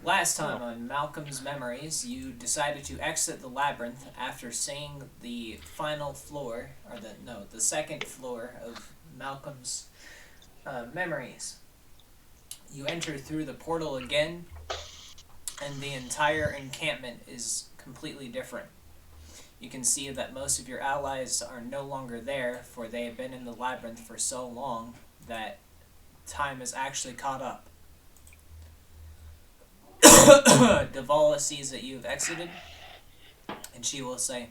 Last time Oh. on Malcolm's Memories, you decided to exit the labyrinth after seeing the final floor, or the second floor of Malcolm's memories. You enter through the portal again, and the entire encampment is completely different. You can see that most of your allies are no longer there, for they have been in the labyrinth for so long that time has actually caught up. Devala sees that you've exited, and she will say,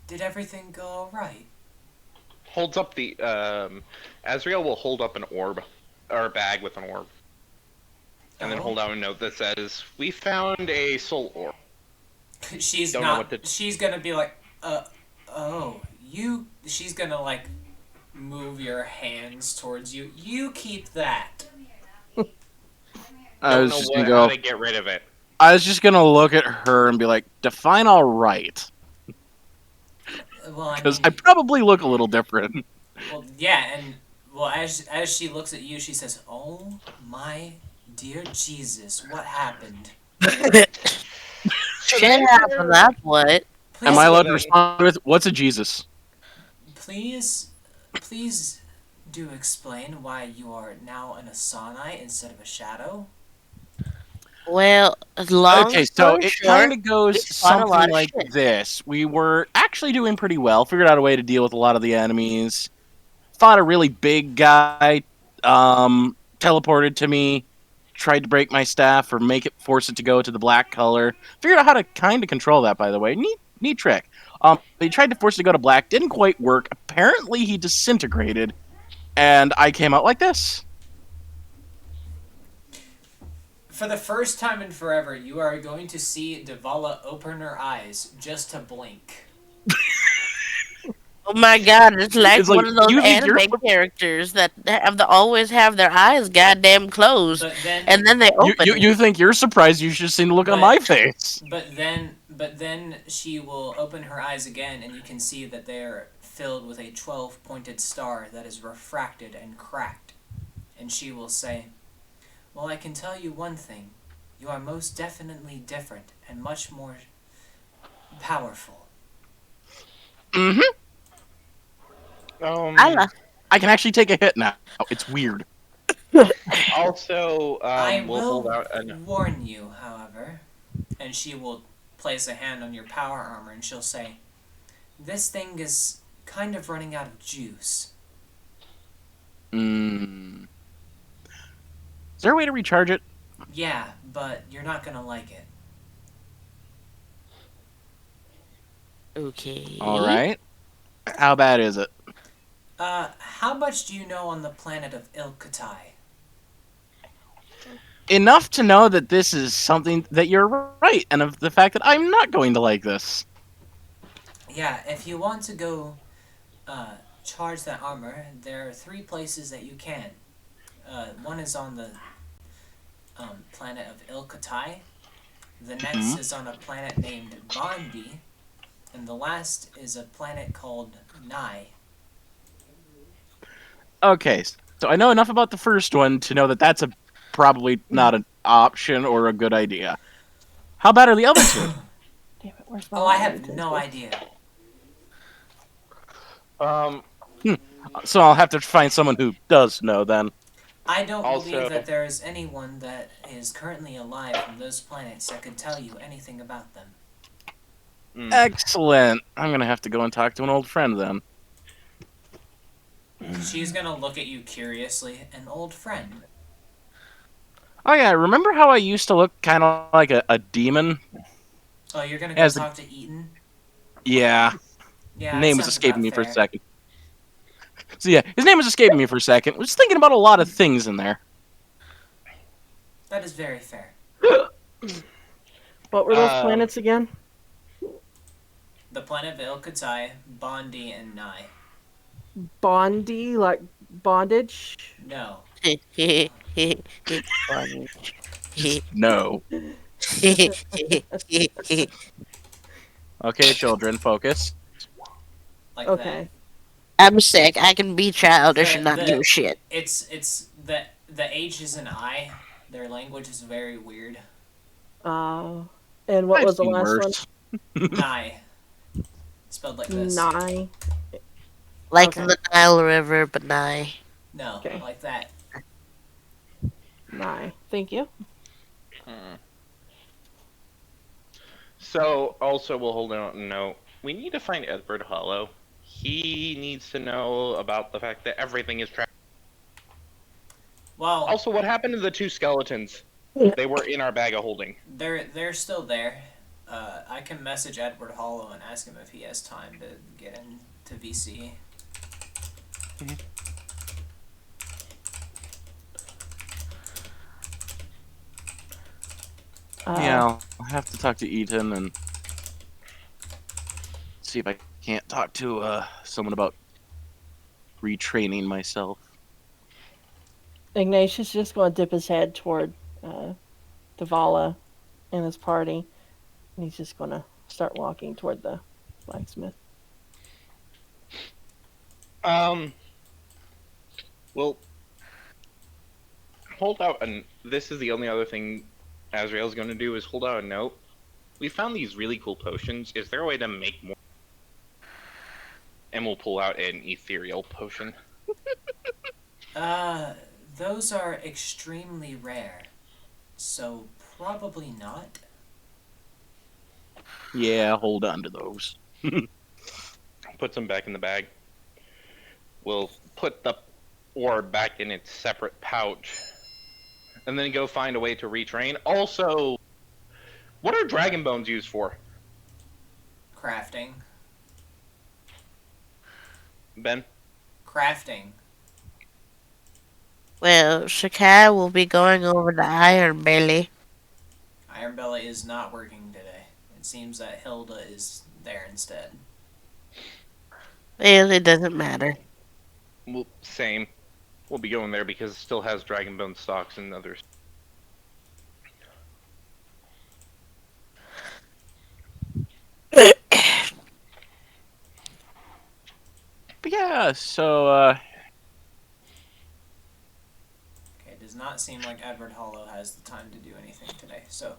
"Did everything go all right?" Holds up the Azrael will hold up an orb or a bag with an orb, and then Oh, hold out a note that says, "We found a soul orb. she's Don't know not. what to." She's gonna be like, oh, you. She's gonna like move your hands towards you. You keep that. I Don't was know just gonna what how go. to get rid of it. I was just gonna look at her and be like, "Define all right," Well, I because mean, I probably look a little different. well, yeah, and well, as she looks at you, she says, "Oh my dear Jesus, what happened? Should Shit I happens, answer? that's what. Am I Please, Also, allowed to then, respond with "What's a Jesus"? please, please, do explain why you are now an Asani instead of a shadow." Well, long Okay, so story it kind short, of we goes fought a lot something of like shit. this. We were actually doing pretty well. Figured out a way to deal with a lot of the enemies. Fought a really big guy. Teleported to me. Tried to break my staff or make it force it to go to the black color. Figured out how to kind of control that. By the way, neat trick. He tried to force it to go to black. Didn't quite work. Apparently, he disintegrated, and I came out like this. For the first time in forever, you are going to see Devala open her eyes just to blink. Oh my god, it's like It's like one of those you think you're. anime characters that always have their eyes goddamn closed, But then, and then they open. You think you're surprised? You should have seen the look on but my face. but then she will open her eyes again, and you can see that they are filled with a 12-pointed star that is refracted and cracked. And she will say, "Well, I can tell you one thing. You are most definitely different and much more powerful." Hmm. I um, like. I can actually take a hit now. It's weird. also, I we'll hold will out an. warn you, however, and she will place a hand on your power armor and she'll say, "This thing is kind of running out of juice." Mm. Is there a way to recharge it? "Yeah, but you're not gonna like it." All Okay. right. How bad is it? How much do you know on the planet of Ilkatai? Enough to know that this is something that you're right, and of the fact that I'm not going to like this. Yeah, if you want to go charge that armor, there are three places that you can. One is on the planet of Ilkatai, the Hmm. next is on a planet named Bondi, and the last is a planet called Nai. Okay, so I know enough about the first one to know that that's a probably not an option or a good idea. How bad are the other two? Damn it, where's my Oh, I watering have no utensil? idea. Um, Hmm. So I'll have to find someone who does know then. I don't believe also, that there is anyone that is currently alive from those planets that could tell you anything about them. mm, Excellent. I'm gonna have to go and talk to an old friend then. She's gonna look at you curiously. "An old friend." Oh yeah, remember how I used to look kind of like a demon? "Oh, you're gonna go As the talk to Eaton?" yeah, "Yeah, that name was sounds escaping about me for a fair." second. So yeah, his name was escaping me for a second. I was thinking about a lot of things in there. That is very fair. What were those um, planets again? The planet of Ilkatai, Bondi, and Nai. Bondy, like bondage? No. Funny. Just no. Okay, children, focus. Like that. Okay. I'm sick. I can be childish and The not give the a shit. it's the H is an I. Their language is very weird. Uh, and what I've was the seen last one? worse. Nye. Spelled like this. Nye. Like Okay. the Nile River, but nah. No, Okay. like that. Nye. Thank you. Hmm. So, also, we'll hold out a note. We need to find Edward Hollow. He needs to know about the fact that everything is trapped. Well, Also, what happened to the two skeletons? They were in our bag of holding. they're still there. I can message Edward Hollow and ask him if he has time to get into VC. Yeah, I'll have to talk to Ethan and see if I can't talk to someone about retraining myself. Ignatius just going to dip his head toward Davala and his party, and he's just going to start walking toward the blacksmith. Um, well, hold out, and this is the only other thing Azrael's going to do is hold out a note. We found these really cool potions. Is there a way to make more? And we'll pull out an ethereal potion. Uh, those are extremely rare, so probably not. Yeah, hold on to those. Puts them back in the bag. We'll put the orb back in its separate pouch. And then go find a way to retrain. Also, what are dragon bones used for? Crafting. Ben? Crafting. Well, Shakai will be going over to Iron Belly. Iron Belly is not working today. It seems that Hilda is there instead. Well, it doesn't matter. Well, same. We'll be going there because it still has dragon bone stocks and others. But yeah, so Okay, it does not seem like Edward Hollow has the time to do anything today. So,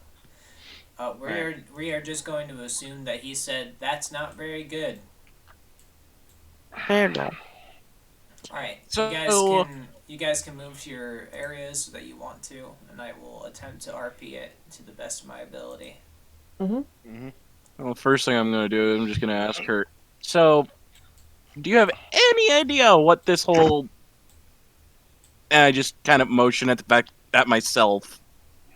we are just going to assume that he said that's not very good. Fair enough. All right, so you guys can move to your areas that you want to, and I will attempt to RP it to the best of my ability. Mm-hmm. well, first thing I'm gonna do, I'm just gonna ask her. So, do you have any idea what this whole? And I just kind of motion at the back at myself,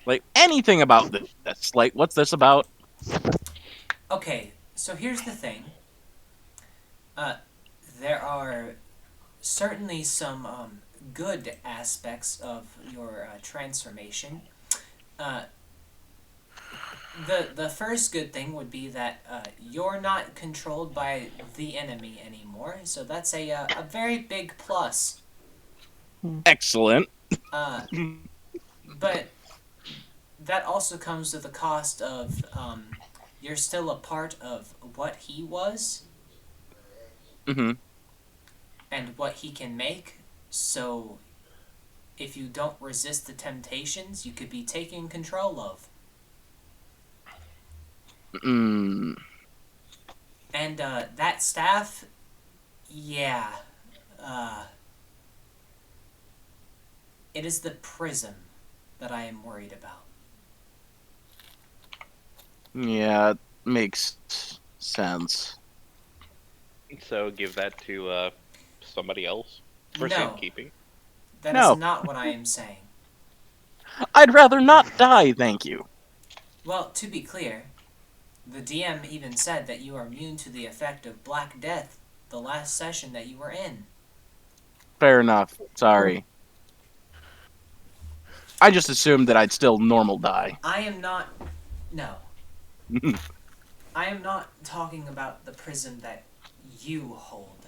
like anything about this. Like, what's this about? Okay, so here's the thing. Uh, there are certainly some good aspects of your transformation. Uh, the first good thing would be that you're not controlled by the enemy anymore, so that's a very big plus. Excellent. Uh, but that also comes to the cost of you're still a part of what he was Mm-hmm. and what he can make. So if you don't resist the temptations, you could be taken control of. Mm. And that staff, yeah, uh, it is the prism that I am worried about. Yeah, it makes sense. So give that to somebody else for No, safekeeping. that is No. not what I am saying. I'd rather not die, thank you. Well, to be clear, the DM even said that you are immune to the effect of Black Death the last session that you were in. Fair enough. Sorry. I just assumed that I'd still normal die. I am not. No. I am not talking about the prism that you hold.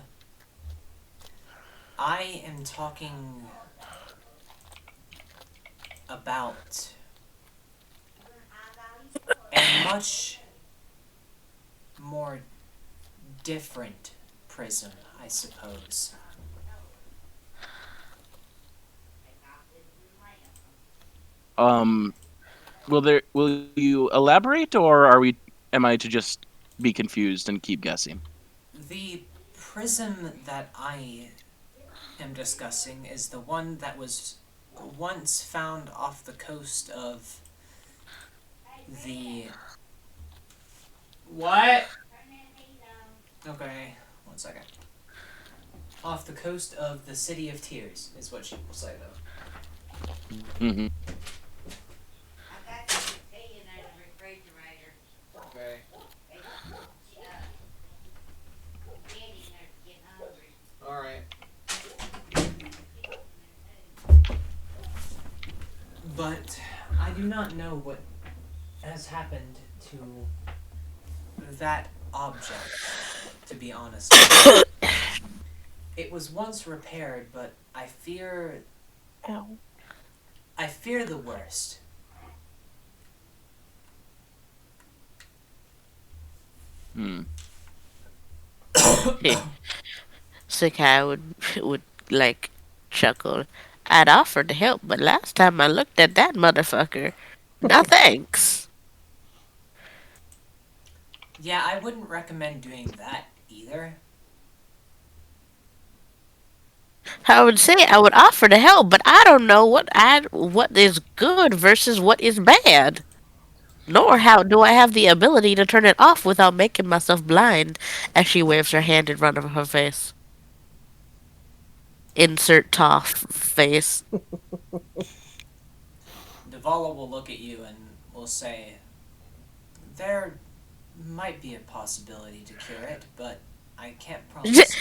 I am talking about a much more different prism, I suppose. Um, Will you elaborate, or are we? Am I to just be confused and keep guessing? The prism that I am discussing is the one that was once found off the coast of the. What? Okay, one second. Off the coast of the City of Tears, is what she will say, though. Hmm. Okay. Alright. But I do not know what has happened to that object, to be honest with you. It was once repaired, but Ow. I fear the worst. Hmm. Sakai would like chuckle. I'd offered to help, but last time I looked at that motherfucker, no thanks. Yeah, I wouldn't recommend doing that either. I would say I would offer to help, but I don't know what is good versus what is bad. Nor how do I have the ability to turn it off without making myself blind. As she waves her hand in front of her face. Insert Toph face. Devala will look at you and will say, there might be a possibility to cure it, but I can't promise it.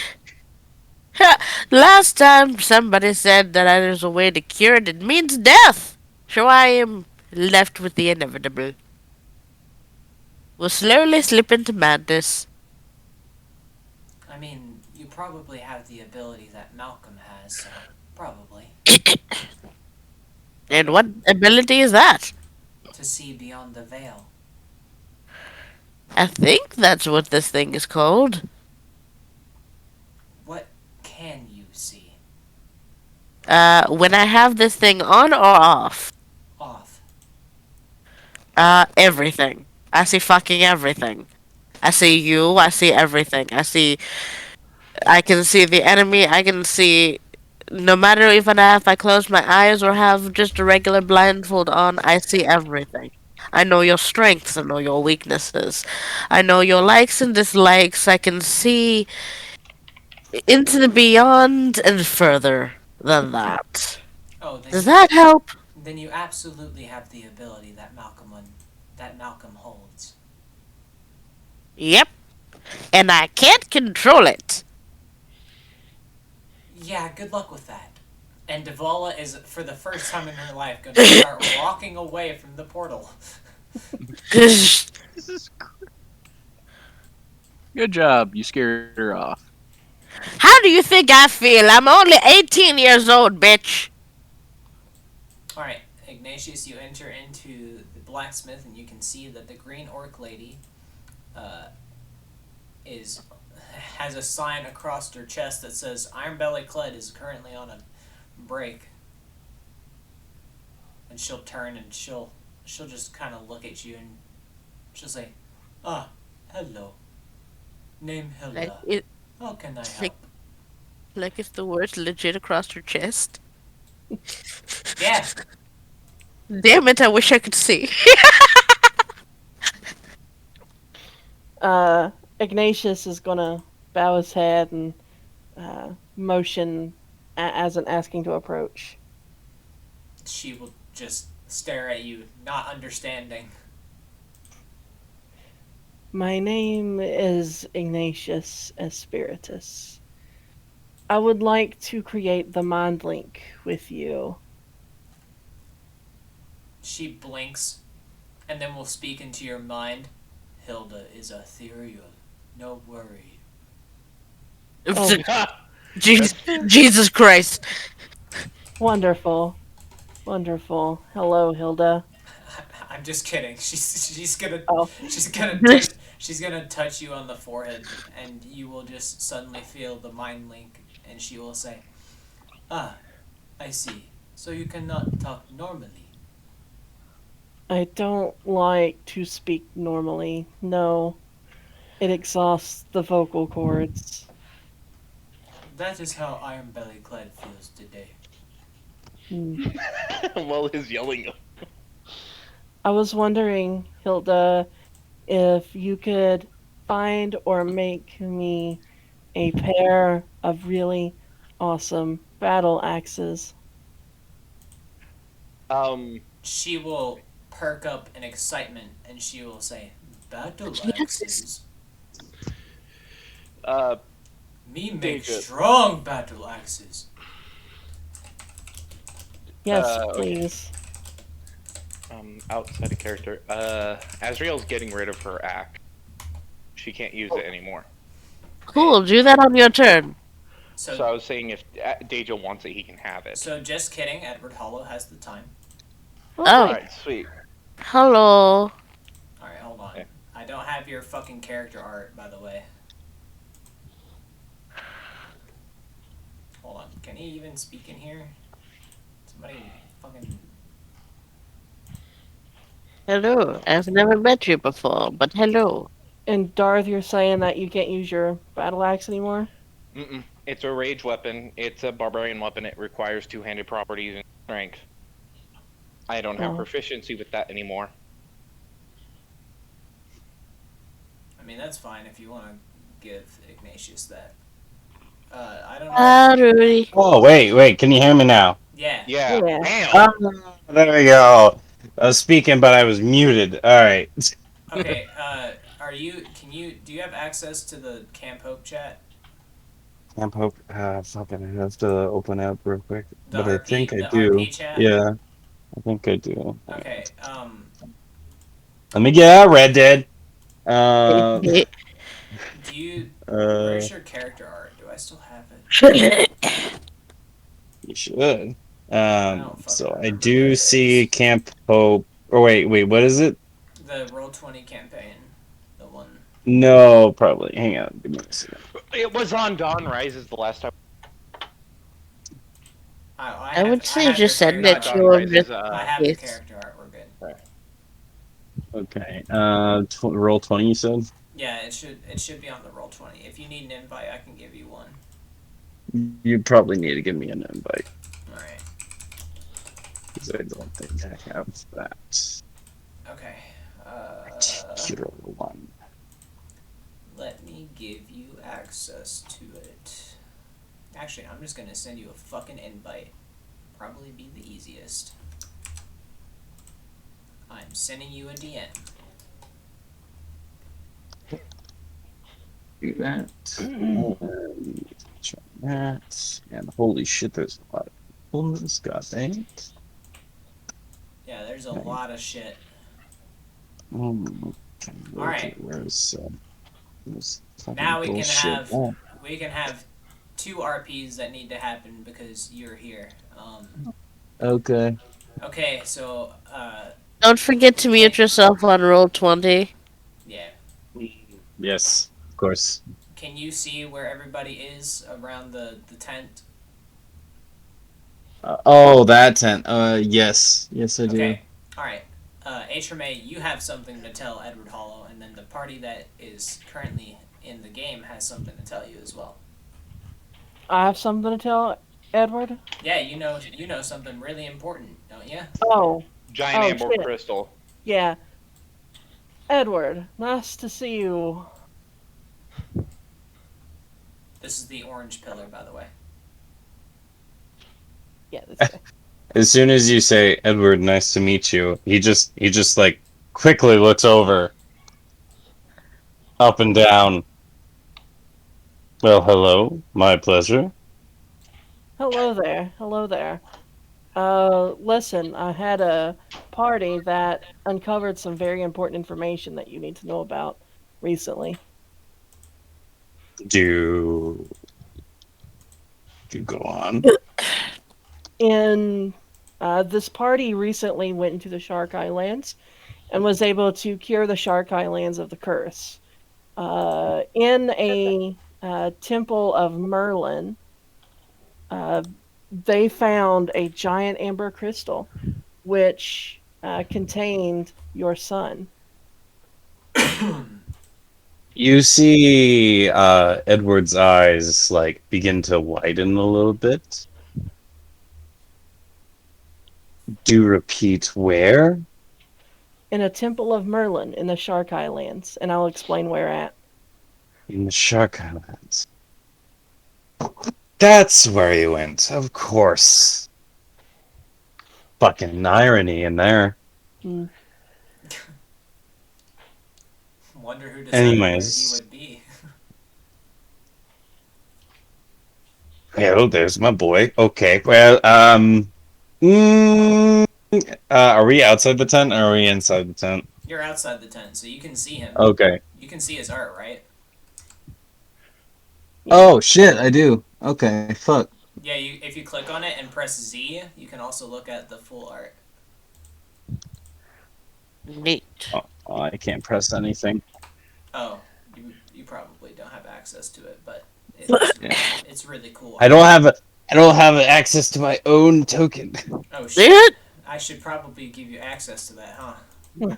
Last time somebody said that there's a way to cure it, it means death. So I am left with the inevitable. Will slowly slip into madness. I mean, you probably have the ability that Malcolm has, so probably. And what ability is that? To see beyond the veil. I think that's what this thing is called. What can you see? When I have this thing on or off? Off. Everything. I see fucking everything. I see you, I see everything. I can see the enemy, I can see, no matter even if I close my eyes or have just a regular blindfold on, I see everything. I know your strengths, I know your weaknesses. I know your likes and dislikes. I can see into the beyond and further than that. Oh, then Does you that help? then you absolutely have the ability that Malcolm holds. Yep. And I can't control it. Yeah, good luck with that. And Devala is, for the first time in her life, going to start walking away from the portal. Good job. You scared her off. How do you think I feel? I'm only 18 years old, bitch. Alright, Ignatius, you enter into the blacksmith, and you can see that the green orc lady uh, is has a sign across her chest that says Iron Belly Cled is currently on a break. And she'll turn and she'll just kind of look at you and she'll say, "Ah, hello. Name Like Hilda. it, How can I like, help?" like if the words legit across her chest. Yeah. Damn it! I wish I could see. Uh, Ignatius is gonna bow his head and motion as an asking to approach. She will just stare at you, not understanding. My name is Ignatius Espiritus. I would like to create the mind link with you. She blinks and then will speak into your mind. Hilda is ethereal. No worry. Oh, Jesus, Jesus Christ! wonderful. Wonderful. Hello, Hilda. I'm just kidding. Oh, She's gonna touch you on the forehead, and you will just suddenly feel the mind link, and she will say, "Ah, I see. So you cannot talk normally." I don't like to speak normally. No, it exhausts the vocal cords. That is how Iron Belly Clad feels today. Hmm. While he's yelling. I was wondering, Hilda, if you could find or make me a pair of really awesome battle axes. Um, She will perk up in excitement and she will say, "Battle Yes. axes? uh, Me make Deja. strong battle axes." Yes, Okay. please. Outside of character. Azrael's getting rid of her axe. She can't use it anymore. Okay, Cool. Do that on your turn. so So I was saying if Deja wants it, he can have it. so just kidding. Edward Hollow has the time. Oh, Oh, great. Alright, sweet. hello. All right, hold on. Yeah. I don't have your fucking character art, by the way. Hold on. Can he even speak in here? Somebody fucking. Hello. I've never met you before, but hello. And Darth, you're saying that you can't use your battle axe anymore? Mm-mm. It's a rage weapon. It's a barbarian weapon. It requires two-handed properties and strength. I don't have Oh. proficiency with that anymore. I mean, that's fine if you want to give Ignatius that. I don't know. Howdy. Oh, wait. Can you hear me now? Yeah. Yeah. Yeah. Damn. Ah, there we go. I was speaking, but I was muted. All right. Okay. Are you? Can you? Do you have access to the Camp Hope chat? I'm hope. Fucking, I have to open up real quick, The but I RP. think I The RP do. chat. Yeah, I think I do. All Okay. right. Let me get out Red Dead. Uh, Do you? uh, Where's your character art? Do I still have it? you should. I don't fucking So I remember where do it is. see Camp Hope. Or wait, what is it? The Roll20 campaign. The one. No, probably. Hang on, give me a second. It was on Dawn Rises the last time. I I have. would I say have your just send character it Not art. Dawn to him just Rises. I in have the case. character art. We're good. Okay. Roll 20. You said. Yeah, it should be on the Roll20. If you need an invite, I can give you one. You probably need to give me an invite. All right. Because I don't think I have that Okay. particular one. Let me give you access to it. Actually, I'm just gonna send you a fucking invite. Probably be the easiest. I'm sending you a DM. Do that. Try that. And holy shit, there's a lot of people in this. God dang it. Yeah, there's a Okay. lot of shit. Okay, All right. where's fucking Now bullshit? Oh, we can have two RPs that need to happen because you're here. okay. Okay, so Don't forget to can mute yourself on roll 20. yeah, Yes, of course. can you see where everybody is around the tent? Oh, that tent. Yes, I do. Okay, all right. H. you have something to tell Edward Hollow, and then the party that is currently in the game has something to tell you as well. I have something to tell Edward. Yeah, you know something really important, don't you? Oh. Giant Oh, amber shit. crystal. Yeah. Edward, nice to see you. This is the orange pillar, by the way. Yeah, this guy. As soon as you say, Edward, nice to meet you, he just like quickly looks over, up and down. Well, hello, my pleasure. Hello there. Hello there. Listen, I had a party that uncovered some very important information that you need to know about recently. Do you go on? In This party recently went into the Shark Islands and was able to cure the Shark Islands of the curse. In a temple of Merlin, uh, they found a giant amber crystal, which contained your son. You see Edward's eyes like begin to widen a little bit. Do repeat where? In a temple of Merlin in the Shark Islands, and I'll explain where at. In the Shark Islands. That's where he went, of course. Fucking irony in there. Mm. Wonder who decided where he Anyways, would be. hello, there's my boy. Okay, well, mm, are we outside the tent or are we inside the tent? You're outside the tent, so you can see him. Okay. You can see his art, right? Yeah. Oh shit, I do. Okay, fuck. Yeah, if you click on it and press Z, you can also look at the full art. Neat. Oh, I can't press anything. Oh, you probably don't have access to it, but it's Yeah. it's really cool. I don't have access to my own token. Oh See shit! it? I should probably give you access to that, huh?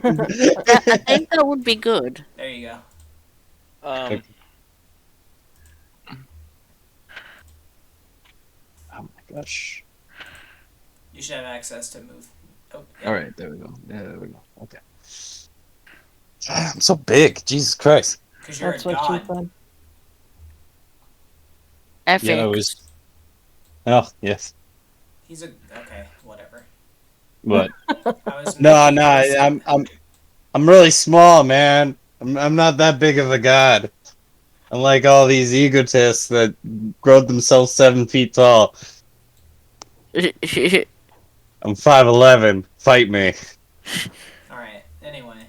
I think that would be good. There you go. Um, Oh my gosh. You should have access to move. Oh, yeah. All right, there we go. Yeah, there we go. Okay. I'm so big. Jesus Christ. Because you're a That's what she god. said. FX. Yeah, it was. Oh yes. He's a okay, whatever. What? I was No, making no. a I'm really small, man. I'm not that big of a god. Unlike all these egotists that grow themselves 7 feet tall. I'm 5'11". Fight me. All right. Anyway,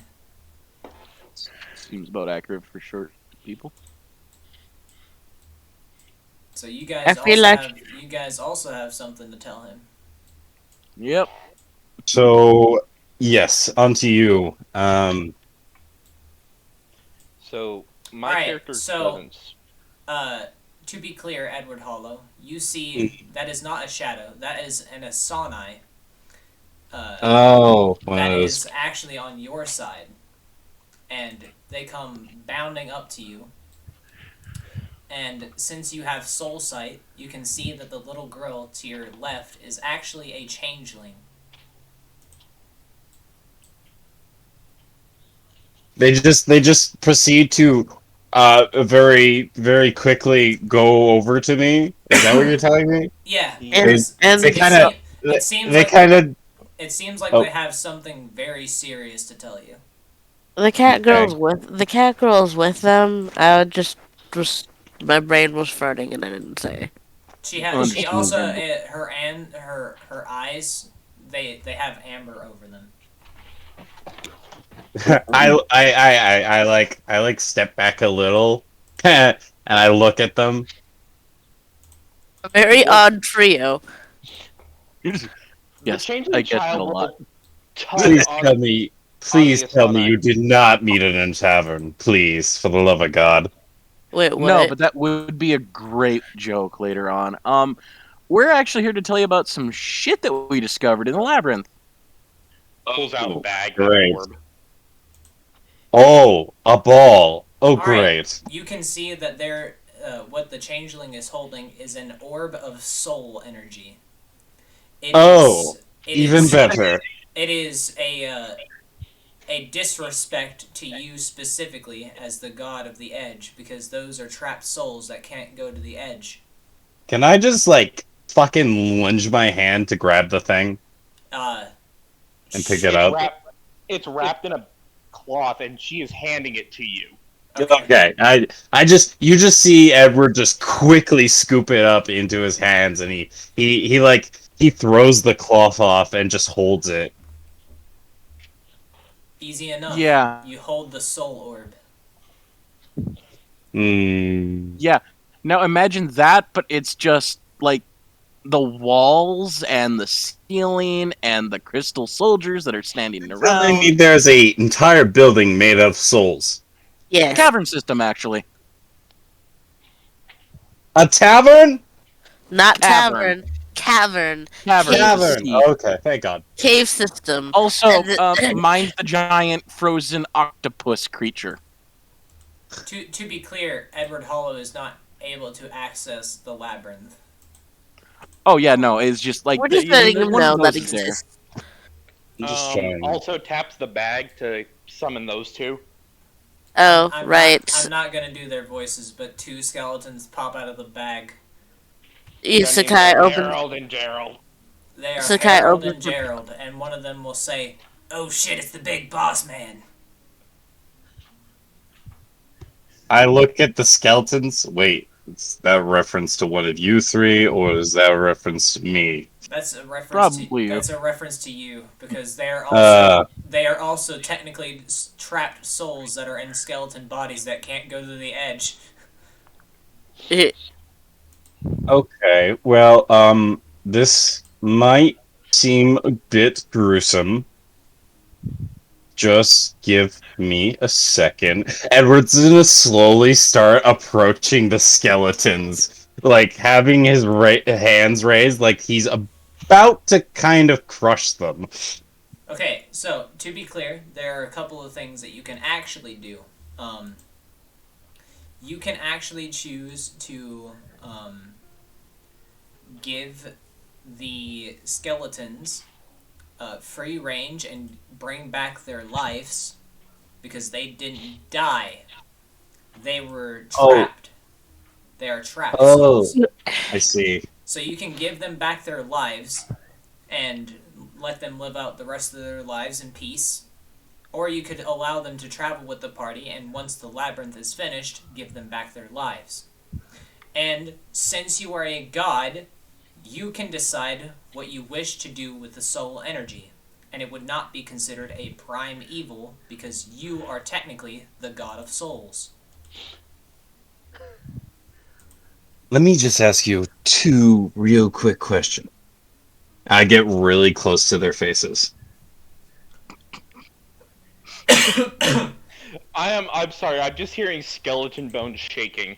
Seems about accurate for short people. so I feel like you guys also have something to tell him. Yep. So yes, onto you. so my Alright, character so- doesn't. To be clear, Edward Hollow, you see that is not a shadow. That is an Asani. Oh, one That of those. is actually on your side, and they come bounding up to you. And since you have soul sight, you can see that the little girl to your left is actually a changeling. They just proceed to very quickly go over to me. Is that what you're telling me? Yeah, Yeah. because And- They it, kind of it seems they like kind of it seems like Oh. they have something very serious to tell you. the cat Okay. girl's with them. I would just was my brain was farting and I didn't say. She also Understandable. her eyes they have amber over them. I like step back a little and I look at them. A very odd trio. The Yes, changeling I get that child a lot. will tug Please on- tell me you did not meet it in a tavern. Please, for the love of God. Wait, what? No, but that would be a great joke later on. We're actually here to tell you about some shit that we discovered in the labyrinth. pulls out a Oh, bag great. of orb. Oh, a ball. Oh, right. great. You can see that what the changeling is holding is an orb of soul energy. It Oh, it Even is- better. It is a disrespect to you specifically as the god of the edge, because those are trapped souls that can't go to the edge. Can I just like fucking lunge my hand to grab the thing Uh, and pick shit. it up? It's wrapped in a cloth, and she is handing it to you. Okay, you just see Edward just quickly scoop it up into his hands, and he throws the cloth off and just holds it. Easy enough. Yeah. You hold the soul orb. Hmm. Yeah. Now imagine that, but it's just like the walls and the ceiling and the crystal soldiers that are standing around. There's a entire building made of souls. Yes. Cavern system, actually. A tavern? Not Tavern. tavern. cavern, Cavern cave, of the Tavern. sea. Okay, thank God. cave system. Also, And mine's the giant frozen octopus creature. To be clear, Edward Hollow is not able to access the labyrinth. Oh yeah, no, it's just like we're just letting him one of know that those is there. exists. I'm just trying. Also taps the bag to summon those two. Oh, I'm right. Not, I'm not gonna do their voices, but two skeletons pop out of the bag. Their names Isekai are opens. Harold and Gerald. They are Isekai Harold opens. and Gerald, and one of them will say, "Oh shit, it's the big boss man." I look at the skeletons. Wait, is that a reference to one of you three, or is that a reference to me? That's a reference Probably to you. that's a reference to you because Uh, they are also technically trapped souls that are in skeleton bodies that can't go to the edge. okay. Well, this might seem a bit gruesome. Just give me a second. Edward's gonna slowly start approaching the skeletons, like having his hands raised, like he's about to kind of crush them. Okay, so to be clear, there are a couple of things that you can actually do. You can actually choose to give the skeletons free range and bring back their lives because they didn't die. They were Oh. trapped. They are trapped Oh, souls. I see. So you can give them back their lives and let them live out the rest of their lives in peace. Or you could allow them to travel with the party, and once the labyrinth is finished, give them back their lives. And since you are a god, you can decide what you wish to do with the soul energy. And it would not be considered a prime evil because you are technically the god of souls. Let me just ask you two real quick questions. I get really close to their faces. I'm sorry, I'm just hearing skeleton bones shaking.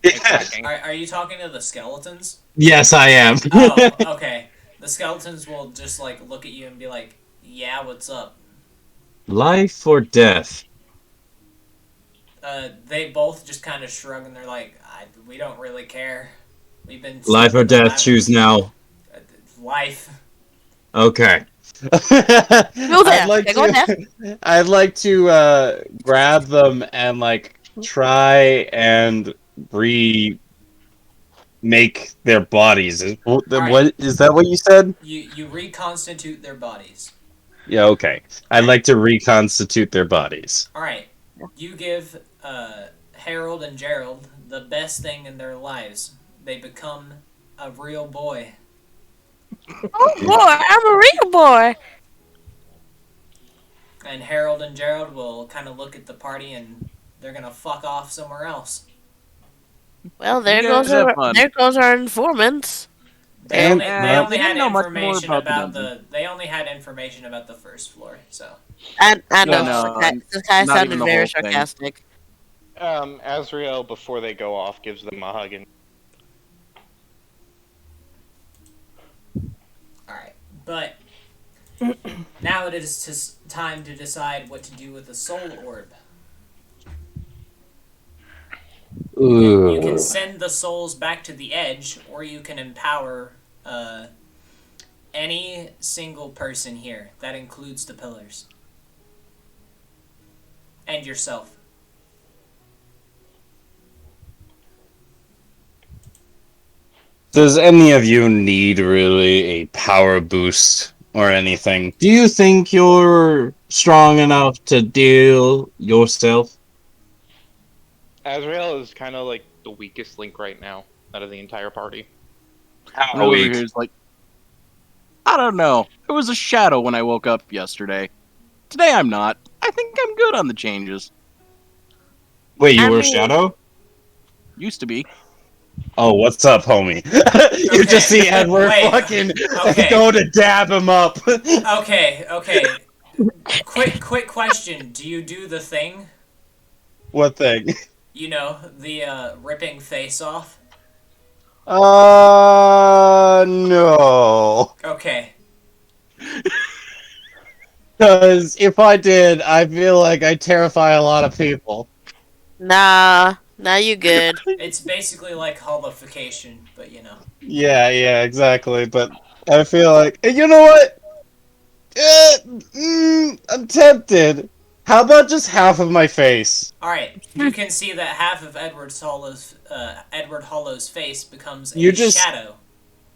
and cracking. Are you talking to the skeletons? Yes, I am. Oh, okay. The skeletons will just like look at you and be like, "Yeah, what's up?" Life or death? They both just kind of shrug and they're like, "We don't really care. We've been Life or death, choose now. Life." Okay. Go I'd there. like Okay, go there. to I'd like to grab them and like try and remake their bodies. What is that what you said? You reconstitute their bodies. Yeah, okay. I'd like to reconstitute their bodies. All right. You give Harold and Gerald the best thing in their lives. They become a real boy. Oh boy, I'm a real boy. And Harold and Gerald will kind of look at the party and they're gonna fuck off somewhere else. Well, there You goes guys have our fun. informants. They And, only they had didn't know much more information about the about dungeon. they only had information about the first floor. So I know. no, This guy not sounded even the very whole thing. sarcastic. Azrael, before they go off, gives them a hug and all right, but now it is time to decide what to do with the soul orb. You can send the souls back to the edge, or you can empower any single person here. That includes the pillars. And yourself. Does any of you need really a power boost or anything? Do you think you're strong enough to deal yourself? Azrael is kind of like the weakest link right now out of the entire party. How And over weak? here is like, I don't know. It was a shadow when I woke up yesterday. Today I'm not. I think I'm good on the changes. Wait, you I were mean- Shadow? Used to be. Oh, what's up, homie? You just see Edward Wait. fucking Okay. go to dab him up. Okay. Quick question. Do you do the thing? What thing? You know, the ripping face off? No. Okay. Because if I did, I feel like I terrify a lot of people. Nah, you good. It's basically like holification, but you know. Yeah, exactly. But I feel like, and you know what? I'm tempted. How about just half of my face? All right, you can see that half of Edward Hollow's face becomes You a just, shadow,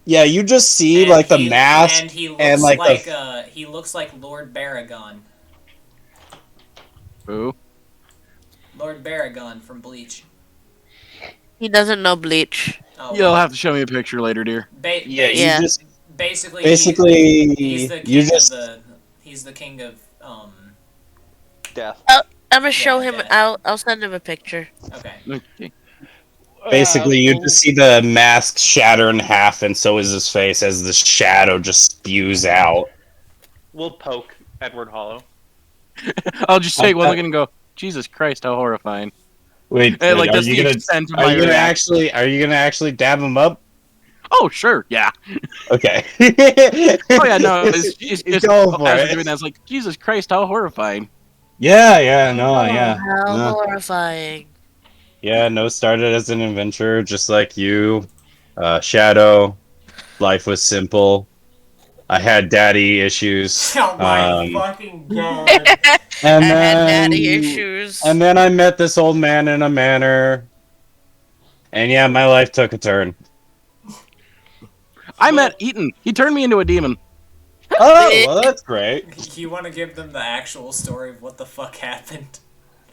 yeah, you just see and like the mask he and looks like the. like Lord Baragon. Ooh. Lord Baragon from Bleach. He doesn't know Bleach. Oh You'll well. have to show me a picture later, dear. Yeah, you Yeah. just Basically he's basically the you king of just the he's the king of Death. I'm gonna show yeah, him. death. I'll send him a picture. Okay. Okay. basically you just We'll, see the mask shatter in half, and so is his face as the shadow just spews out. we'll poke Edward Hollow. I'll just Uh, take one uh, look and go, Jesus Christ, how horrifying. wait, Like, that's the extent of my reaction. are you gonna actually dab him up? Oh, sure, yeah. Okay. Oh, yeah, no, it's just, Go for as we're it. doing that, it's like, Jesus Christ, how horrifying. Yeah, no, Oh, yeah. how No. horrifying! Yeah, no, started as an adventurer, just like you. Shadow, life was simple. I had daddy issues. Oh my fucking god. I And had daddy then issues. and then I met this old man in a manor. And yeah, my life took a turn. I Well, met Eaton. He turned me into a demon. Oh, well, that's great. you want to give them the actual story of what the fuck happened?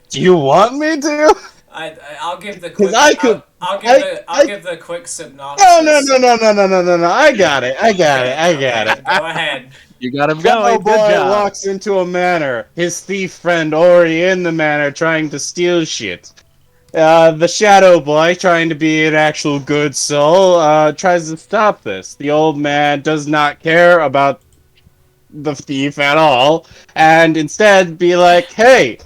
Do you want me to? I'll give the Because quick. I could. I'll I give the quick no, synopsis. no. I got it. I got it. Okay, I got okay, it. go ahead. You got him Shadow going. Good Boy job. walks into a manor. His thief friend already in the manor trying to steal shit. The Shadow Boy, trying to be an actual good soul, tries to stop this. The old man does not care about the thief at all, and instead be like, "Hey,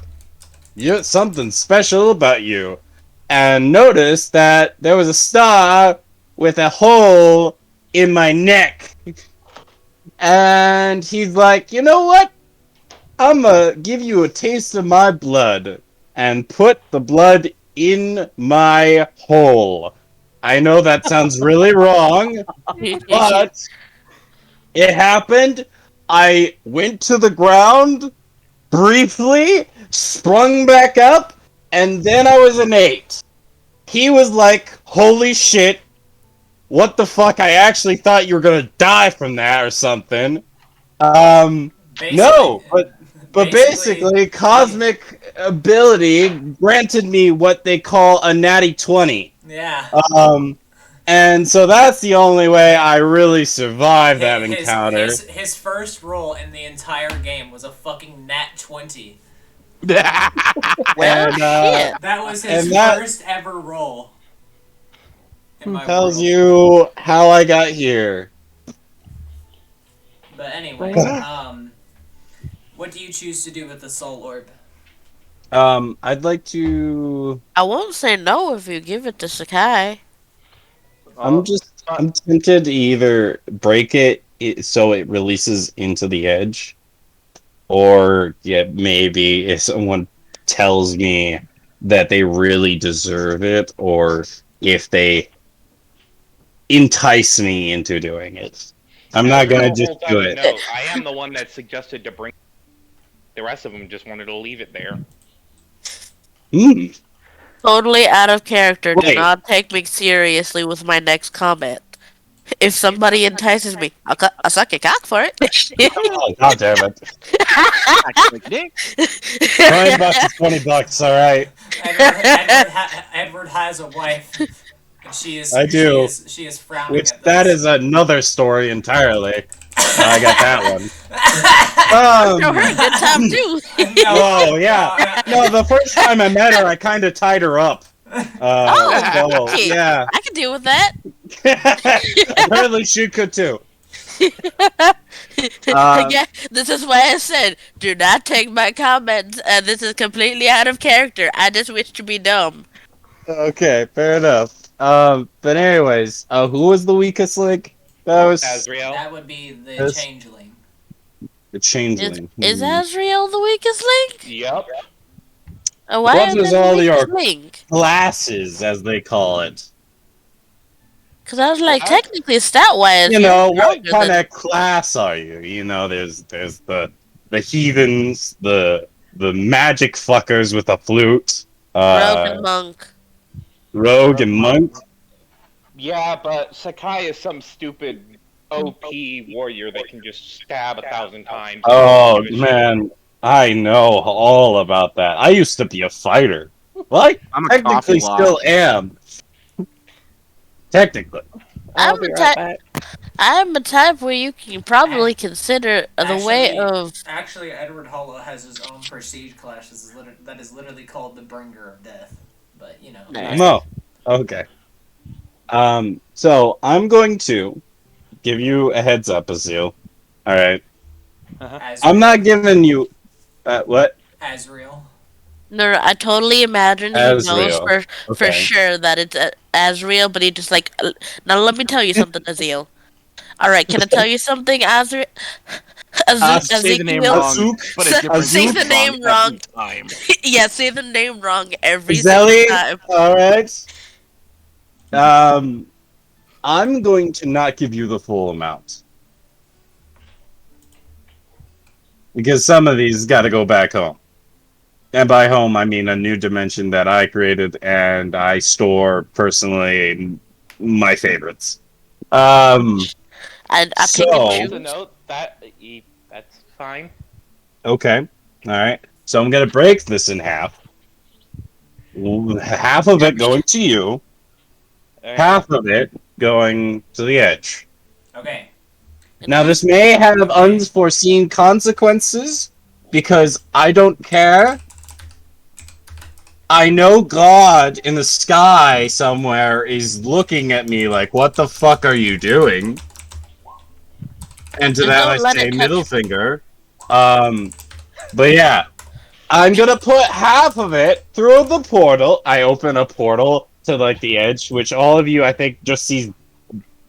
you something special about you." And notice that there was a star with a hole in my neck. And he's like, "You know what? I'm gonna give you a taste of my blood and put the blood in my hole." I know that sounds really wrong, but it happened. I went to the ground briefly, sprung back up, and then I was an 8. He was like, "Holy shit, what the fuck? I actually thought you were gonna die from that or something." Basically, No, but basically, basically, he, cosmic ability granted me what they call a natty 20. yeah. Um, and so that's the only way I really survived that encounter. His first roll in the entire game was a fucking nat 20. Well, And shit. That was his and that first ever roll in my tells world. you how I got here. But anyway, Yeah. what do you choose to do with the soul orb? I'd like to. I won't say no if you give it to Sakai. I'm just. I'm tempted to either break it so it releases into the edge, or yeah, maybe if someone tells me that they really deserve it, or if they entice me into doing it. I'm not gonna The just whole do time, it. no, I am the one that suggested to bring. The rest of them just wanted to leave it there. Hmm. Totally out of character. Do Wait. not take me seriously with my next comment. If somebody entices me, I'll suck your cock for it. Oh, god damn it. Like, dick. $20 is $20, alright. Edward has a wife. And I do. She is frowning Which at that this. is another story entirely. I got that one. Show her a good time too. Oh yeah. No, the first time I met her, I kind of tied her up. Oh, So, okay. yeah. I can deal with that. Apparently, she could too. Yeah, this is why I said, do not take my comments. This is completely out of character. I just wish to be dumb. Okay, fair enough. But anyways, who was the weakest link? That was Azrael. That would be the This- changeling. the Is changeling. Azrael the weakest link? Yep. Why What am is I the all weakest your link? classes, as they call it? Because I was like, What? technically, stat-wise, You you're know, what stronger kind than of class are you? You know, there's the heathens, the magic fuckers with a flute, Rogue and Monk. rogue and monk. Yeah, but Sakai is some stupid OP warrior that can just stab 1,000 times. and Oh don't give a shit. man, I know all about that. I used to be a fighter. Well, I I'm a technically coffee lot. still am. Technically. I'll I'm be a right type. back. I'm a type where you can probably consider the way Actually- of. Actually, Edward Hollow has his own prestige class that is literally called the Bringer of Death. But you know, Nice. No. Okay. So I'm going to give you a heads up, Azil. All right. Azrael, I'm not giving you what? Azrael. No, I totally imagine he knows Azrael. for Okay. sure that it's Azrael, but he just like. Now let me tell you something, Azil. All right, can I tell you something, Azrael? Say the name Ezekiel? wrong, Azuk- but a different Say name the name every wrong. time. Yeah, say the name wrong every Zelly. single time. All right. I'm going to not give you the full amount because some of these got to go back home. And by home, I mean a new dimension that I created and I store personally my favorites. I So- pick and Also choose. note that that's fine. Okay. All right. So I'm going to break this in half. Half of it going to you, Alright. half of it going to the edge. Okay. Now, this may have unforeseen consequences because I don't care. I know God in the sky somewhere is looking at me like, what the fuck are you doing? And to Just that I don't let say it touch- middle finger. But yeah, I'm gonna put half of it through the portal. I open a portal to like the edge, which all of you I think just sees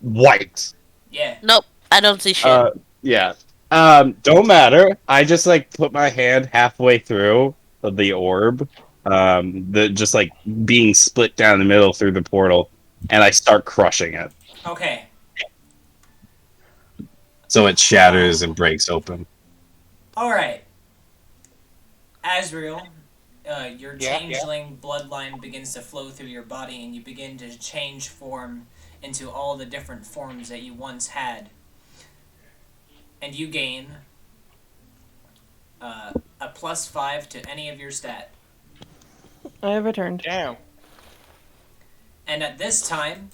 white. Yeah. Nope, I don't see shit. Yeah. Don't matter. I just like put my hand halfway through the orb, the just like being split down the middle through the portal, and I start crushing it, Okay. so it shatters and breaks open. All right. Azrael, your Yeah, changeling bloodline begins to flow through your body, and you begin to change form into all the different forms that you once had. And you gain a +5 to any of your stat. I have returned. Damn. And at this time,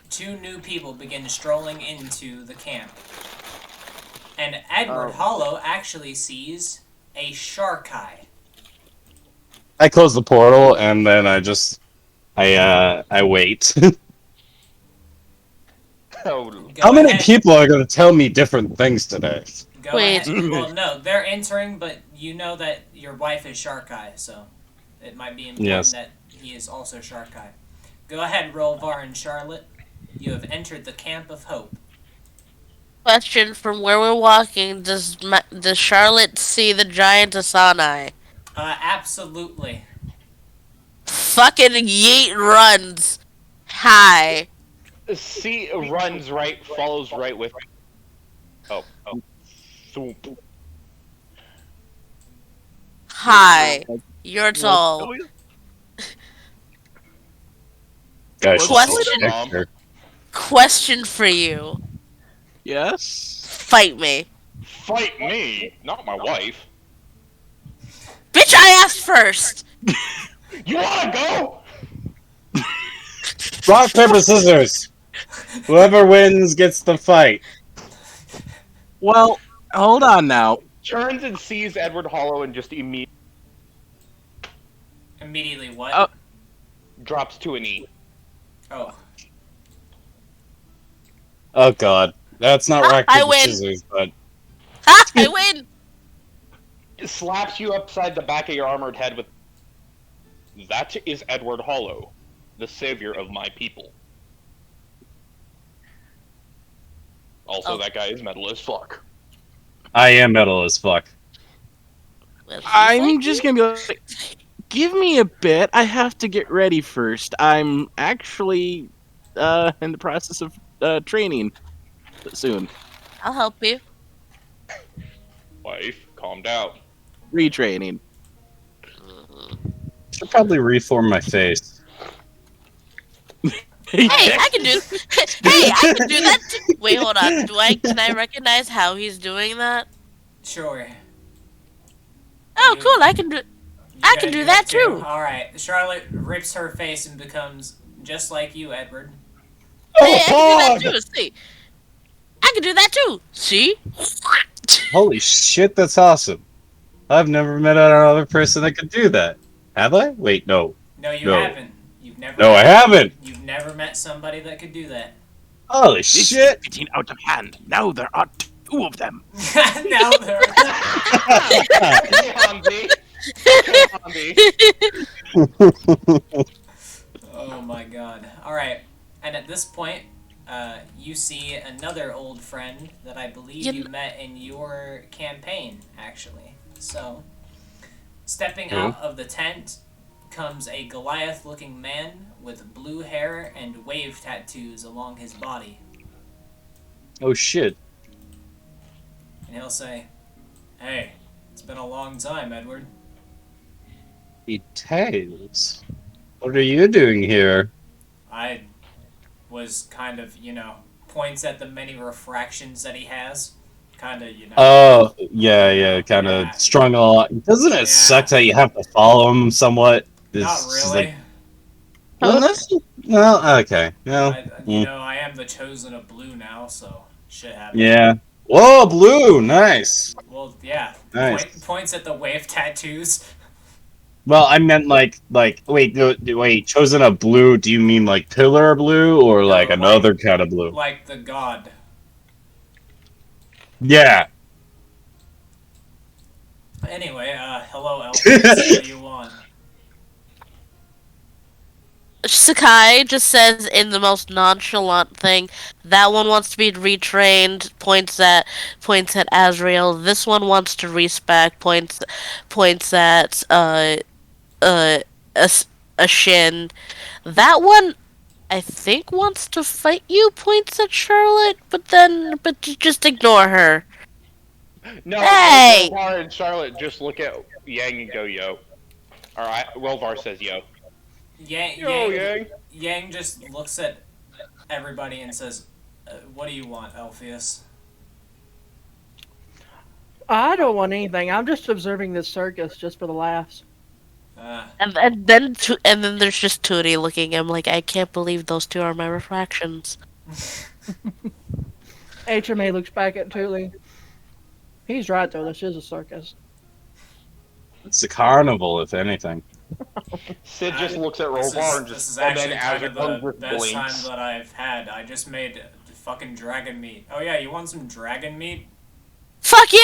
2 new people begin strolling into the camp. And Edward Hollow actually sees a shark eye. I close the portal and then I wait. Oh, Go How many ahead. people are going to tell me different things today? Go Wait. ahead. Well, no, they're entering, but you know that your wife is Shark Eye, so it might be important Yes. that he is also Shark Eye. Go ahead, Rolvar and Charlotte. You have entered the Camp of Hope. Question: from where we're walking, does Charlotte see the giant Asani? Absolutely. Fucking yeet runs. Hi. C runs right, follows right with. Oh. Swoop. Hi. You're tall. Guys, Question. Question for you. Yes. Fight me. Fight me, not my wife. Bitch, I asked first. You wanna go? Rock, paper, scissors. Whoever wins gets the fight. Well, hold on now. Turns and sees Edward Hollow and just immediately Immediately what? Oh. drops to a knee. Oh. Oh god, that's not rock, I paper, win. scissors, but Ha! I win. Slaps you upside the back of your armored head with. That is Edward Hollow. the savior of my people. Also, Oh. that guy is metal as fuck. I am metal as fuck. Well, he's like I'm just gonna be like, give me a bit. I have to get ready first. I'm actually in the process of training soon. I'll help you. Wife, calm down. Retraining. Should probably reform my face. Hey, I can do. Hey, I can do that too. Wait, hold on. Can I recognize how he's doing that? Sure. Oh, You, cool. I can gotta do do it that too. too. Alright. Charlotte rips her face and becomes just like you, Edward. Hey, I can do that Oh, too. See, I can do that too. See? holy shit, that's awesome. I've never met another person that could do that. Have I? Wait, no. No, you No. haven't. No, I haven't. You've never met somebody that could do that. Holy This is shit. getting out of hand. Now there are two of them. Now there. Come on, B. Come on, B. Oh my god. Alright. And at this point, you see another old friend that I believe You you met in your campaign, actually. So, stepping Who? out of the tent comes a Goliath-looking man with blue hair and wave tattoos along his body. Oh shit. And he'll say, "Hey, it's been a long time, Edward." Tails. What are you doing here? I was kind of, points at the many refractions that he has. Kind of, Oh, yeah, kind of Yeah. strung a lot. Doesn't it suck that you have to follow him somewhat? Not It's just really. like, well, well, okay. Well, I am the chosen of blue now, so shit happens. yeah. Whoa, blue, nice. Well, yeah. Nice. Points at the wave tattoos. Well, I meant wait, wait, chosen a blue, do you mean like pillar blue or No, like another kind of blue? Like the god. Yeah. Anyway, hello, Elvis. What do you want? Sakai just says in the most nonchalant thing, that one wants to be retrained, points at Azrael. This one wants to respec, points at a, a Shin. That one I think wants to fight you, points at Charlotte, but just ignore her. No, Hey! Rolvar and Charlotte just look at Yang and go, yo. Alright, Rolvar says, yo. Yang just looks at everybody and says, "What do you want, Elpheus?" I don't want anything. I'm just observing this circus just for the laughs. And then there's just Tootie looking at him like, I can't believe those two are my refractions. HMA looks back at Tuli. He's right, though. This is a circus. It's a carnival, if anything. Sid just looks at This Rolvar is, and this just, is and actually then kind as of it the comes with best time blinks. that I've had. I just made fucking dragon meat. Oh yeah, you want some dragon meat? Fuck yeah!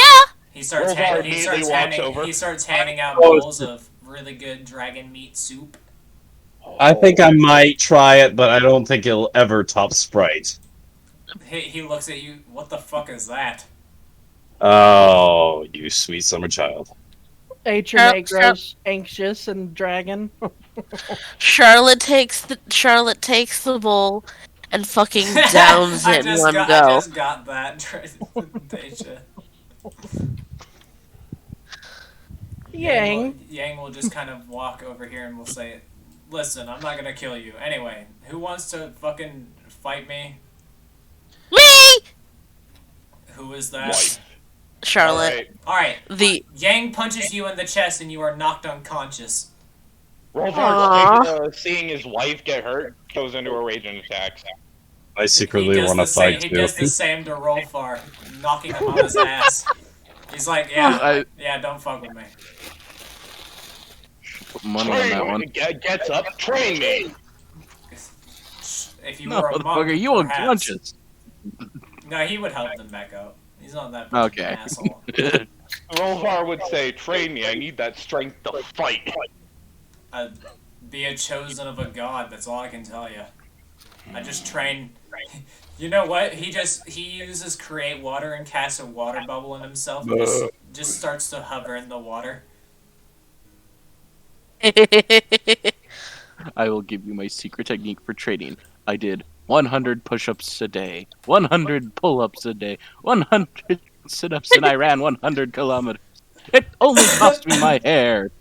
He starts Rolvar immediately walks over. he starts handing out bowls of really good dragon meat soup. I think I might try it, but I don't think it'll ever top Sprite. He looks at you. What the fuck is that? Oh, you sweet summer child. HMA grows anxious and dragon. Charlotte takes the bowl and fucking downs it in one go. I just got that. Deja. Yang will just kind of walk over here and will say, "Listen, I'm not gonna kill you. Anyway, who wants to fucking fight me? Me! Who is that?" Wife. Charlotte. Alright. The Yang punches you in the chest and you are knocked unconscious. Rolvar, seeing his wife get hurt, goes into a rage and attacks. I secretly want to fight He too. does the same to Rolfar, knocking him on his ass. He's like, yeah, don't fuck with me. Put money on that one. Gets up, train me! If you No, were a monk, motherfucker, you perhaps. unconscious. No, he would help them back up. He's not that much of an Okay. asshole. Rolvar would say, train me, I need that strength to fight. be a chosen of a god. That's all I can tell you. I just train. You know what? He uses create water and casts a water bubble in himself and just starts to hover in the water. I will give you my secret technique for training. I did 100 push-ups a day, 100 pull-ups a day, 100 sit-ups, and I ran 100 kilometers. It only cost me my hair.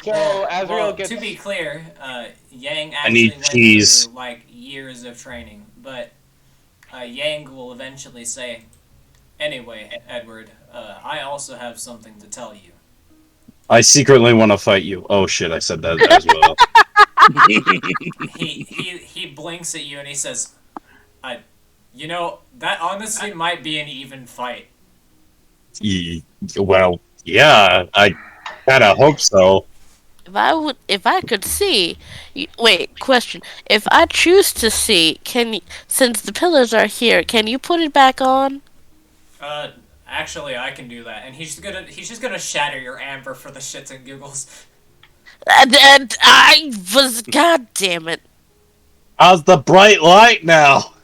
So Azrael To be gets. clear, Yang I actually need went through cheese. like years of training, but Yang will eventually say, "Anyway, Edward, I also have something to tell you." I secretly want to fight you. Oh shit, I said that as well. He blinks at you and he says, "I, that honestly might be an even fight." Well, yeah, I kind of hope so. If I could see, wait, question. If I choose to see, since the pillars are here, can you put it back on? Uh, Actually, I can do that, and he's just gonna shatter your amber for the shits and giggles. And I was, god damn it. How's the bright light now?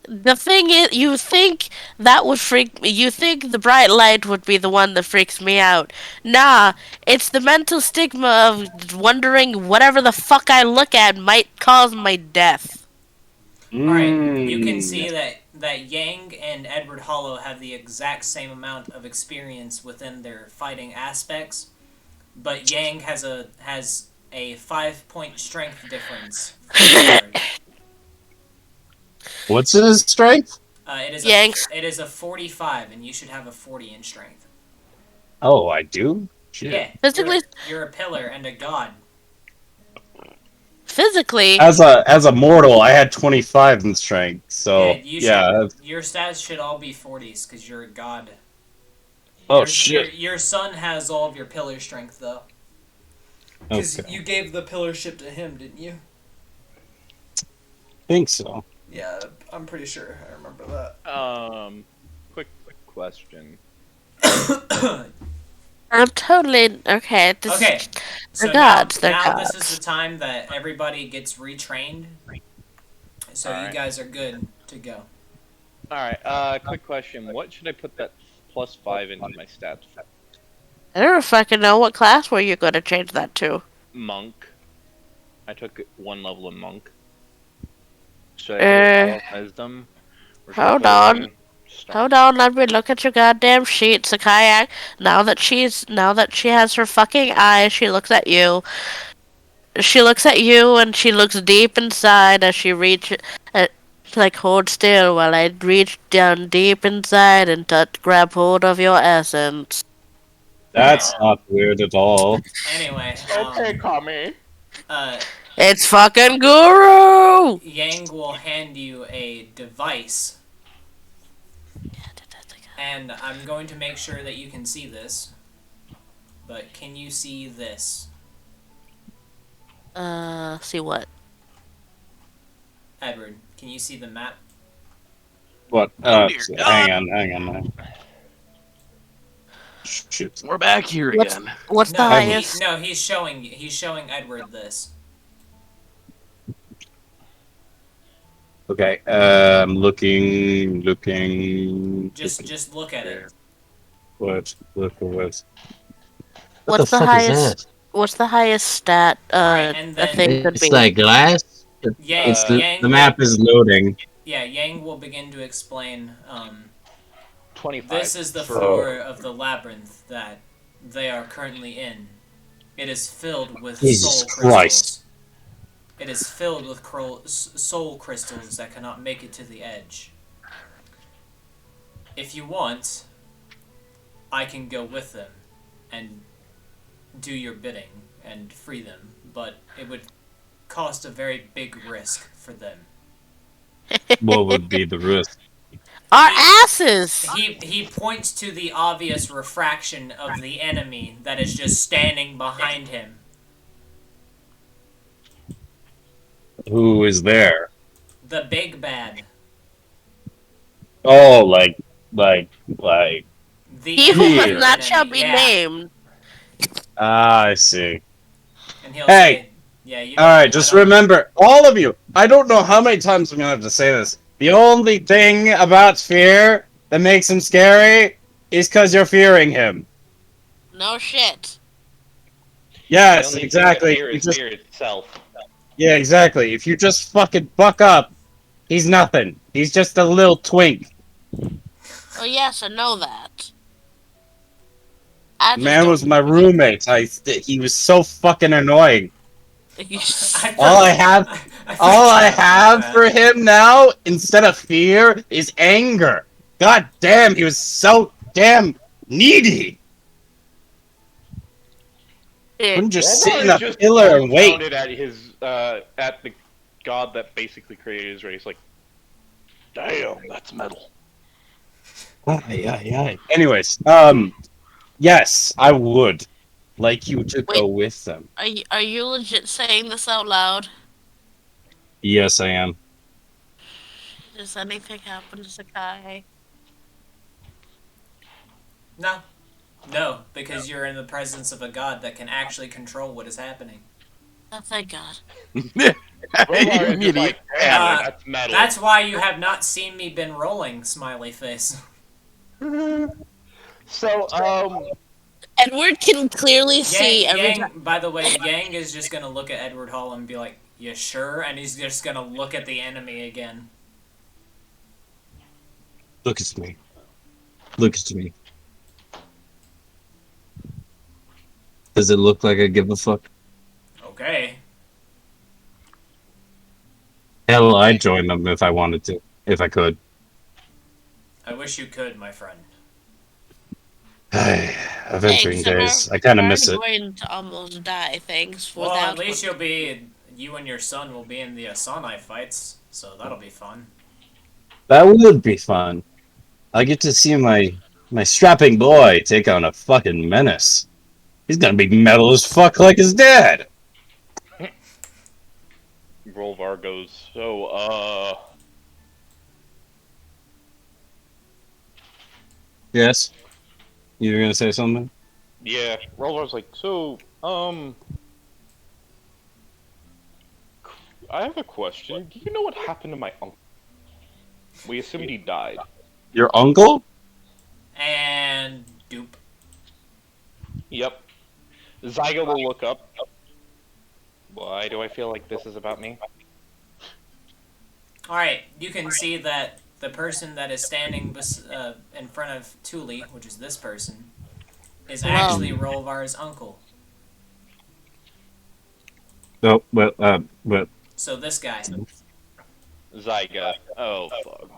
The thing is, you think that would freak me. You think the bright light would be the one that freaks me out. Nah, it's the mental stigma of wondering whatever the fuck I look at might cause my death. All right, you can Mm. see that Yang and Edward Hollow have the exact same amount of experience within their fighting aspects, but Yang has a 5 point strength difference from Edward. What's his strength? Yanks. It is a 45, and you should have a 40 in strength. Oh, I do? Shit. Yeah, Physically, you're a pillar and a god. physically, As a mortal, I had 25 in strength, Yeah, so you should. yeah. Your stats should all be 40s because you're a god. Oh Your son has all of your pillar strength though. Because Okay. you gave the pillarship to him, didn't you? Think so. Yeah, I'm pretty sure. I remember that. Quick question. I'm totally okay. Okay, so They're gods. They're now this is gods. the time that everybody gets retrained. So you Alright. guys are good to go. All right. Quick question. What should I put that +5 into my stats for? I don't fucking know what class were you going to change that to. Monk. I took 1 level in monk. Should I put it all wisdom? Or should I Hold put it on. in strength? Hold on, let me look at your goddamn sheet, Sakayak. Now that she has her fucking eyes, she looks at you. She looks at you and she looks deep inside as she like hold still while I reach down deep inside and grab hold of your essence. That's not weird at all. Anyway, Okay, Kami. uh, It's fucking Guru! Yang will hand you a device, and I'm going to make sure that you can see this. But can you see this, See what? Edward? Can you see the map? What? Oh, dear Hang on. Shoot. We're back here What's- again. What's the No, highest? he's showing Edward this. Okay, looking. Just look at it. What? Look at what? What the What's the fuck is highest? that? What's the highest stat? Alright, and A then thing could It's be. like glass. Yang, It's Yang the map is loading. Yeah, Yang will begin to explain. 25. This is the for- floor of the labyrinth that they are currently in. It is filled with Jesus soul Christ. crystals. It is filled with soul crystals that cannot make it to the edge. If you want, I can go with them and do your bidding and free them, but it would cost a very big risk for them. What would be the risk? Our asses! He points to the obvious refraction of the enemy that is just standing behind him. Who is there? The big bad. Oh, like. The He who Here. was not shall enemy, be yeah. named. Ah, I see. And he'll Hey, say, "Yeah, you all don't. right, I just don't." remember, all of you. I don't know how many times I'm gonna have to say this. The only thing about fear that makes him scary is because you're fearing him. No shit. The Yes, only thing to exactly. fear You is just fear itself. yeah, exactly. If you just fucking buck up, he's nothing. He's just a little twink. Oh yes, I know that. I The just man don't was know my what you roommate. He was so fucking annoying. I All I forgot. have, I all I forgot about have that. for him now, instead of fear, is anger. God damn, he was so damn needy. shit. Couldn't just sit Rolvar in is a just pillar and wait. dumbfounded at his at the god that basically created his race. Like, damn, that's metal. Ay, ay, ay. Anyways, yes, I would like you to Wait, go with them. are you legit saying this out loud? Yes, I am. Does anything happen to Sakai? No, no, because you're in the presence of a god that can actually control what is happening. Oh, thank God. Rolvar is just Immediate like, damn, panic. that's metal. That's why you have not seen me been rolling. Smiley face. So, Edward can clearly see every time. Yang. By the way, Yang is just gonna look at Edward Hall and be like, "You sure?" And he's just gonna look at the enemy again. Look at me. Look at me. Does it look like I give a fuck? Okay. Hell, I'd join them if I wanted to, if I could. I wish you could, my friend. Adventuring Thanks, days. I kind of I'm miss it. going to almost die. Thanks for Well, at that least one. you and your son will be in the Asanai fights, so that'll be fun. That would be fun. I get to see my strapping boy take on a fucking menace. He's gonna be metal as fuck like his dad. Rolvar goes, so, Yes. You were gonna say something? yeah. Rolvar's like, so, I have a question. Do you know what happened to my uncle? We assumed he died. Your uncle? And dupe. Yep. Zygo will look up. Why do I feel like this is about me? Alright, you can see that the person that is standing in front of Thule, which is this person, is Hello. actually Rolvar's uncle. No, but So this guy. Zyga. Oh, fuck.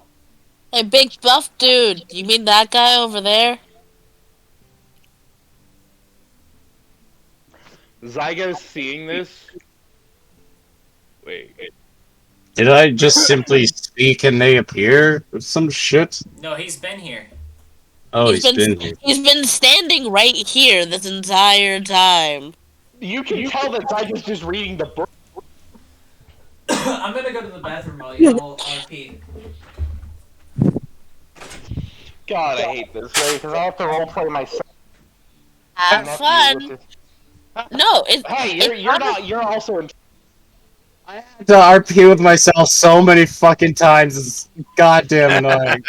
Hey, big buff dude. You mean that guy over there? Zygo's seeing this. Wait. did I just simply speak and they appear? Or some shit? No, he's been here. Oh, He's he's been been here. he's been standing right here this entire time. You can tell that Zygo's just reading the book. I'm gonna go to the bathroom while you all RP. God, I hate this way because I have to roleplay myself. Have nephew, fun. which is- No, it's Hey, it's you're honest- not. You're also in. I had to RP with myself so many fucking times. It's goddamn annoying.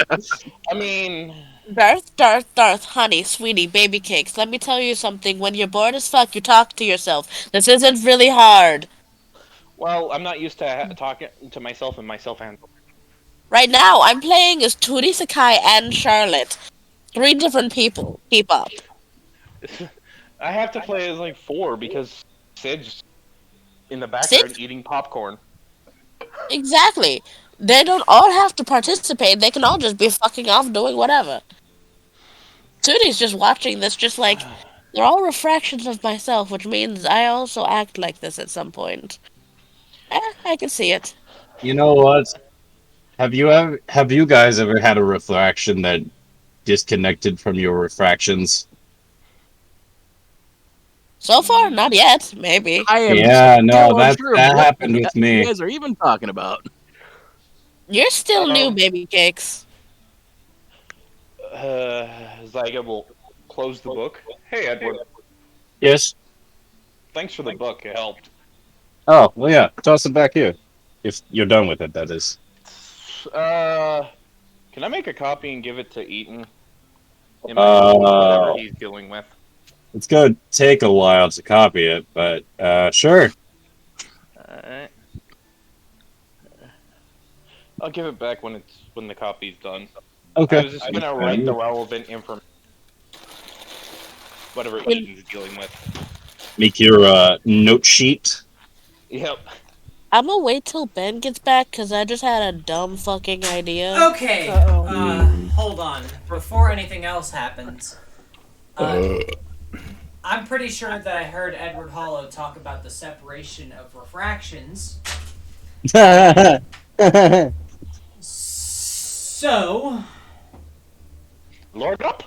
I mean, Darth, honey, sweetie, baby cakes. Let me tell you something. When you're bored as fuck, you talk to yourself. This isn't really hard. well, I'm not used to talking to myself and myself and. Right now, I'm playing as Tootie Sakai and Charlotte. 3 different people. Keep up. I have to play as like 4 because Sid's in the background Sid? eating popcorn. Exactly. They don't all have to participate. They can all just be fucking off doing whatever. Tootie's just watching this, just like, they're all refractions of myself, which means I also act like this at some point. I can see it. You know what? Have you guys ever had a refraction that disconnected from your refractions? So far, not yet. Maybe. I am Yeah, no, still unsure of that what happened the with hell you me. guys are even talking about. You're still new, Um, baby cakes. Zyga will close the book. Hey, Edward. Yes. Thanks for the book. It helped. Oh, well, yeah. Toss it back here. If you're done with it, that is. Uh, can I make a copy and give it to Eaton? It might help with whatever Uh, he's dealing with. it's gonna take a while to copy it, but sure. Alright. I'll give it back when the copy's done. I Okay. was just gonna write the relevant information, whatever Eaton's dealing with. Make your note sheet. Yep. I'm gonna wait till Ben gets back because I just had a dumb fucking idea. Okay, Uh-oh. hold on. Before anything else happens, I'm pretty sure that I heard Edward Hollow talk about the separation of refractions. So, Lord up.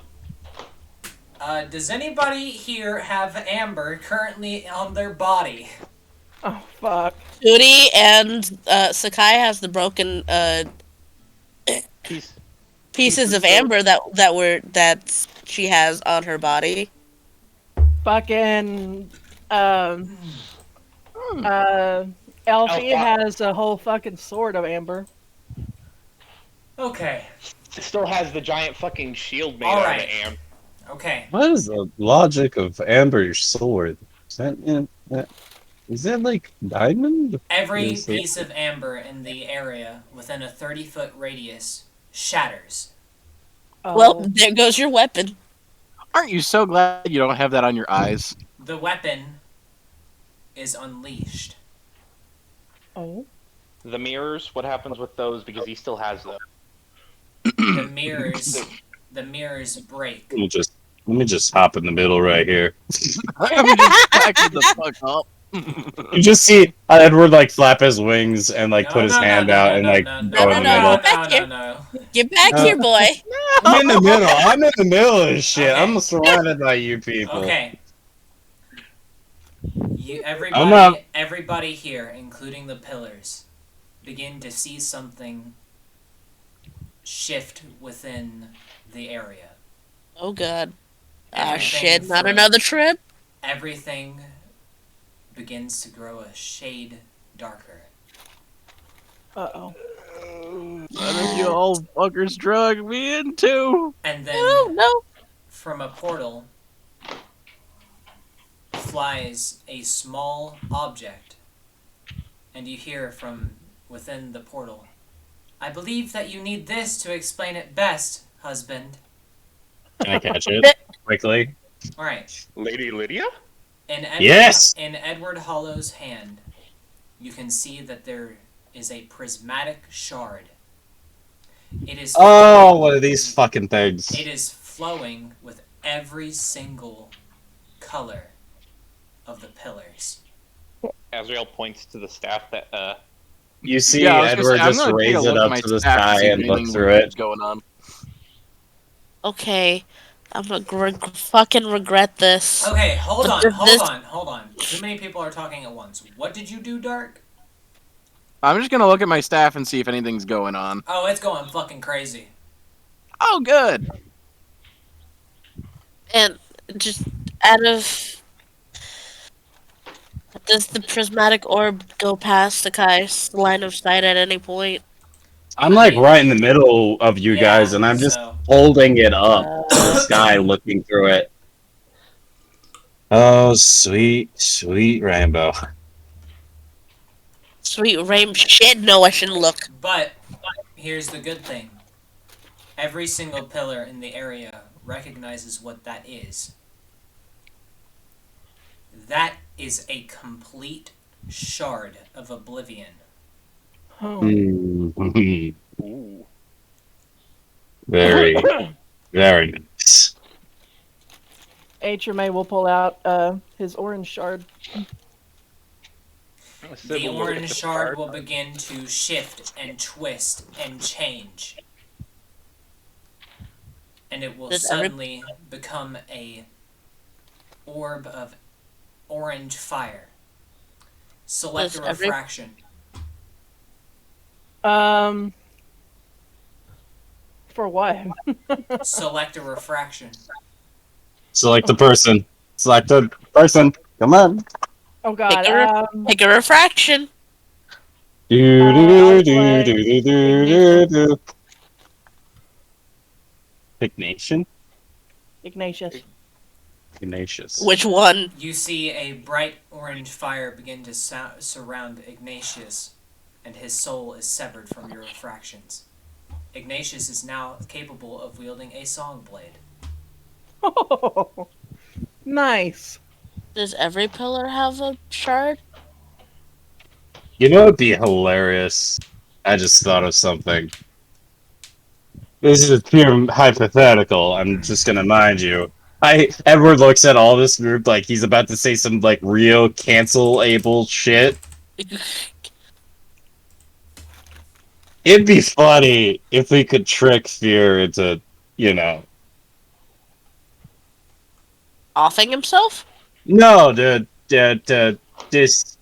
does anybody here have amber currently on their body? Oh, fuck. Judy and Sakai has the broken Peace. pieces of amber that she has on her body. Fucking, um, Elfie has a whole fucking sword of amber. Okay, It still has the giant fucking shield made out Alright. of amber. okay. What is the logic of Amber's sword? Is that like diamond? Every Is it- piece of amber in the area within a 30-foot radius shatters. Oh, Well, there goes your weapon. Aren't you so glad you don't have that on your eyes? The weapon is unleashed. oh. The mirrors. What happens with those? Because he still has them. The mirrors break. Let me just hop in the middle right here. I'm just backing the fuck up. You just see Edward like flap his wings and like No, put his no, no, hand no, out no, and no, like no, go in the no, middle. back here. no. Get back Uh, here, boy. I'm in the middle. I'm in the middle of this shit. Okay. I'm surrounded by you people. Okay. I'm not- Everybody here, including the pillars, begin to see something shift within the area. Oh god. Ah Everything shit, not from- another trip? Everything begins to grow a shade darker. Uh-oh. What have you all fuckers drug me into? And then Oh no. from a portal flies a small object, and you hear from within the portal, "I believe that you need this to explain it best, husband." Can I catch it quickly? Alright. Lady Lydia. Yes! In Edward Hollow's hand, you can see that there is a prismatic shard. It is Oh, what are these fucking things? It is flowing with every single color of the pillars. Azrael points to the staff that You see Yeah, I was gonna Edward say, I'm just gonna take a raise look it at up my to the staff sky see if and look anything through weird's it. going on. Okay. I'm gonna fucking regret this. Okay, hold on, This- hold on. Too many people are talking at once. What did you do, Dark? I'm just gonna look at my staff and see if anything's going on. Oh, it's going fucking crazy. Oh, good. And just out of does the prismatic orb go past Sakai's line of sight at any point? I'm like right in the middle of you guys, and I'm just so holding it up to the sky, looking through it. Oh, sweet, sweet rainbow. Sweet rain shit, no, I shouldn't look. But here's the good thing. Every single pillar in the area recognizes what that is. That is a complete shard of oblivion. Oh. Mm. ooh. Very, very nice. HMA will pull out his orange shard. The orange shard will begin to shift and twist and change. And it will Does every- suddenly become a orb of orange fire. Select Does a every- refraction. For what? Select a refraction. Select the person. Select a person. Come on. Oh God. Take a refraction. Do I'll do do play do do Ignatius. do do. Ignatian? Ignatius. Ignatius. Which one? You see a bright orange fire begin to surround Ignatius, and his soul is severed from your refractions. Ignatius is now capable of wielding a song blade. Oh, nice. Does every pillar have a shard? You know it'd be hilarious. I just thought of something. This is pure hypothetical. I'm just gonna mind you. Edward looks at all this group like he's about to say some like real cancel-able shit. It'd be funny if we could trick Fear into, you know, Offing himself? no, to just,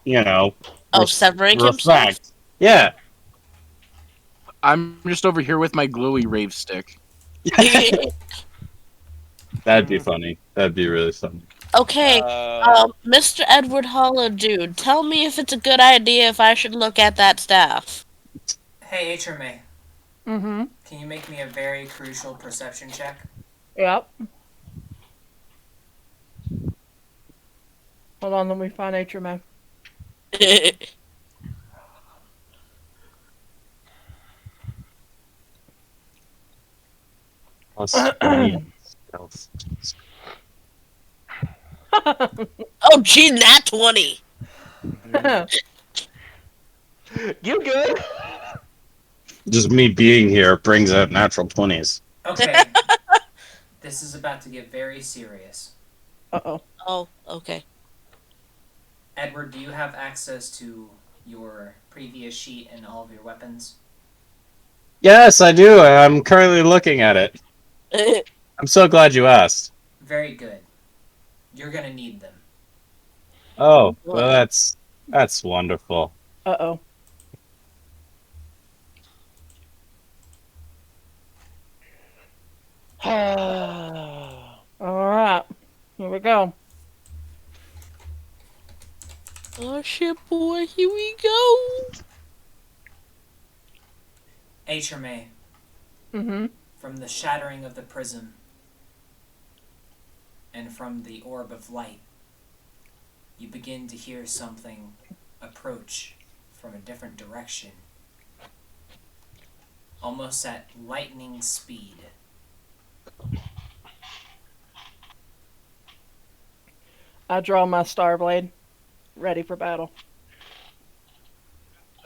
you know, Oh, severing himself? refract. Yeah, I'm just over here with my glowy rave stick. that'd be funny. That'd be really funny. Okay, Mr. Edward Hollow Dude, tell me if it's a good idea if I should look at that staff. Hey, HRMA, Mm-hmm. can you make me a very crucial perception check? Yep. Hold on, let me find HMA. Plus 20 stealth. Oh, gee, nat 20! You good? Just me being here brings out natural 20s. Okay, this is about to get very serious. Uh-oh. Oh, okay. Edward, do you have access to your previous sheet and all of your weapons? Yes, I do. I'm currently looking at it. I'm so glad you asked. Very good. You're gonna need them. Oh, well, that's wonderful. Uh-oh. Alright. Here we go. Oh shit, boy, here we go! HRMA, Mm-hmm. from the shattering of the prism and from the orb of light, you begin to hear something approach from a different direction, almost at lightning speed. I draw my star blade. Ready for battle.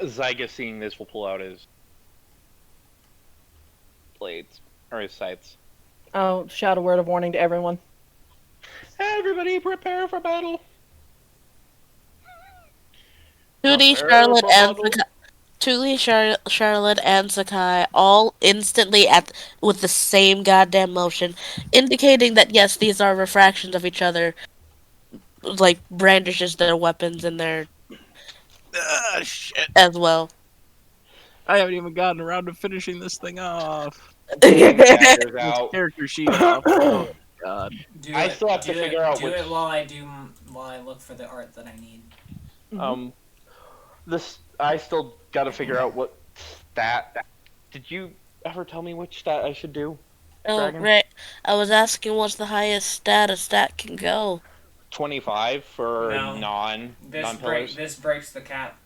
Zyga, seeing this, will pull out his blades or his scythes. I'll shout a word of warning to everyone. Everybody, prepare for battle. Tootie, Charlotte, and Sakai. Tootie, Charlotte, and Sakai all instantly with the same goddamn motion, indicating that yes, these are refractions of each other. Like brandishes their weapons in there Ah, shit. as well. I haven't even gotten around to finishing this thing off. Daggers This out. character sheet off. Oh, God. Do I it, still have to do figure it, out do which- it while I look for the art that I need. This I still got to figure out what stat. Did you ever tell me which stat I should do? Oh, Dragon? right. I was asking what's the highest stat a stat can go. 25 for No. non-pillars. This breaks the cap.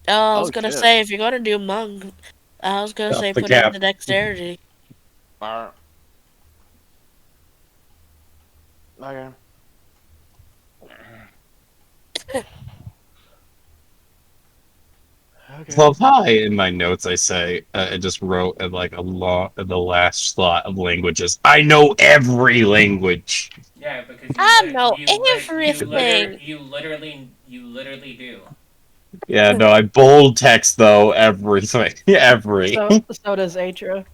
Oh, I was Oh, gonna shit. say if you're gonna do monk, I was gonna Up say the put it cap. into dexterity. Alright. Okay. Okay. Love how in my notes I say I just wrote in like in the last slot of languages. I know every language. Yeah, because I know everything. you literally do. Yeah, no, I bold text though everything. Every. So does Atra.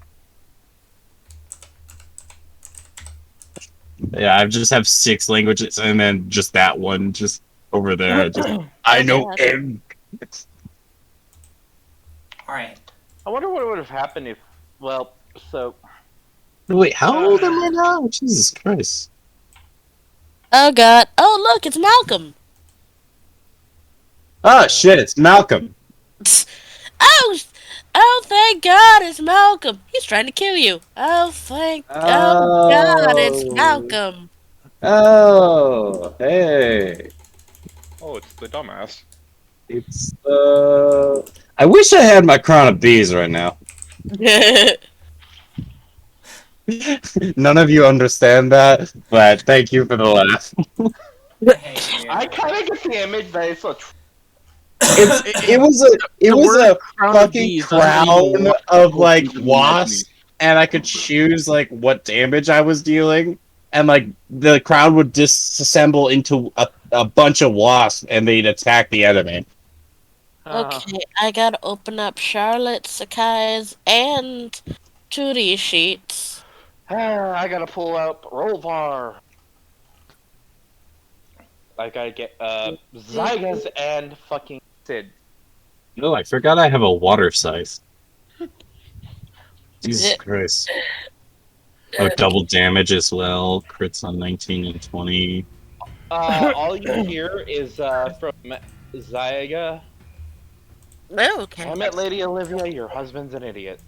Yeah, I just have 6 languages and then just that one just over there. Just I know God. every. Alright. I wonder what would have happened if. Well, so Wait, how old am I now? Jesus Christ. Oh God! Oh look, it's Malcolm. Oh shit, it's Malcolm. Oh, oh, thank God, it's Malcolm. He's trying to kill you. Oh God, it's Oh. Malcolm. Oh, hey. Oh, it's the dumbass. It's I wish I had my crown of bees right now. None of you understand that, but thank you for the laugh. I hate you. I kind of get the image that it's a. It The was word a crown of fucking bees doesn't leave a crown lot of like open to the wasps, and I could choose like what damage I was dealing, and like the crown would disassemble into a bunch of wasps, and they'd attack the enemy. Okay, I gotta open up Charlotte, Sakai's, and Tootie sheets. I gotta pull out Rollbar. I gotta get Zygas and fucking Sid. No, I forgot I have a water size. Jesus Christ. Oh, double damage as well. Crits on 19 and 20. All you hear is from Zyga. Okay. Damn it, Lady Olivia, your husband's an idiot.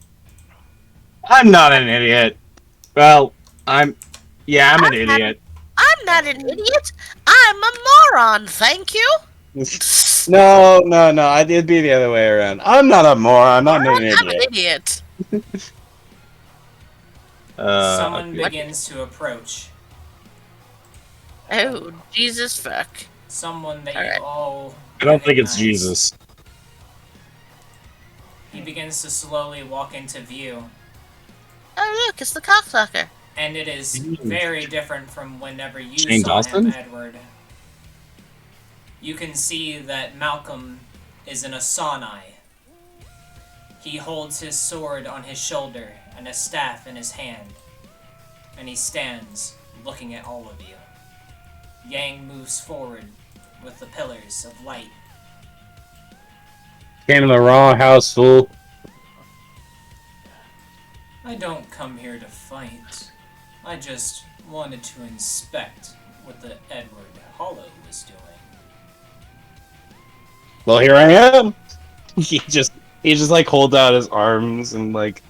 I'm not an idiot. Well, yeah, I'm an idiot. I'm not an idiot. I'm a moron. Thank you. No, no, no. It'd be the other way around. I'm not a moron. I'm an I'm an idiot. idiot. Someone Okay. begins to approach. Oh, Jesus fuck. Someone that Alright. you all I don't think it's recognize. Jesus. He begins to slowly walk into view, Oh look, it's the cocksucker. and it is very different from whenever you Shane saw him, Dawson? Edward. You can see that Malcolm is in a sawnai. He holds his sword on his shoulder and a staff in his hand, and he stands looking at all of you. Yang moves forward with the pillars of light. Came in the wrong house, fool. I don't come here to fight. I just wanted to inspect what the Edward Hollow was doing. Well, here I am. He just like holds out his arms and like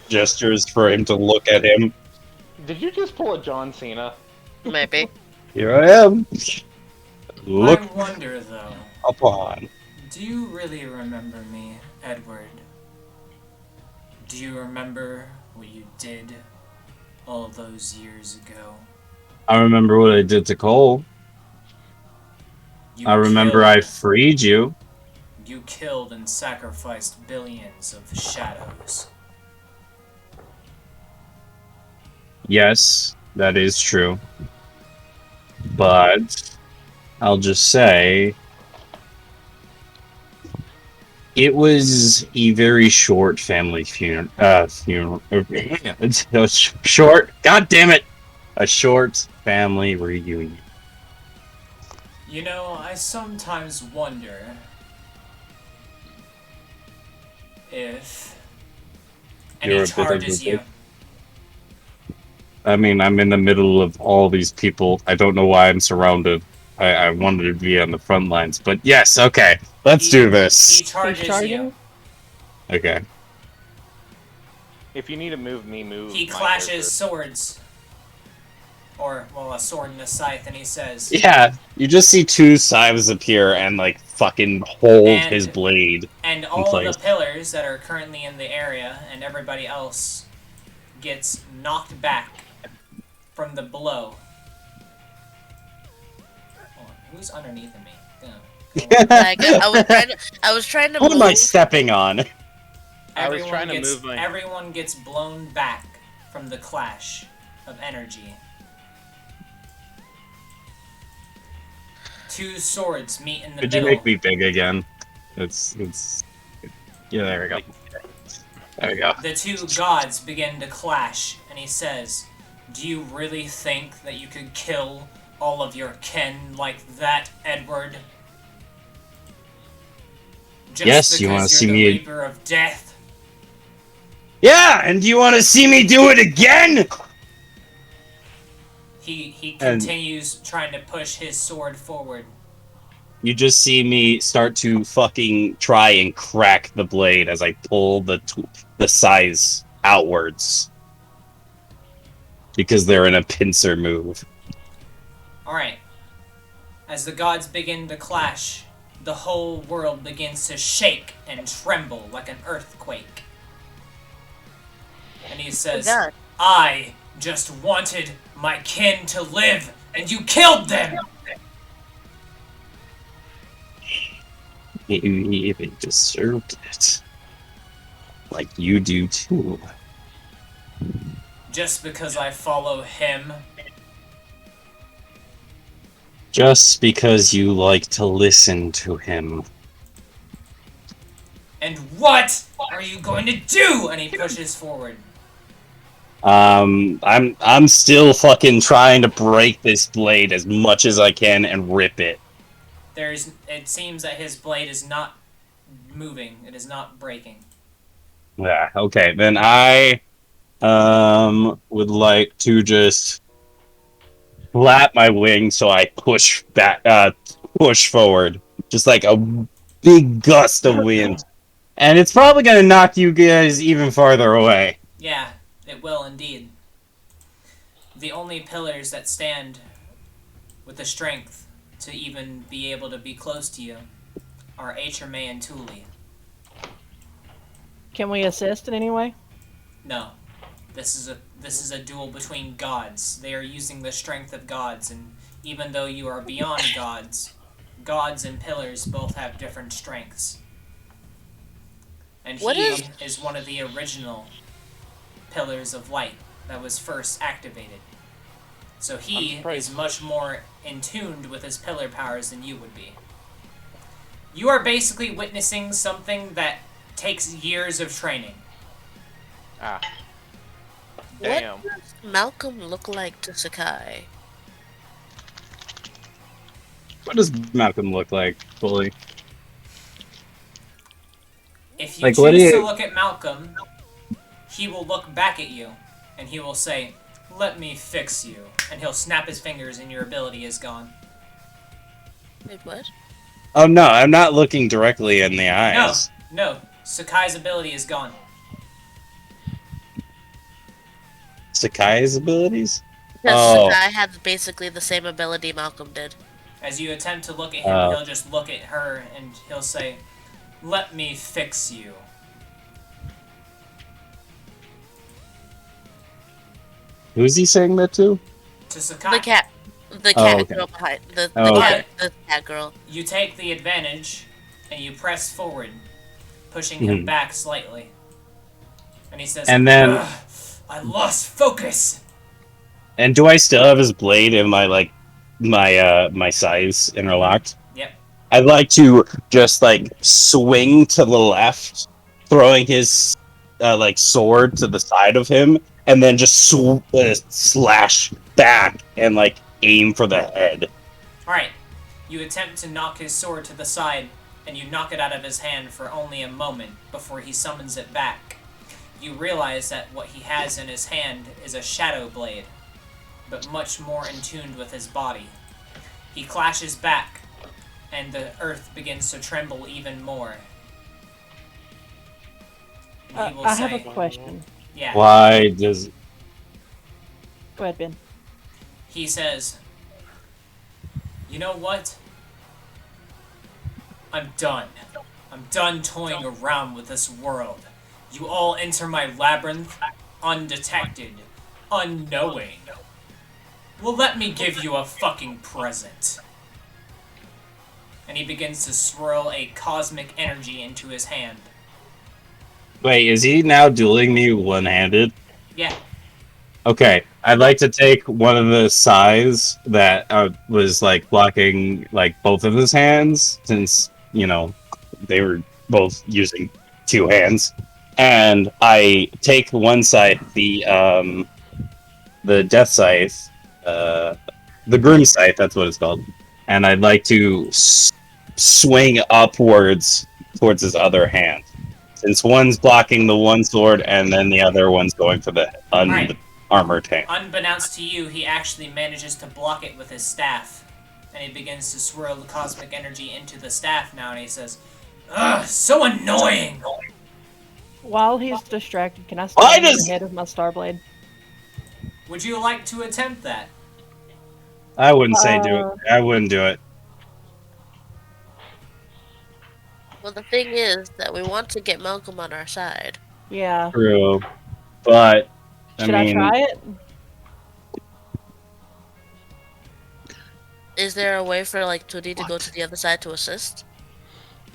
gestures for him to look at him. Did you just pull a John Cena? Maybe. Here I am. Look I wonder though, upon. do you really remember me, Edward? Do you remember what you did all those years ago? I remember what I did to Cole. You I remember I freed you. You killed and sacrificed billions of shadows. Yes, that is true. But I'll just say it was a very short family funeral. It's a short. God damn it! A short family reunion. You know, I sometimes wonder if... And You're he a bit of a charges you. bitch. I mean, I'm in the middle of all these people. I don't know why I'm surrounded. I wanted to be on the front lines, but yes, okay. Let's do He this. charges charging? you. Okay. If you need to move me, move. He my clashes character. swords. Or, well, a sword and a scythe, and he says... Yeah, you just see two scythes appear and like fucking hold his blade. And all place. the pillars that are currently in the area and everybody else gets knocked back from the blow. Hold on, who's underneath of me? Damn. Like, I was trying to What am I move. stepping on? I was trying to gets, move my- Everyone gets blown back from the clash of energy. Two swords meet in the Could middle. you make me big again? It's yeah, there we go. There we go. The two gods begin to clash, and he says, "Do you really think that you could kill all of your kin like that, Edward? Just Yes, you because wanna you're see the me- Reaper of Death?" Yeah, and do you want to see me do it again? He And continues trying to push his sword forward. you just see me start to fucking try and crack the blade as I pull the size outwards because they're in a pincer move. Alright. As the gods begin to clash, the whole world begins to shake and tremble like an earthquake. And he Oh says, God. I just wanted my kin to live, and you killed them! He even deserved it. Like you do too. Just because I follow him. Just because you like to listen to him. And what are you going to do? And he pushes forward. I'm still fucking trying to break this blade as much as I can and rip it. It seems that his blade is not moving. It is not breaking. Yeah, okay. Then I would like to just flap my wings so I push forward. Just like a big gust of wind. And it's probably gonna knock you guys even farther away. Yeah, it will indeed. The only pillars that stand with the strength to even be able to be close to you are May and Thule. Can we assist in any way? No. This is a duel between gods. They are using the strength of gods, and even though you are beyond gods, gods and pillars both have different strengths. And What he is one of the original pillars of light that was first activated. So he is much more in tuned with his pillar powers than you would be. You are basically witnessing something that takes years of training. Ah. What Damn. does Malcolm look like to Sakai? What does Malcolm look like fully? If you Like, what do choose to you- look at Malcolm, he will look back at you, and he will say, "Let me fix you." And he'll snap his fingers and your ability is gone. Wait, what? Oh no, I'm not looking directly in the eyes. No. Sakai's ability is gone. Sakai's abilities? Because Oh. Sakai has basically the same ability Malcolm did. As you attempt to look at him, he'll just look at her and he'll say, "Let me fix you." Who's he saying that to? To Sakai. The cat okay. girl behind the Okay. cat girl. You take the advantage, and you press forward, pushing him back slightly. And he says, And then- "Ugh, I lost focus!" And do I still have his blade in my my size interlocked? Yep. I'd like to just like swing to the left, throwing his sword to the side of him, and then just slash back and like aim for the head. Alright. You attempt to knock his sword to the side, and you knock it out of his hand for only a moment before he summons it back. You realize that what he has in his hand is a shadow blade, but much more in tune with his body. He clashes back, and the earth begins to tremble even more. And he will I say, have a question. yeah. Why does Go ahead, Ben. He says, "You know what? I'm done. I'm done toying around with this world. You all enter my labyrinth undetected, unknowing. Well, let me give you a fucking present." And he begins to swirl a cosmic energy into his hand. Wait, is he now dueling me one-handed? Yeah. Okay, I'd like to take one of the sais that was like blocking like both of his hands, since they were both using two hands, and I take one side, the death scythe, the grim scythe, that's what it's called, and I'd like to swing upwards towards his other hand, since one's blocking the one sword and then the other one's going for the Alright. armor tank. Unbeknownst to you, he actually manages to block it with his staff. And he begins to swirl the cosmic energy into the staff now, and he says, "Ugh, so annoying!" While he's distracted, can I Why stab him in the does- head with my Starblade? Would you like to attempt that? I wouldn't say do it. I wouldn't do it. Well, the thing is that we want to get Malcolm on our side. Yeah. True, but Should I try it? Is there a way for like 2D to go to the other side to assist?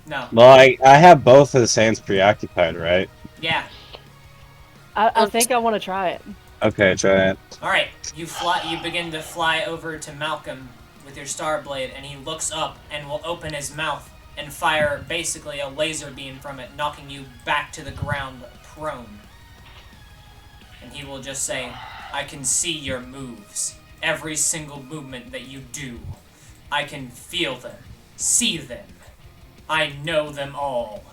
No. Well, I have both of his hands preoccupied, right? Yeah. I think I want to try it. Okay, try it. Alright, you fly. You begin to fly over to Malcolm with your star blade, and he looks up and will open his mouth and fire basically a laser beam from it, knocking you back to the ground prone. And he will just say, "I can see your moves. Every single movement that you do. I can feel them, see them. I know them all."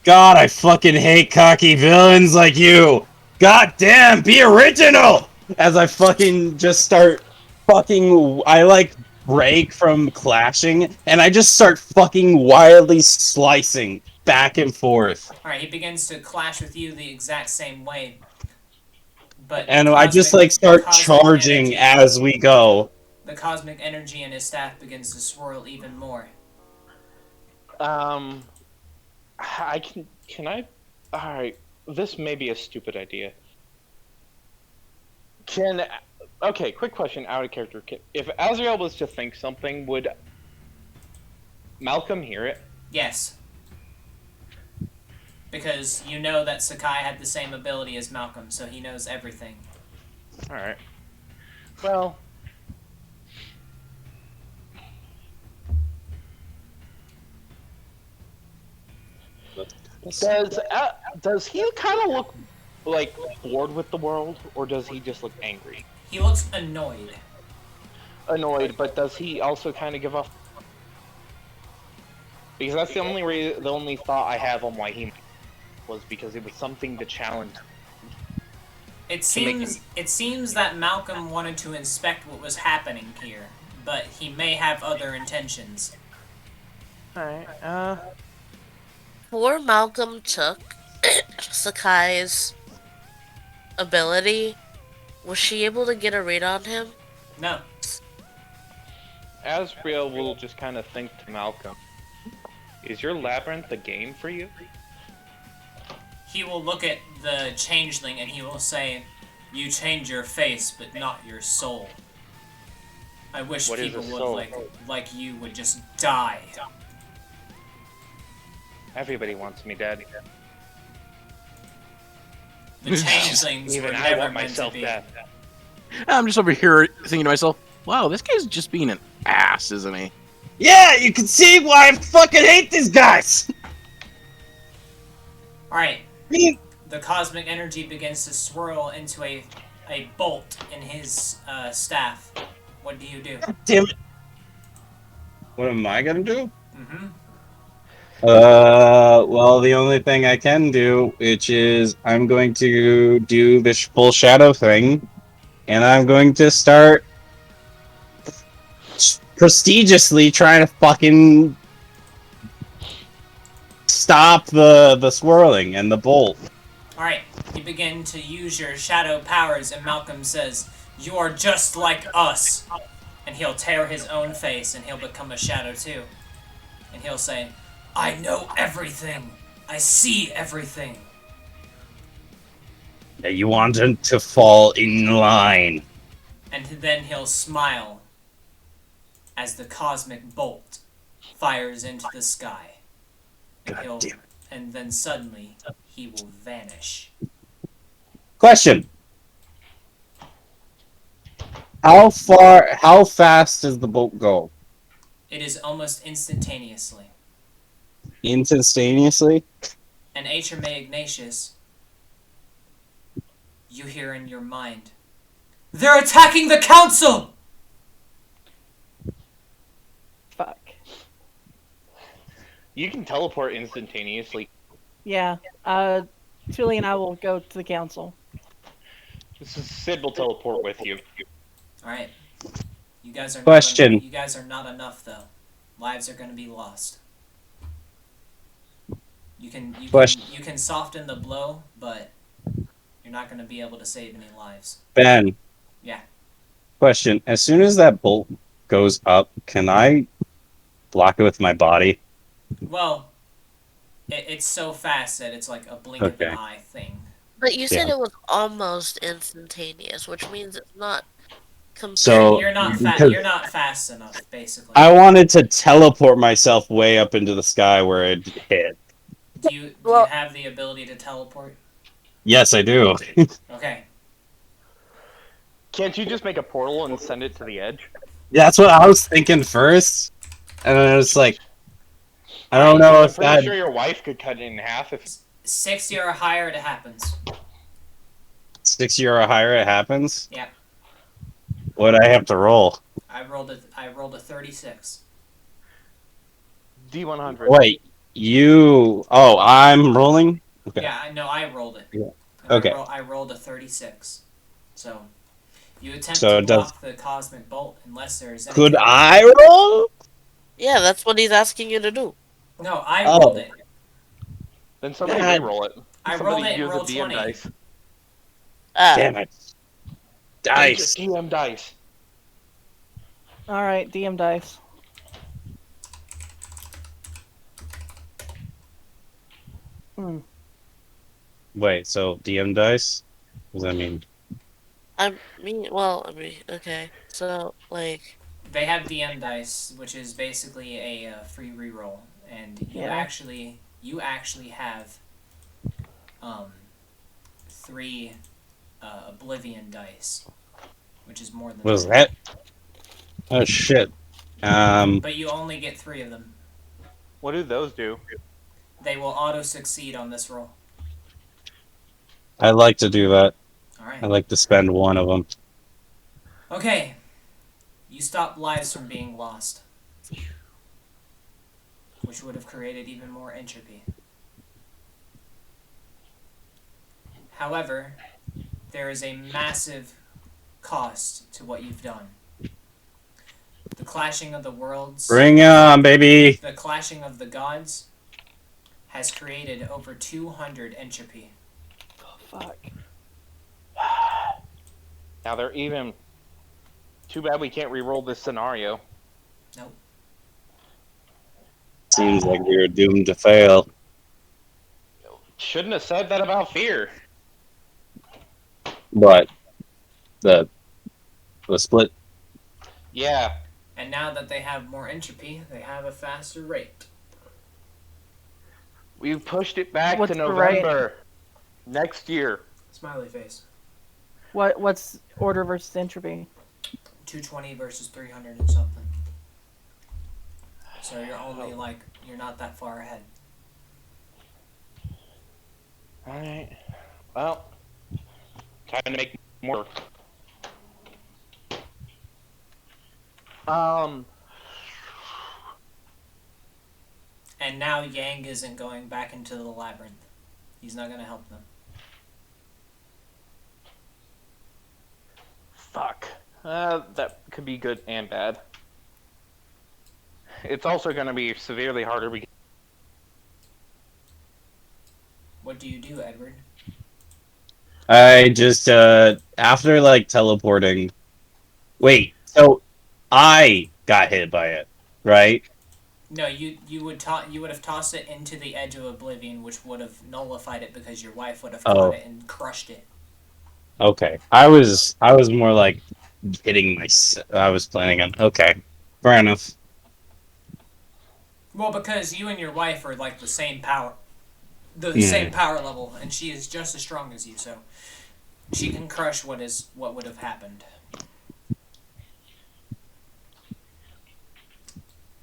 God, I fucking hate cocky villains like you. God damn, be original! As I fucking just start I like break from clashing, and I just start fucking wildly slicing back and forth. Alright, he begins to clash with you the exact same way. But And I just like start charging as we go. The cosmic energy in his staff begins to swirl even more. Can I? Alright, this may be a stupid idea. Okay, quick question out of character. If Azrael was to think something, would Malcolm hear it? Yes. Because you know that Sakai had the same ability as Malcolm, so he knows everything. Alright. Well... Does he kind of look like bored with the world, or does he just look angry? He looks annoyed. Annoyed, but does he also kind of give up? Because that's the only thought I have on why he was because it was something to challenge. It seems that Malcolm wanted to inspect what was happening here, but he may have other intentions. Alright, Before Malcolm took Sakai's ability, was she able to get a read on him? No. Asriel will just kind of think to Malcolm, is your labyrinth a game for you? He will look at the changeling and he will say, "You change your face, but not your soul. I wish What is people a would soul? like you would just die." Everybody wants me dead. The changelings were Even I never want meant to myself be. dead. I'm just over here thinking to myself, wow, this guy's just being an ass, isn't he? Yeah, you can see why I fucking hate these guys! Alright. Me- The cosmic energy begins to swirl into a bolt in his staff. What do you do? Damn it. What am I gonna do? Mm-hmm. Well, the only thing I can do, which is I'm going to do this full shadow thing, and I'm going to start prestigiously trying to fucking stop the swirling and the bolt. Alright, you begin to use your shadow powers, and Malcolm says, "You are just like us." And he'll tear his own face, and he'll become a shadow too. And he'll say, "I know everything. I see everything." You want him to fall in line. And then he'll smile as the cosmic bolt fires into the sky. And God damn it. and then suddenly he will vanish. Question. How fast does the bolt go? It is almost instantaneously. Instantaneously? And Atrame Ignatius, you hear in your mind, "They're attacking the council!" Fuck. You can teleport instantaneously. Yeah. Tully and I will go to the council. Sid will teleport with you. All right. You guys are not. Question. You guys are not enough though. Lives are going to be lost. Question. You can soften the blow, but you're not going to be able to save any lives. Ben. Yeah. Question. As soon as that bolt goes up, can I block it with my body? Well, it's so fast that it's like a blink of an Okay. eye thing. But you said Yeah. it was almost instantaneous, which means it's not So You're not because You're not fast enough, basically. I wanted to teleport myself way up into the sky where it hit. Do you well. have the ability to teleport? Yes, I do. Okay. Can't you just make a portal and send it to the edge? That's what I was thinking first, and then I was like, I don't know I'm if pretty that sure your wife could cut it in half if 60 or higher, it happens. 60 or higher it happens. Yeah. What I have to roll? I rolled a 36. D100. Wait, you? Oh, I'm rolling. Okay. Yeah, I know. I rolled it. Yeah. And Okay. I rolled a 36. So, you attempt So to it does. block the cosmic bolt unless there's anything. Could I roll? Yeah, that's what he's asking you to do. No, I Oh. rolled it. Then somebody God. re-roll it. I Somebody rolled it and use a rolled DM 20. dice. Damn it! Dice. Dice. DM dice. All right, DM dice. Wait, so DM dice? What does that mean? Okay. So, like, They have DM dice, which is basically a free reroll, and Yeah. you actually have 3 Oblivion dice, which is more than What is that? Oh shit. But you only get 3 of them. What do those do? They will auto succeed on this roll. I like to do that. All right. I like to spend one of them. Okay. You stop lives from being lost, which would have created even more entropy. However, there is a massive cost to what you've done. The clashing of the worlds, Bring it on, baby. the clashing of the gods, has created over 200 entropy. Oh, fuck. Now they're even. Too bad we can't re-roll this scenario. Nope. Seems like we are doomed to fail. Shouldn't have said that about fear. But the split. Yeah. And now that they have more entropy, they have a faster rate. We've pushed it back What's to the rate? November. Next year. Smiley face. What's order versus entropy? 220 versus 300 and something. So you're only you're not that far ahead. Alright. Well. Time to make more. And now Yang isn't going back into the labyrinth. He's not going to help them. Fuck. That could be good and bad. It's also going to be severely harder because What do you do, Edward? I just after like teleporting. Wait, so I got hit by it, right? No, you would have tossed it into the edge of oblivion, which would have nullified it because your wife would have caught it and crushed it. Okay. I was more like hitting my. I was planning on. Okay, fair enough. Well, because you and your wife are like the same power Yeah. same power level, and she is just as strong as you, so she can crush what would have happened.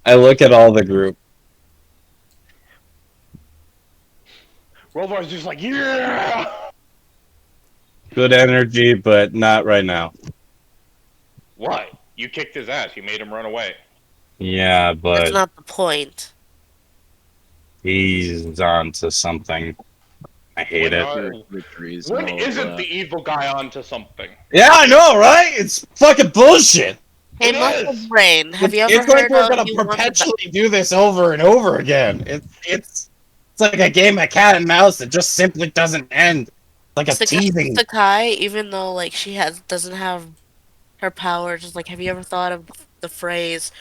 I look at all the group. World War's just like, yeah! Good energy, but not right now. What? You kicked his ass. You made him run away. Yeah, that's but not the point. he's on to something. I hate it. Victories. When and all of isn't that. the evil guy onto something? Yeah, I know, right? It's fucking bullshit. Hey, It Muscle is. Brain, have you ever It's like heard we're of gonna you won the perpetually do this over and over again. It's like a game of cat and mouse that just simply doesn't end. Like a teasing. Sakai, even though like she has doesn't have her powers, just like have you ever thought of the phrase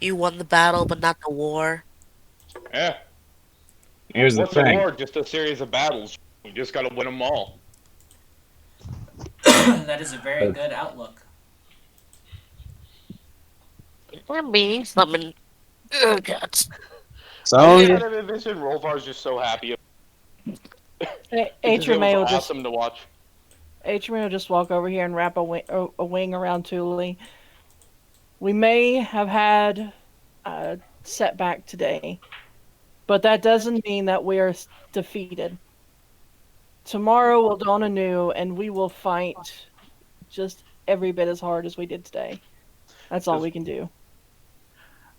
"you won the battle but not the war"? Yeah. Here's the What's a thing. war? Just a series of battles. We just gotta win them all. That is a very good outlook. I'm being summoned. Oh god. I just So kind of envision Rolvar's just so happy because it Atria was May will just awesome to watch. Atria May will just walk over here and wrap a wing around Thule. We may have had a setback today, but that doesn't mean that we are defeated. Tomorrow will dawn anew, and we will fight just every bit as hard as we did today. That's all we can do.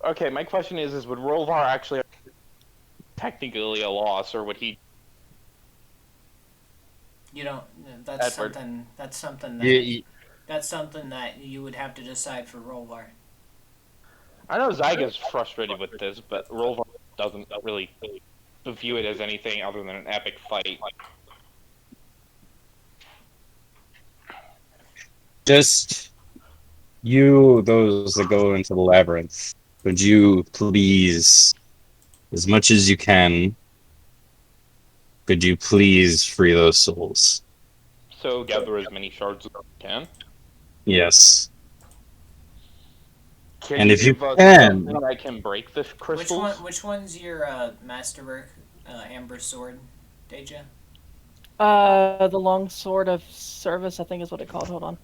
Okay, my question is would Rolvar actually technically a loss, or would he? You don't. That's Edward. something. That's something that. you, That's something that you would have to decide for Rolvar. I know Zyga's frustrated with this, but Rolvar doesn't really view it as anything other than an epic fight. just you, those that go into the labyrinth, would you please, as much as you can, could you please free those souls? So gather as many shards as you can. Yes. Can And you if you give us can- something that can break the crystals? Which one's your masterwork? Amber sword, Deja. The long sword of service, I think is what it called. Hold on.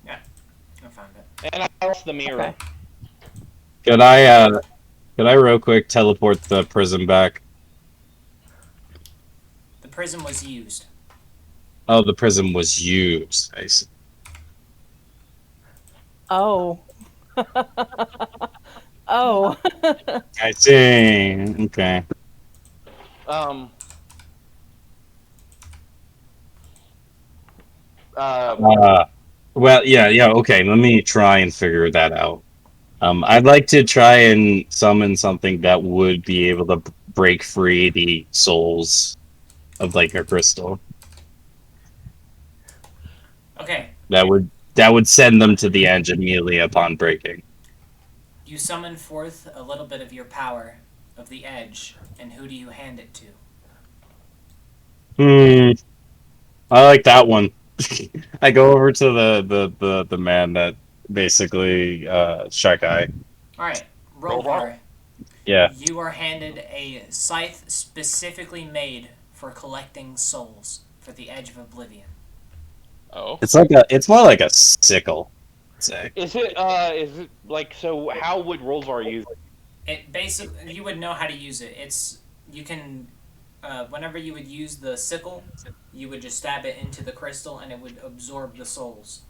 I found it. And I lost the mirror. Okay. Could I real quick teleport the prism back? The prism was used. Oh, the prism was used. I see. Oh. Oh. I see. Okay. Um. Well, yeah, okay. Let me try and figure that out. I'd like to try and summon something that would be able to break free the souls of like a crystal. Okay. That would send them to the edge immediately upon breaking. You summon forth a little bit of your power of the edge, and who do you hand it to? I like that one. I go over to the man that basically Shark Eye. Alright, Rolvar? Rolvar. Yeah. You are handed a scythe specifically made for collecting souls for the Edge of Oblivion. Oh. It's more like a sickle, I'd say. Is it like so? How would Rolvar use it? It basically you would know how to use it. You can whenever you would use the sickle, you would just stab it into the crystal and it would absorb the souls.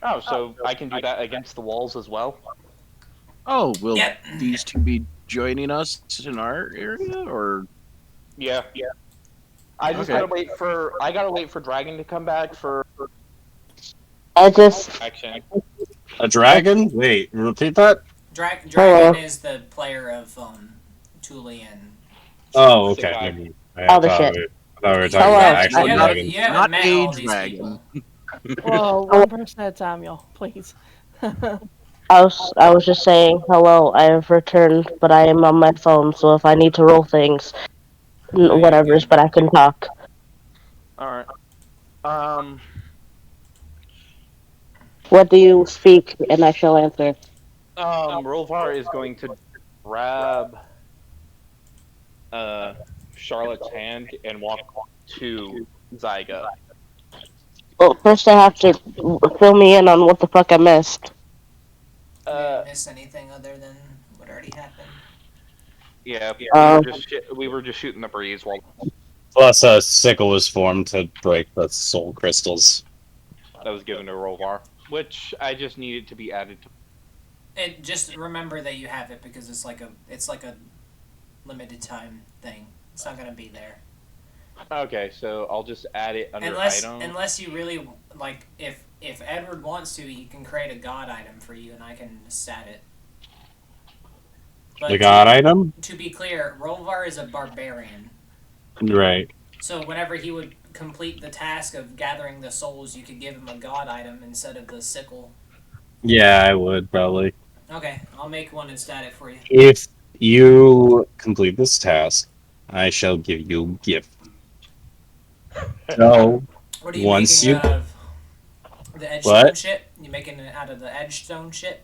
Oh, so I can do that against the walls as well? Oh, will Yep. these two be joining us in our area, or? Yeah. I just Okay. gotta wait for Dragon to come back for I just action. A dragon? Wait, repeat that? Dragon is the player of Thule and. Oh, okay. Sakai. Maybe. All the shit. I thought we were talking Hello. about actual You dragons. haven't Not met a all these dragon. people. Whoa, one person at a time, y'all. Please. I was just saying hello. I have returned, but I am on my phone, so if I need to roll things, you're whatever's, good. but I can talk. Alright. What do you speak, and I shall answer. Rolvar is going to grab Charlotte's hand and walk to Zyga. Well, first I have to fill me in on what the fuck I missed. You didn't miss anything other than what already happened. Yeah, we were just shooting the breeze while Plus, a sickle was formed to break the soul crystals. that was given to Rolvar, which I just needed to be added to. And just remember that you have it because it's like a limited time thing. It's not gonna be there. Okay, so I'll just add it under Unless item. unless you really like, if Edward wants to, he can create a god item for you, and I can stat it. The But god item? to be clear, Rolvar is a barbarian. Right. So whenever he would complete the task of gathering the souls, you could give him a god item instead of the sickle. Yeah, I would probably. Okay, I'll make one and stat it for you. If you complete this task, I shall give you a gift. So, What are you once making it you. out of? The edgestone What? shit? You making it out of the edgestone shit?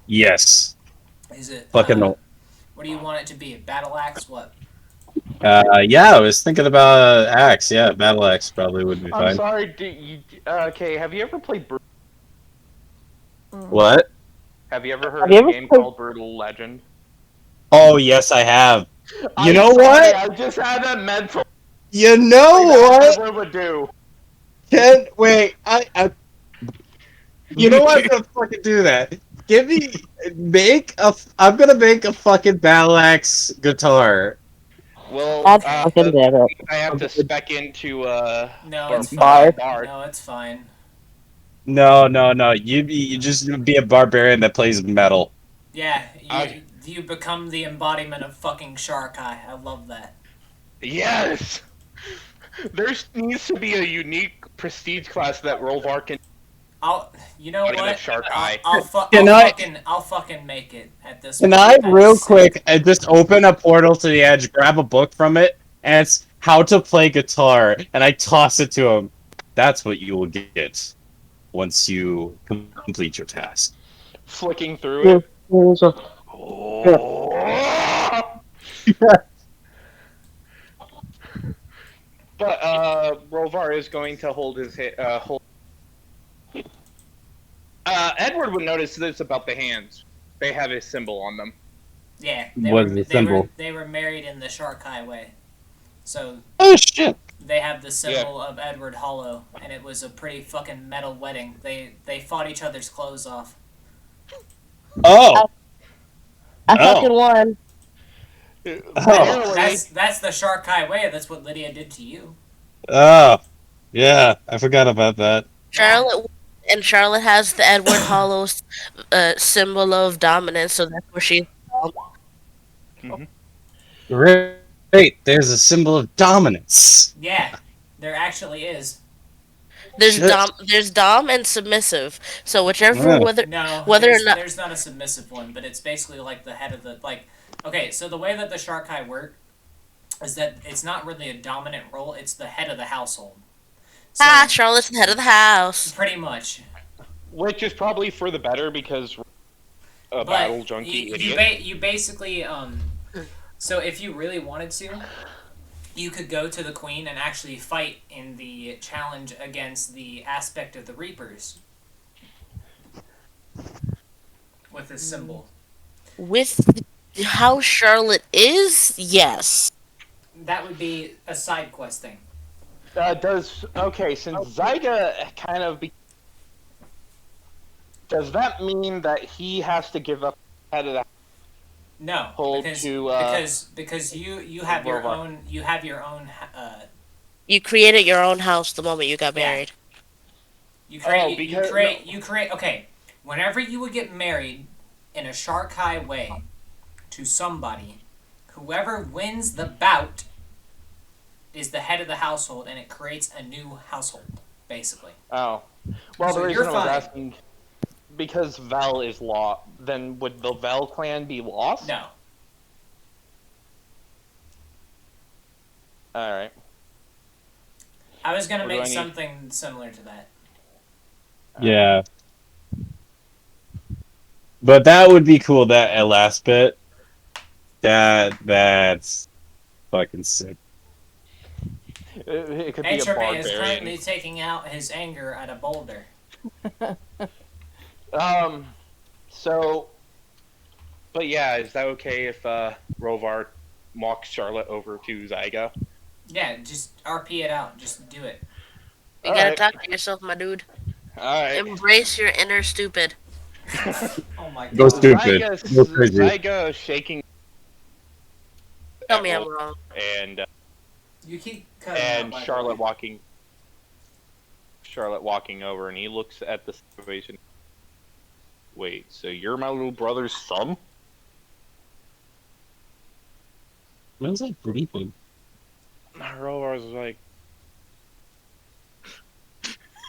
Yes. Is it? Fucking. What do you want it to be? A battle axe? What? Yeah, I was thinking about axe. Yeah, battle axe probably would be I'm fine. sorry. Okay, have you ever played? Mm. What? Have you ever heard Have of you a ever game played- called Brutal Legend? Oh, yes, I have. You I'm know sorry, what? I just had a mental You know that what? Edward would do. Ken, wait, you know what? I'm gonna fucking do that. Give me, I'm gonna make a fucking battle axe guitar. Well, God Okay. fucking damn it. I have to spec into No, bar- it's fine. bard. No, it's fine. No, no, no. You just be a barbarian that plays metal. Yeah, Okay. you become the embodiment of fucking Shark Eye. I love that. Yes. There needs to be a unique prestige class that Rolvar can. You know Embodiment what? of Shark Eye. I'll fucking make it at this Can point. I, That real is sick. quick, just open a portal to the edge, grab a book from it, and it's how to play guitar, and I toss it to him. That's what you will get once you complete your task. Flicking through it. Oh. But Rolvar is going to hold his hold. Edward would notice this about the hands. They have a symbol on them. Yeah, What is the symbol? they were married in the Shark Eye way, so Oh shit! they have the symbol of Edward Hollow, and it was a pretty fucking metal wedding. They fought each other's clothes off. Oh, I fucking won. Apparently, That's the Shark Eye way. That's what Lydia did to you. oh, yeah. I forgot about that. Charlotte has the Edward Hollow's symbol of dominance, so that's where she's from. Great. There's a symbol of dominance. Yeah, there actually is. Shit. There's dom and submissive. So whichever Yeah. No, whether or not there's not a submissive one, but it's basically like the head of the like. Okay, so the way that the Shark Eye work is that it's not really a dominant role; it's the head of the household. So, Charlotte's the head of the house. pretty much. which is probably for the better because a But battle junkie you idiot. you basically so if you really wanted to, you could go to the queen and actually fight in the challenge against the aspect of the Reapers with this symbol. With how Charlotte is, yes. That would be a side quest thing. Since Zyga kind of does that mean that he has to give up head of the No, Hold because to, because you have your Volvar. own You created your own house the moment you got Yeah. married. you create because- you create okay. Whenever you would get married in a Shark High way to somebody, whoever wins the bout is the head of the household, and it creates a new household, basically. Oh. Well, So the you're reason I was fine. asking, because Vel is lost, then would the Vel clan be lost? No. Alright. I was gonna What do I make need? something similar to that. Yeah. But that would be cool, that last bit. That's fucking sick. It could be a Entropy is currently barbarian. taking out his anger at a boulder. So, but yeah, is that okay if Rovar walks Charlotte over to Zyga? Yeah, just RP it out. Just do it. You gotta Alright. talk to yourself, my dude. Alright. Embrace your inner stupid. Oh my Go god. stupid. Go crazy. Zyga shaking Tell me I'm wrong. and You keep Cut him out, And by the way. Charlotte walking over, and he looks at the situation. Wait, so you're my little brother's son? Smells like bleeping. Rovar's like,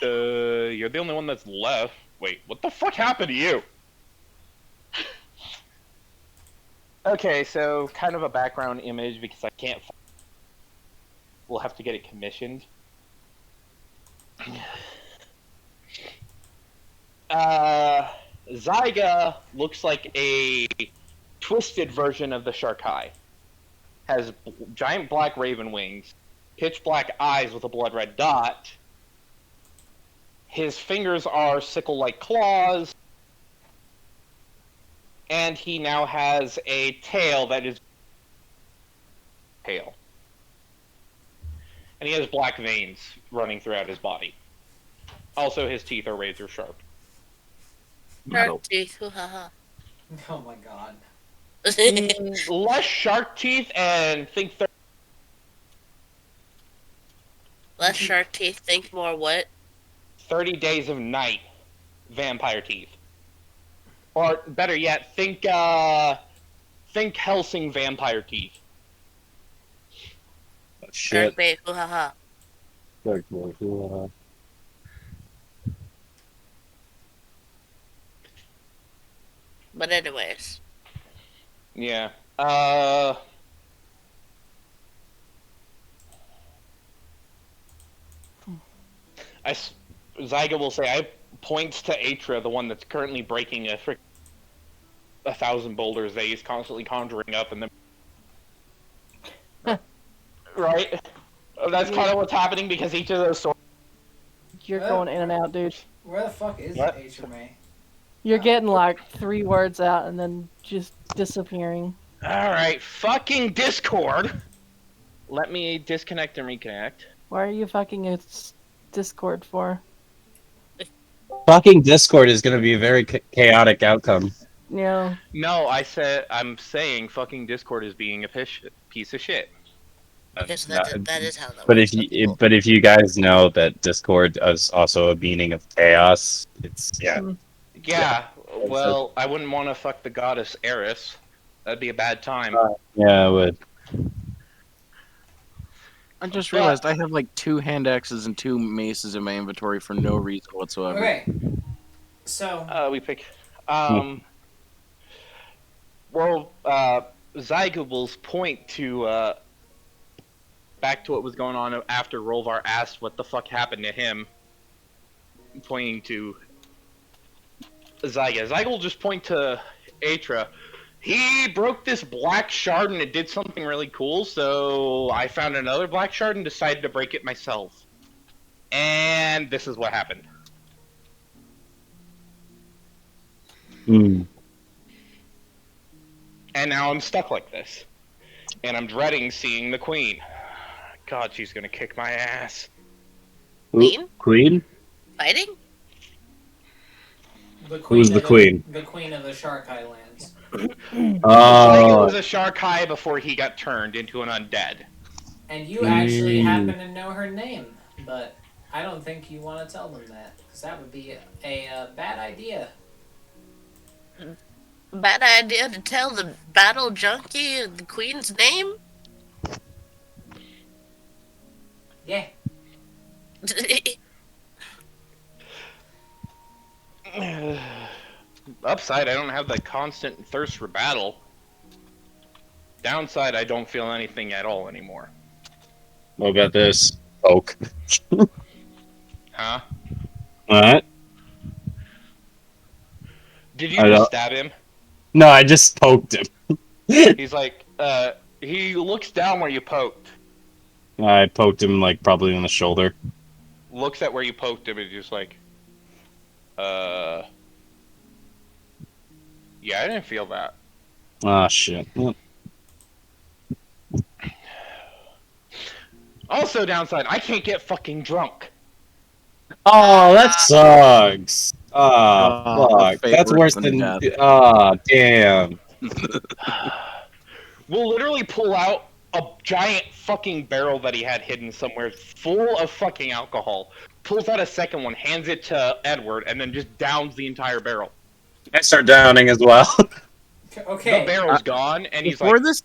you're the only one that's left. Wait, what the fuck happened to you? Okay, so kind of a background image because I can't. We'll have to get it commissioned. Zyga looks like a twisted version of the Sharkai. Has giant black raven wings, pitch black eyes with a blood red dot. His fingers are sickle-like claws, and he now has a tail that is pale. And he has black veins running throughout his body. Also, his teeth are razor sharp. Shark teeth. Hoo ha ha. Oh my god. Less shark teeth and think Less shark teeth, think more what? 30 Days of Night vampire teeth. Or better yet, think Helsing vampire teeth. Oh, Shark shit. bait. Hoo ha ha. But anyways. Yeah. Zyga will say, I points to Atra, the one that's currently breaking a 1,000 boulders that he's constantly conjuring up, and then right. That's kind of what's happening because each of those swords. You're going in and out, dude. Where the fuck is What? HMA? You're getting like 3 words out and then just disappearing. All right, fucking Discord. Let me disconnect and reconnect. Why are you fucking Discord for? Fucking Discord is going to be a very chaotic outcome. Yeah. No, I'm saying fucking Discord is being a piece of shit. Because Not- that is how that But works. if you guys know that Discord is also a meaning of chaos, it's Yeah, well, I wouldn't want to fuck the goddess Eris. That'd be a bad time. yeah, it would. I just realized I have like 2 hand axes and 2 maces in my inventory for no reason whatsoever. Okay. So, We pick. Well, Zygooble's point to back to what was going on after Rolvar asked what the fuck happened to him, pointing to Zyga. Zyga will just point to Atra. He broke this black shard and it did something really cool, so I found another black shard and decided to break it myself. And this is what happened. Mm. And now I'm stuck like this. And I'm dreading seeing the queen. God, she's gonna kick my ass. Queen? Queen? Fighting? the queen Who's the queen? The queen of the Shark Islands. Zyga Oh, was a Sharkai before he got turned into an undead. And you actually happen to know her name, but I don't think you want to tell them that, because that would be a bad idea. Bad idea to tell the battle junkie the queen's name? Yeah. Upside, I don't have the constant thirst for battle. Downside, I don't feel anything at all anymore. what about this? Poke. Huh? What? Did you I just don't- stab him? No, I just poked him. He's like, he looks down where you poked. I poked him like probably on the shoulder. Looks at where you poked him and just like, yeah, I didn't feel that. Ah, shit. Also, downside, I can't get fucking drunk. Oh, that sucks. Ah, Oh, fuck. fate That's worse worse than than. death. Ah, damn. We'll literally pull out a giant fucking barrel that he had hidden somewhere full of fucking alcohol. Pulls out a second one, hands it to Edward, and then just downs the entire barrel. I start downing as well. Okay. The barrel's gone, and he's Before like, this,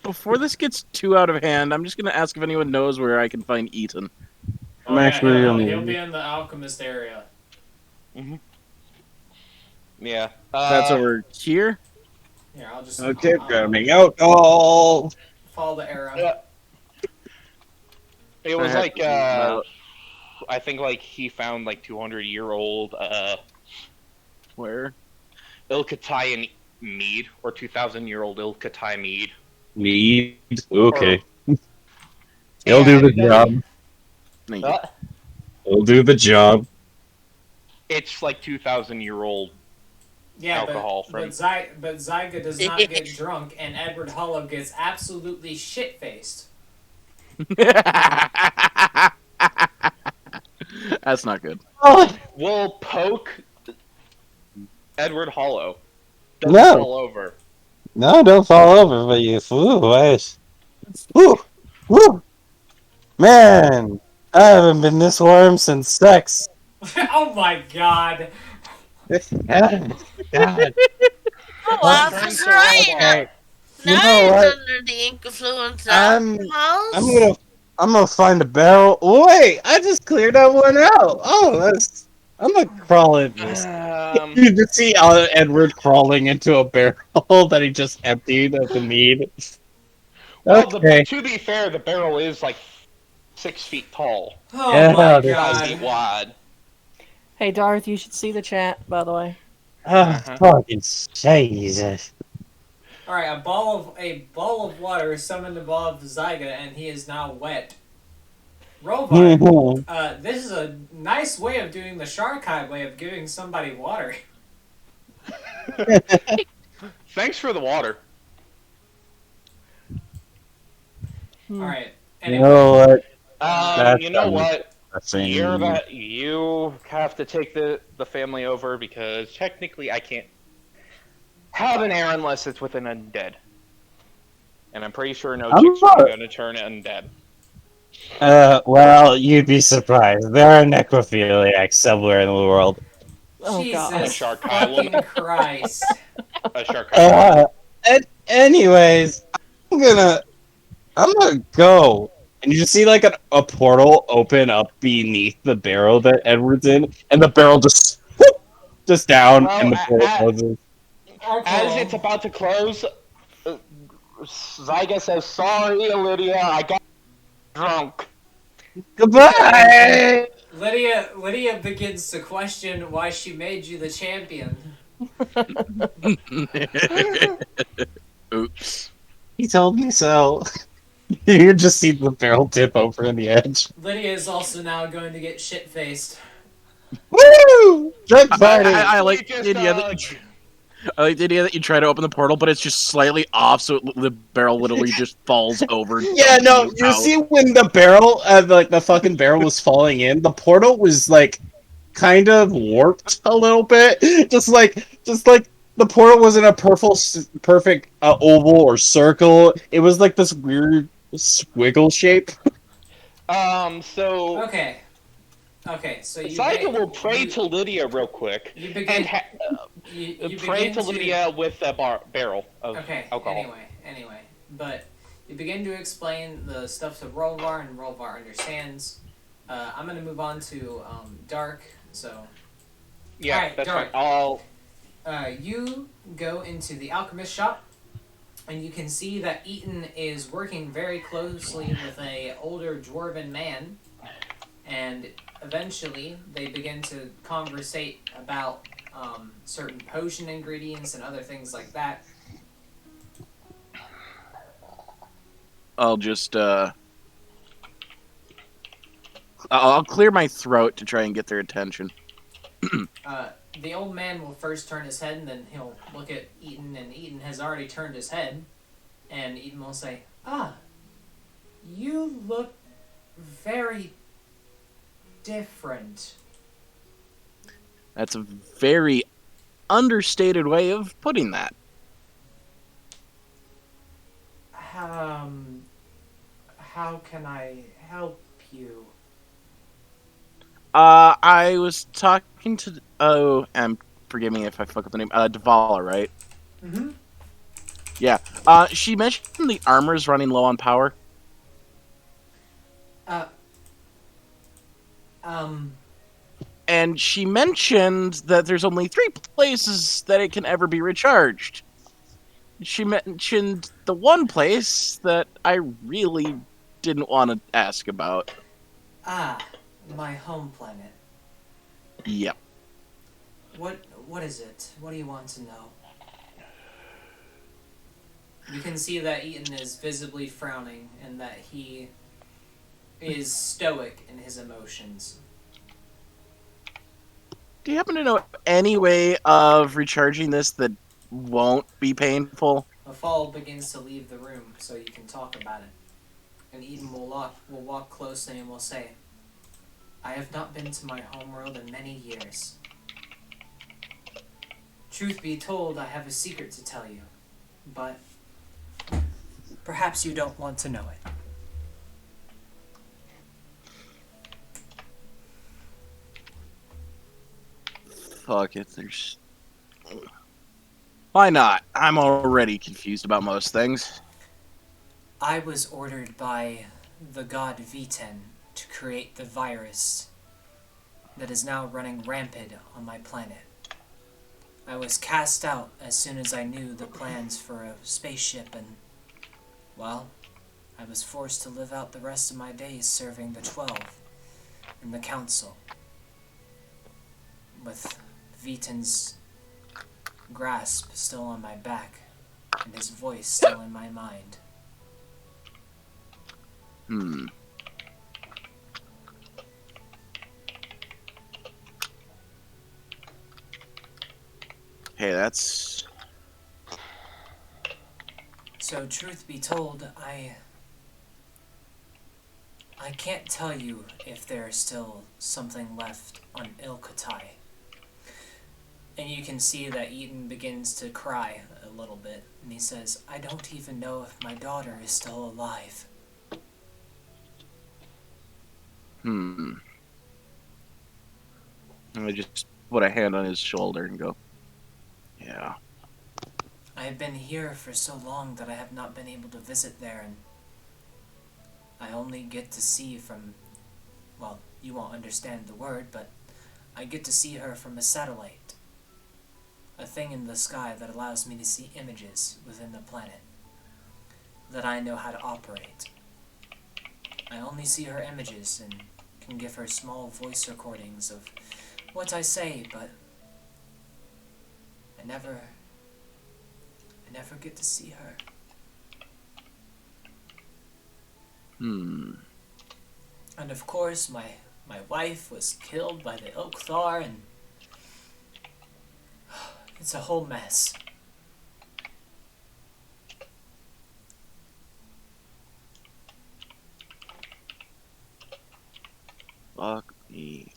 before this gets too out of hand, I'm just gonna ask if anyone knows where I can find Ethan. Oh, I'm yeah, actually he'll be in the alchemist area. yeah. That's over here. Here, I'll just Okay, I'll grabbing alcohol. follow the arrow. It was I like, about I think like he found like 200-year-old where? Ilkatayan mead, or 2,000-year-old Ilkatai mead. Mead. Okay. Or- He'll do the And, job. Thank you. He'll do the job. It's like 2,000-year-old Yeah, alcohol but from. but Zyga does not get drunk, and Edward Hollow gets absolutely shit faced. That's not good. Oh, Will poke Edward Hollow. Doesn't No. fall over. no, don't fall over, but you. Ooh, woo. Man, I haven't been this warm since sex. Oh my god! God. God. Oh, Well, that's turns to right. Rollbar. You Now know he's what? under the influence of I'm alcohol. I'm gonna find a barrel. Wait, I just cleared that one out. Oh, I'm gonna crawl in this. You just see Edward crawling into a barrel that he just emptied of the mead. Well, Okay. to be fair, the barrel is like 6 feet tall, Oh Yeah, my this is- 5 feet god! wide. Hey, Darth, you should see the chat, by the way. Fucking Jesus. All right, a ball of water is summoned above Zyga, and he is now wet. Rovar, this is a nice way of doing the Sharkai way of giving somebody water. Thanks for the water. All right. You Anyway, know what? That's You know what? disgusting. You have to take the family over, because technically I can't have an heir unless it's with an undead. And I'm pretty sure no I'm chicks not- are going to turn undead. Well, you'd be surprised. There are necrophiliacs somewhere in the world. Oh, God. Jesus Shark fucking Island. Christ! A shark. Anyways, I'm gonna go. And you just see like a portal open up beneath the barrel that Edward's in, and the barrel just down, Well, and the portal closes. As it's about to close, Zyga says, "Sorry, Lydia, I got drunk." Goodbye. Lydia begins to question why she made you the champion. Oops. He told me so. You just see the barrel tip over in the edge. Lydia is also now going to get shit faced. Woo! Drunk party. I like Just, the idea that I like the idea that you try to open the portal, but it's just slightly off, so the barrel literally just falls over. Yeah, no, dumping you out. see when the barrel, like the fucking barrel was falling in, the portal was like kind of warped a little bit. Just like the portal wasn't a perfect oval or circle. It was like this weird squiggle shape. So Okay, so you Zyga will pray to Lydia real quick, you begin and you pray begin to Lydia with a barrel of Okay, alcohol. anyway, but you begin to explain the stuff to Rolvar, and Rolvar understands. I'm gonna move on to Dark. So Yeah, Alright, that's Dark. fine. you go into the alchemist shop, and you can see that Eaton is working very closely with a older dwarven man, and eventually they begin to conversate about certain potion ingredients and other things like that. I'll just I'll clear my throat to try and get their attention. The old man will first turn his head, and then he'll look at Eaton, and Eaton has already turned his head, and Eaton will say, "Ah, you look very different." That's a very understated way of putting that. How can I help you? I was talking to forgive me if I fuck up the name. Davala, right? Mm-hmm. Yeah. She mentioned the armor's running low on power, Uh, um, and she mentioned that there's only 3 places that it can ever be recharged. She mentioned the one place that I really didn't want to ask about. my home planet. Yep. What is it? What do you want to know? You can see that Eaton is visibly frowning and that he is stoic in his emotions. Do you happen to know any way of recharging this that won't be painful? A fall begins to leave the room so you can talk about it. And Eden will walk closely and will say, I have not been to my homeworld in many years. Truth be told, I have a secret to tell you, but perhaps you don't want to know it. Fuck it, there's... Why not? I'm already confused about most things. I was ordered by the god Viten to create the virus that is now running rampant on my planet. I was cast out as soon as I knew the plans for a spaceship and, well, I was forced to live out the rest of my days serving the 12 in the council, with Viten's grasp still on my back and his voice still in my mind. Hmm. Hey, that's... So, truth be told, I can't tell you if there is still something left on Ilkatai. And you can see that Eden begins to cry a little bit, and he says, I don't even know if my daughter is still alive. Hmm. I just put a hand on his shoulder and go, yeah. I have been here for so long that I have not been able to visit there, and I only get to see from, well, you won't understand the word, but I get to see her from a satellite. A thing in the sky that allows me to see images within the planet that I know how to operate. I only see her images and can give her small voice recordings of what I say, but I never get to see her. Hmm. And of course, my wife was killed by the Ilkthar, and it's a whole mess. Fuck me.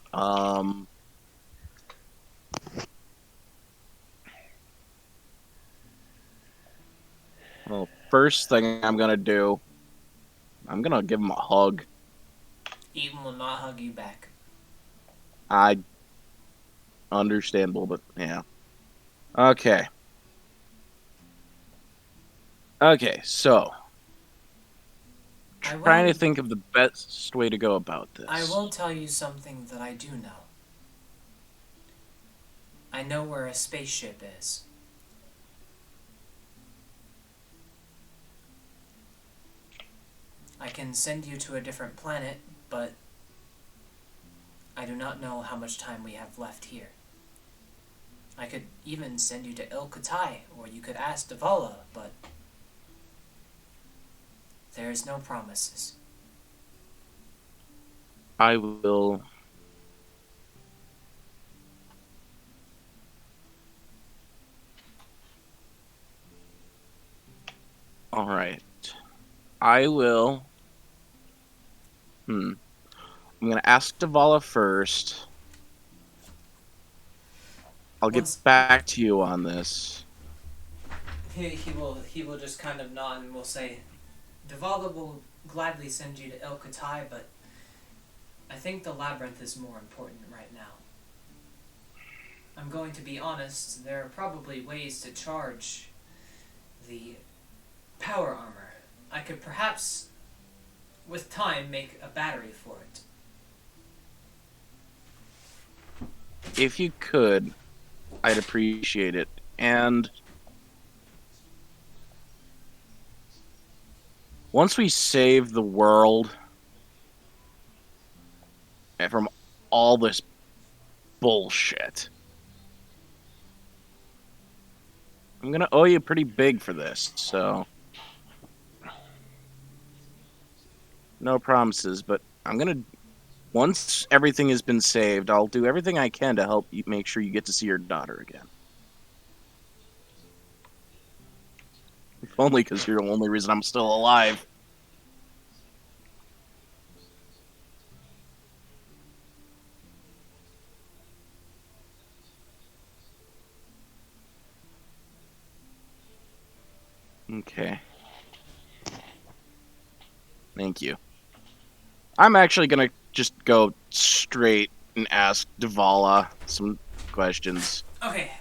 Well, first thing I'm gonna do, I'm gonna give him a hug. Eden will not hug you back. I understandable, but yeah. Okay. Okay, so I trying to will, think of the best way to go about this. I will tell you something that I do know. I know where a spaceship is. I can send you to a different planet, but I do not know how much time we have left here. I could even send you to Ilkatai, or you could ask Davala, but there is no promises. I will. All right. I will. I'm gonna ask Davala first. I'll get Once back to you on this. he will just kind of nod and will say, Davala gladly send you to El-Katai, but I think the labyrinth is more important right now. I'm going to be honest, there are probably ways to charge the power armor. I could perhaps, with time, make a battery for it. If you could, I'd appreciate it. And once we save the world from all this bullshit, I'm gonna owe you pretty big for this, so no promises, but I'm gonna once everything has been saved, I'll do everything I can to help you make sure you get to see your daughter again. If only because you're the only reason I'm still alive. Okay. Thank you. I'm actually gonna just go straight and ask Dvala some questions. Okay,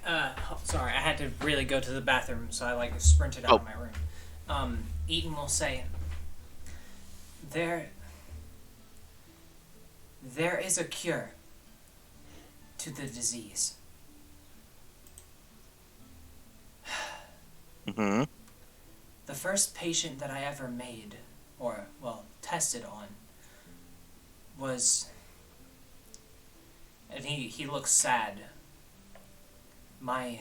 sorry, I had to really go to the bathroom, so I sprinted out of my room. Eaton will say, there is a cure to the disease. Mm-hmm. The first patient that I ever made, or, well, tested on, was, and he looks sad, my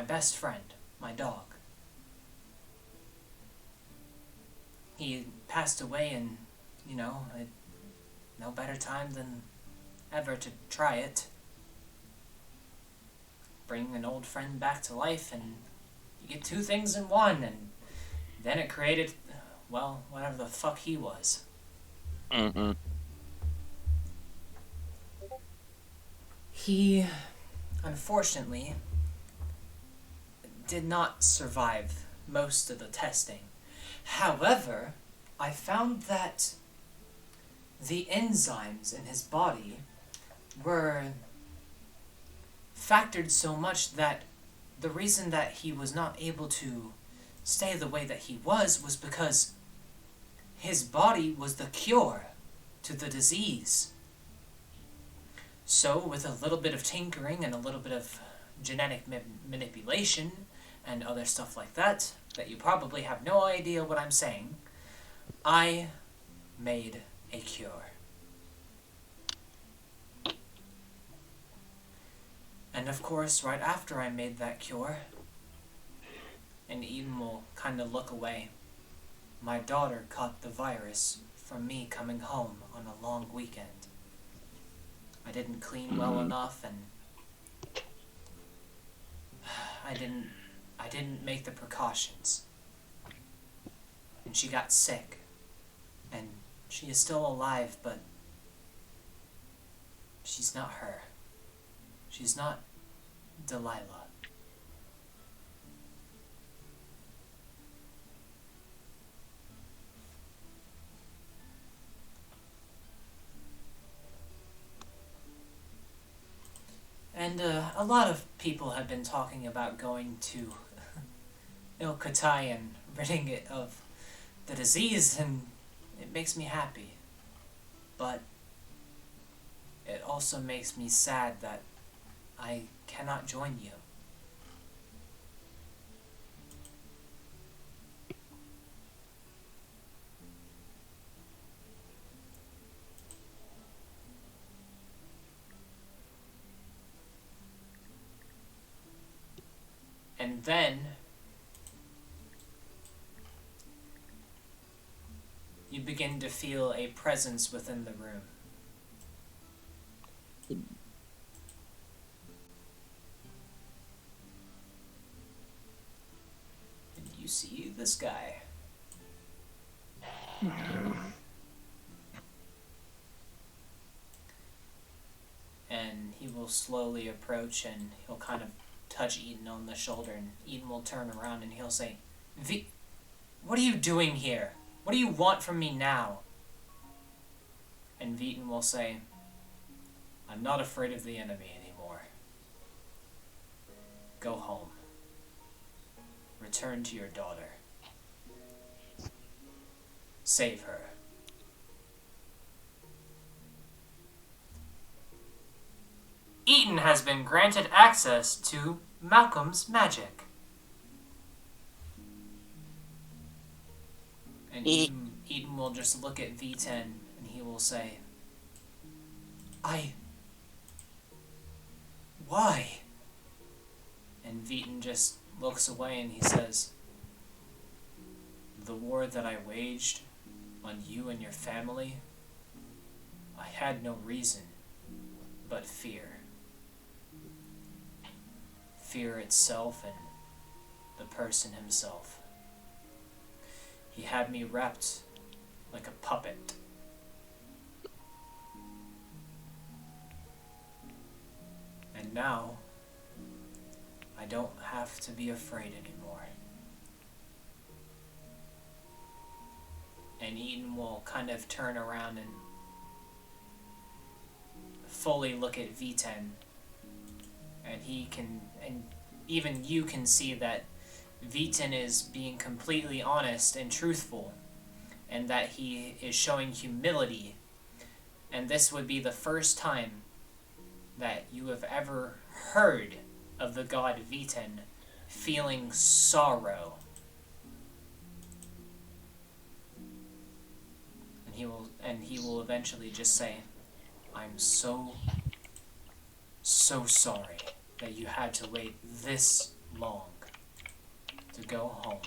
best friend, my dog. He passed away, and, no better time than ever to try it. Bring an old friend back to life, and you get two things in one, and then it created, well, whatever the fuck he was. Mm-hmm. He, unfortunately, did not survive most of the testing. However, I found that the enzymes in his body were factored so much that the reason that he was not able to stay the way that he was because his body was the cure to the disease. So, with a little bit of tinkering and a little bit of genetic manipulation and other stuff like that you probably have no idea what I'm saying, I made a cure. And of course, right after I made that cure, and Eden will kind of look away, my daughter caught the virus from me coming home on a long weekend. I didn't clean well enough, and I didn't make the precautions. And she got sick. And she is still alive, but she's not her. She's not Delilah. And a lot of people have been talking about going to Il-Katai and ridding it of the disease, and it makes me happy. But it also makes me sad that I cannot join you. And then you begin to feel a presence within the room. And you see this guy. And he will slowly approach, and he'll kind of touch Eden on the shoulder, and Eden will turn around and he'll say, "V, what are you doing here?" What do you want from me now? And Veton will say, I'm not afraid of the enemy anymore. Go home. Return to your daughter. Save her. Eaton has been granted access to Malcolm's magic. And Eaton will just look at V10 and he will say, Why? And Veton just looks away and he says, the war that I waged on you and your family, I had no reason but fear. Fear itself and the person himself. He had me wrapped like a puppet. And now, I don't have to be afraid anymore. And Eaton will kind of turn around and fully look at V10. And he can, and even you can see that V10 is being completely honest and truthful, and that he is showing humility. And this would be the first time that you have ever heard of the god V10 feeling sorrow. And he will eventually just say, I'm so sorry that you had to wait this long to go home.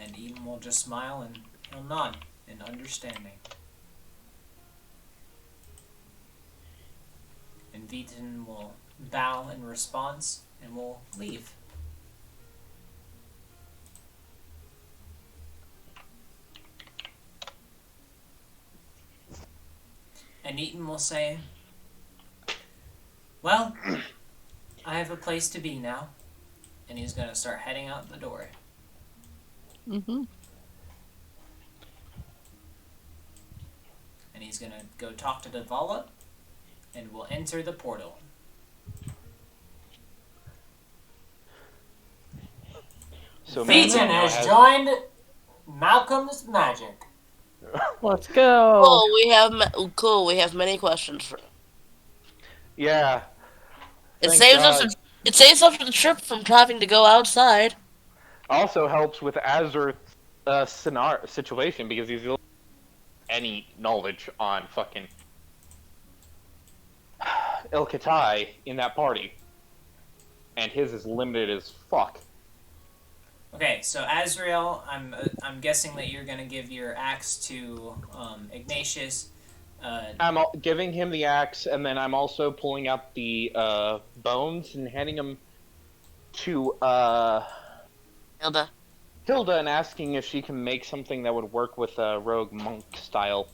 And Eden will just smile and he'll nod in understanding. And Veton will bow in response and will leave. And Eaton will say, well, I have a place to be now. And he's going to start heading out the door. Mm-hmm. And he's going to go talk to Davala and will enter the portal. So Veton has joined Malcolm's magic. Let's go. Cool. We have many questions for. Yeah. It Thank saves God. us. It saves us the trip from having to go outside. Also helps with Azur's situation because he's any knowledge on fucking El Katai in that party, and his is limited as fuck. Okay, so Azrael, I'm guessing that you're gonna give your axe to Ignatius. I'm giving him the axe, and then I'm also pulling out the bones and handing them to Hilda. Hilda and asking if she can make something that would work with rogue monk style.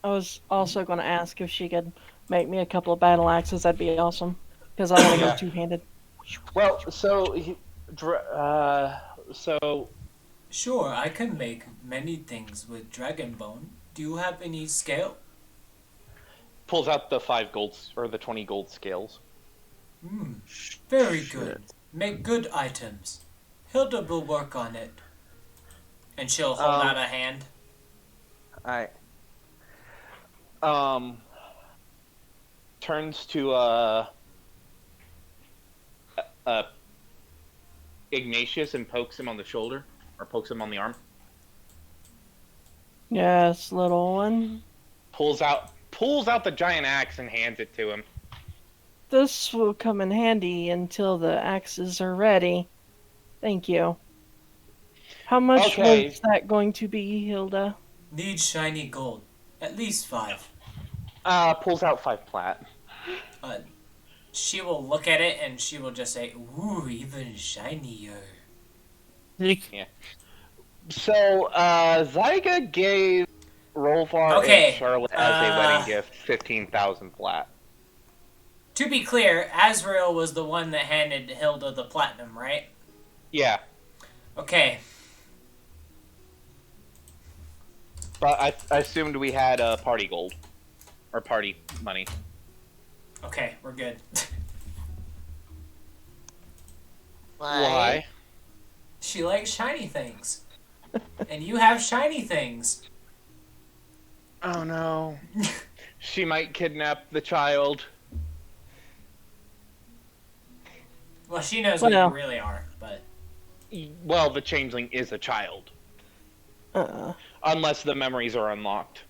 I was also going to ask if she could make me a couple of battle axes. That'd be awesome. Because I want to Yeah. go two-handed. Well, so Sure, I can make many things with dragon bone. Do you have any scale? pulls out the 5 gold or the 20 gold scales. Very good. Make good items. Hilda will work on it. And she'll hold out a hand. Alright. Turns to Ignatius and pokes him on the shoulder, or pokes him on the arm. Yes, little one. Pulls out the giant axe and hands it to him. This will come in handy until the axes are ready. Thank you. How much was that going to be, Hilda? Need shiny gold. At least 5. Pulls out 5 plat. She will look at it and she will just say, ooh, even shinier. Yeah. So, Zyga gave Rolvar Okay, and Charlotte as a wedding gift 15,000 plat. To be clear, Azrael was the one that handed Hilda the platinum, right? Yeah. Okay. But I assumed we had party gold or party money. Okay, we're good. Why? Why? She likes shiny things. And you have shiny things. Oh no. She might kidnap the child. Well, she knows what you Well, really are, but Well, the changeling is a child. uh, Unless the memories are unlocked.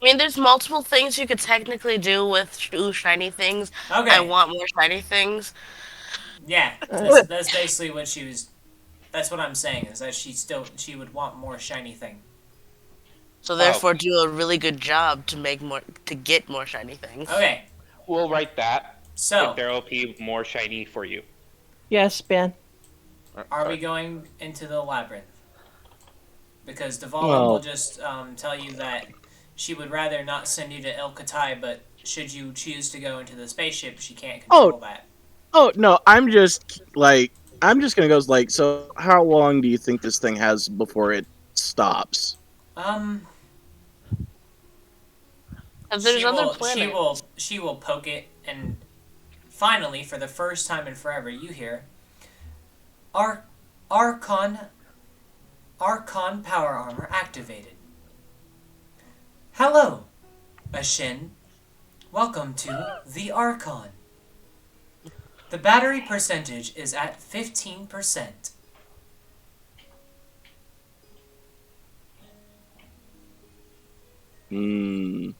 I mean, there's multiple things you could technically do with shiny things. I okay. want more shiny things. Yeah, uh, that's basically what she was. That's what I'm saying is that she would want more shiny thing. So Oh, therefore, do a really good job to get more shiny things. Okay, we'll write that. Pick so their OP more shiny for you. yes, Ben. are we Sorry. going into the labyrinth? Because Davala will Well, just tell you that she would rather not send you to El Katai, but should you choose to go into the spaceship, she can't oh, control that. oh no, I'm just gonna go like, so how long do you think this thing has before it stops? Um, Because there's other planets. she will poke it, and finally, for the first time in forever, you hear Ar- Archon Archon power armor activated. Hello, Ashin. Welcome to the Archon. The battery percentage is at 15%. Hmm.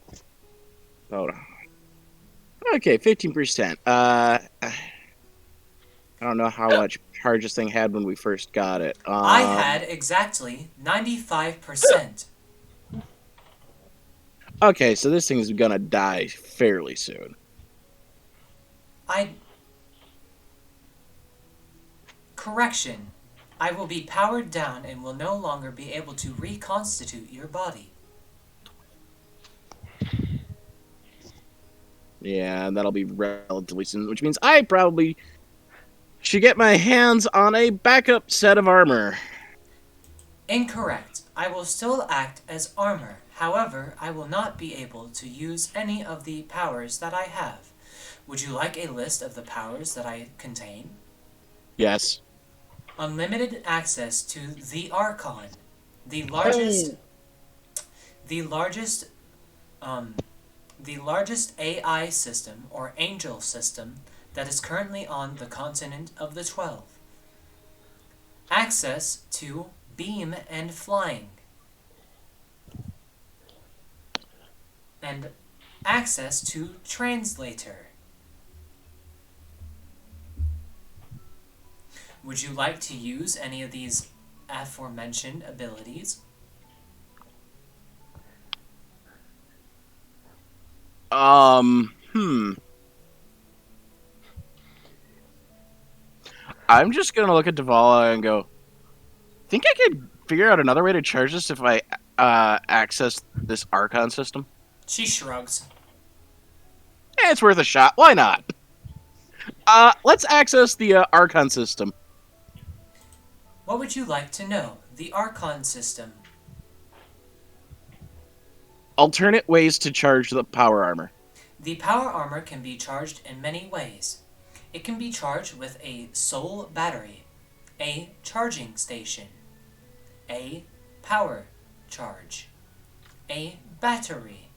Oh. Okay, 15%. I don't know how much charge this thing had when we first got it. I had exactly 95%. Okay, so this thing's gonna die fairly soon. I. Correction. I will be powered down and will no longer be able to reconstitute your body. Yeah, that'll be relatively soon, which means I probably should get my hands on a backup set of armor. Incorrect. I will still act as armor. However, I will not be able to use any of the powers that I have. Would you like a list of the powers that I contain? Yes. Unlimited access to the Archon, the largest, the largest, um, the largest AI system or angel system that is currently on the continent of the 12. Access to beam and flying, and access to translator. Would you like to use any of these aforementioned abilities? Hmm. I'm just gonna look at Davala and go, think I could figure out another way to charge this if I access this Archon system? She shrugs. It's worth a shot. Why not? Let's access the Archon system. What would you like to know? The Archon system. Alternate ways to charge the power armor. The power armor can be charged in many ways. It can be charged with a soul battery, a charging station, a power charge, a battery,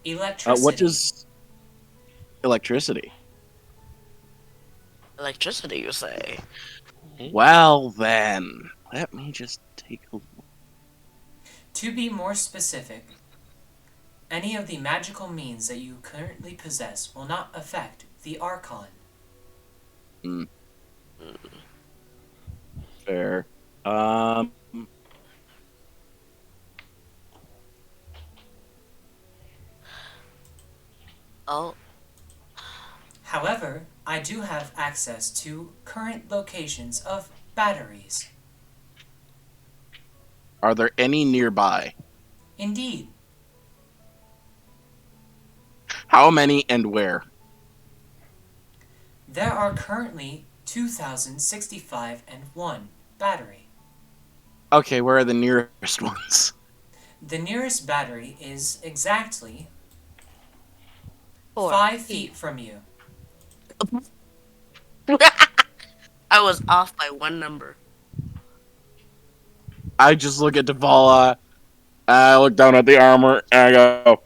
electricity. What does electricity? Electricity, you say? Well, then, let me just take a look. To be more specific, any of the magical means that you currently possess will not affect the Archon. Fair. Oh, However, I do have access to current locations of batteries. Are there any nearby? Indeed, How many and where? There are currently 2,065 and 1 battery. Okay, where are the nearest ones? The nearest battery is exactly 4 5 feet feet. from you. I was off by one number. I just look at Davala. I look down at the armor and I go,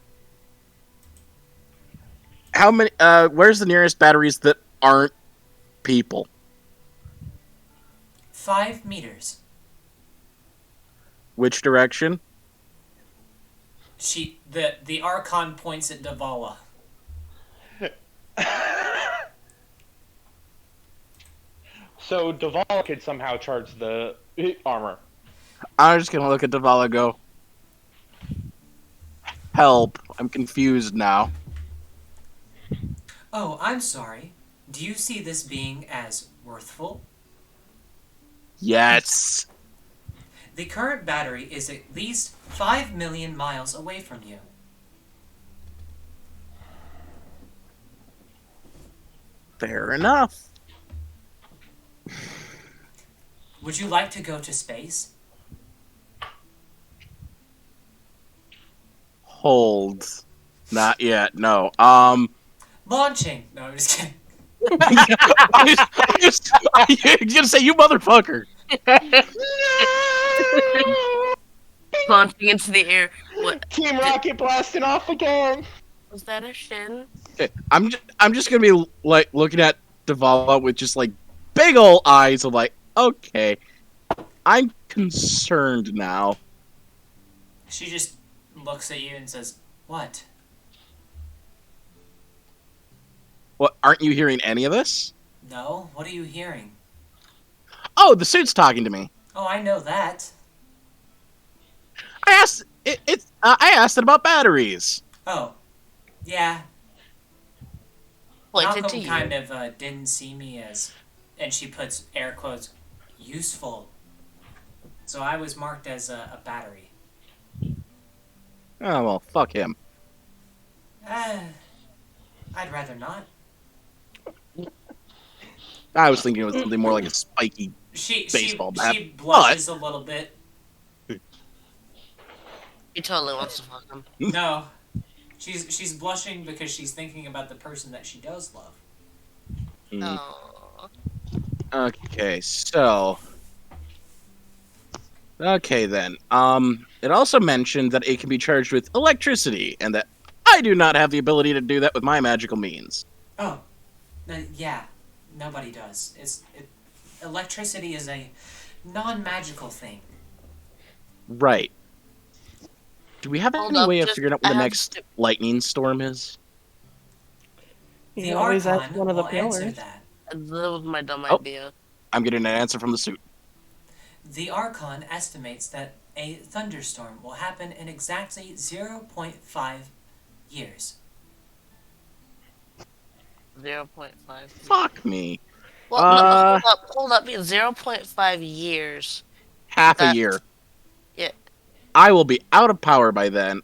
"How many? Where's the nearest batteries that aren't people? 5 meters. Which direction?" The Archon points at Davala. So Duval could somehow charge the armor. I'm just gonna look at Davala and go, "Help! I'm confused now." Oh, I'm sorry. Do you see this being as worthful? Yes. The current battery is at least 5 million miles away from you. Fair enough. Would you like to go to space? Hold. Not yet. No. Launching! No, I'm just kidding. I'm gonna say you motherfucker. Launching into the air. What Team Rocket blasting off again. was that? A shin? Okay, I'm just gonna be like looking at Davala with just like big old eyes of like, okay, I'm concerned now. She just looks at you and says, "What?" What? Aren't you hearing any of this? No? What are you hearing? Oh, the suit's talking to me. Oh, I know that. I asked I asked it about batteries. Oh, yeah. Pointed to Malcolm you. kind of didn't see me as, and she puts air quotes, useful. So I was marked as a battery. Oh well, fuck him. I'd rather not. I was thinking it was something more like a spiky. She Baseball bat. she blushes a little bit. He totally wants to fuck him. No, she's blushing because she's thinking about the person that she does love. Mm. Oh. Okay, so. Okay then. It also mentioned that it can be charged with electricity, and that I do not have the ability to do that with my magical means. Oh, yeah, nobody does. Electricity is a non-magical thing. Right. Do we have Hold any up, way of just- figuring out I when the have next to- lightning storm is? You The can always ask Archon one of the will answer pillars. that. That was my dumb Oh. idea. I'm getting an answer from the suit. The Archon estimates that a thunderstorm will happen in exactly 0.5 years. 0.5. Fuck me. Well, no, hold up. 0.5 years. Half a That- year. Yeah. I will be out of power by then.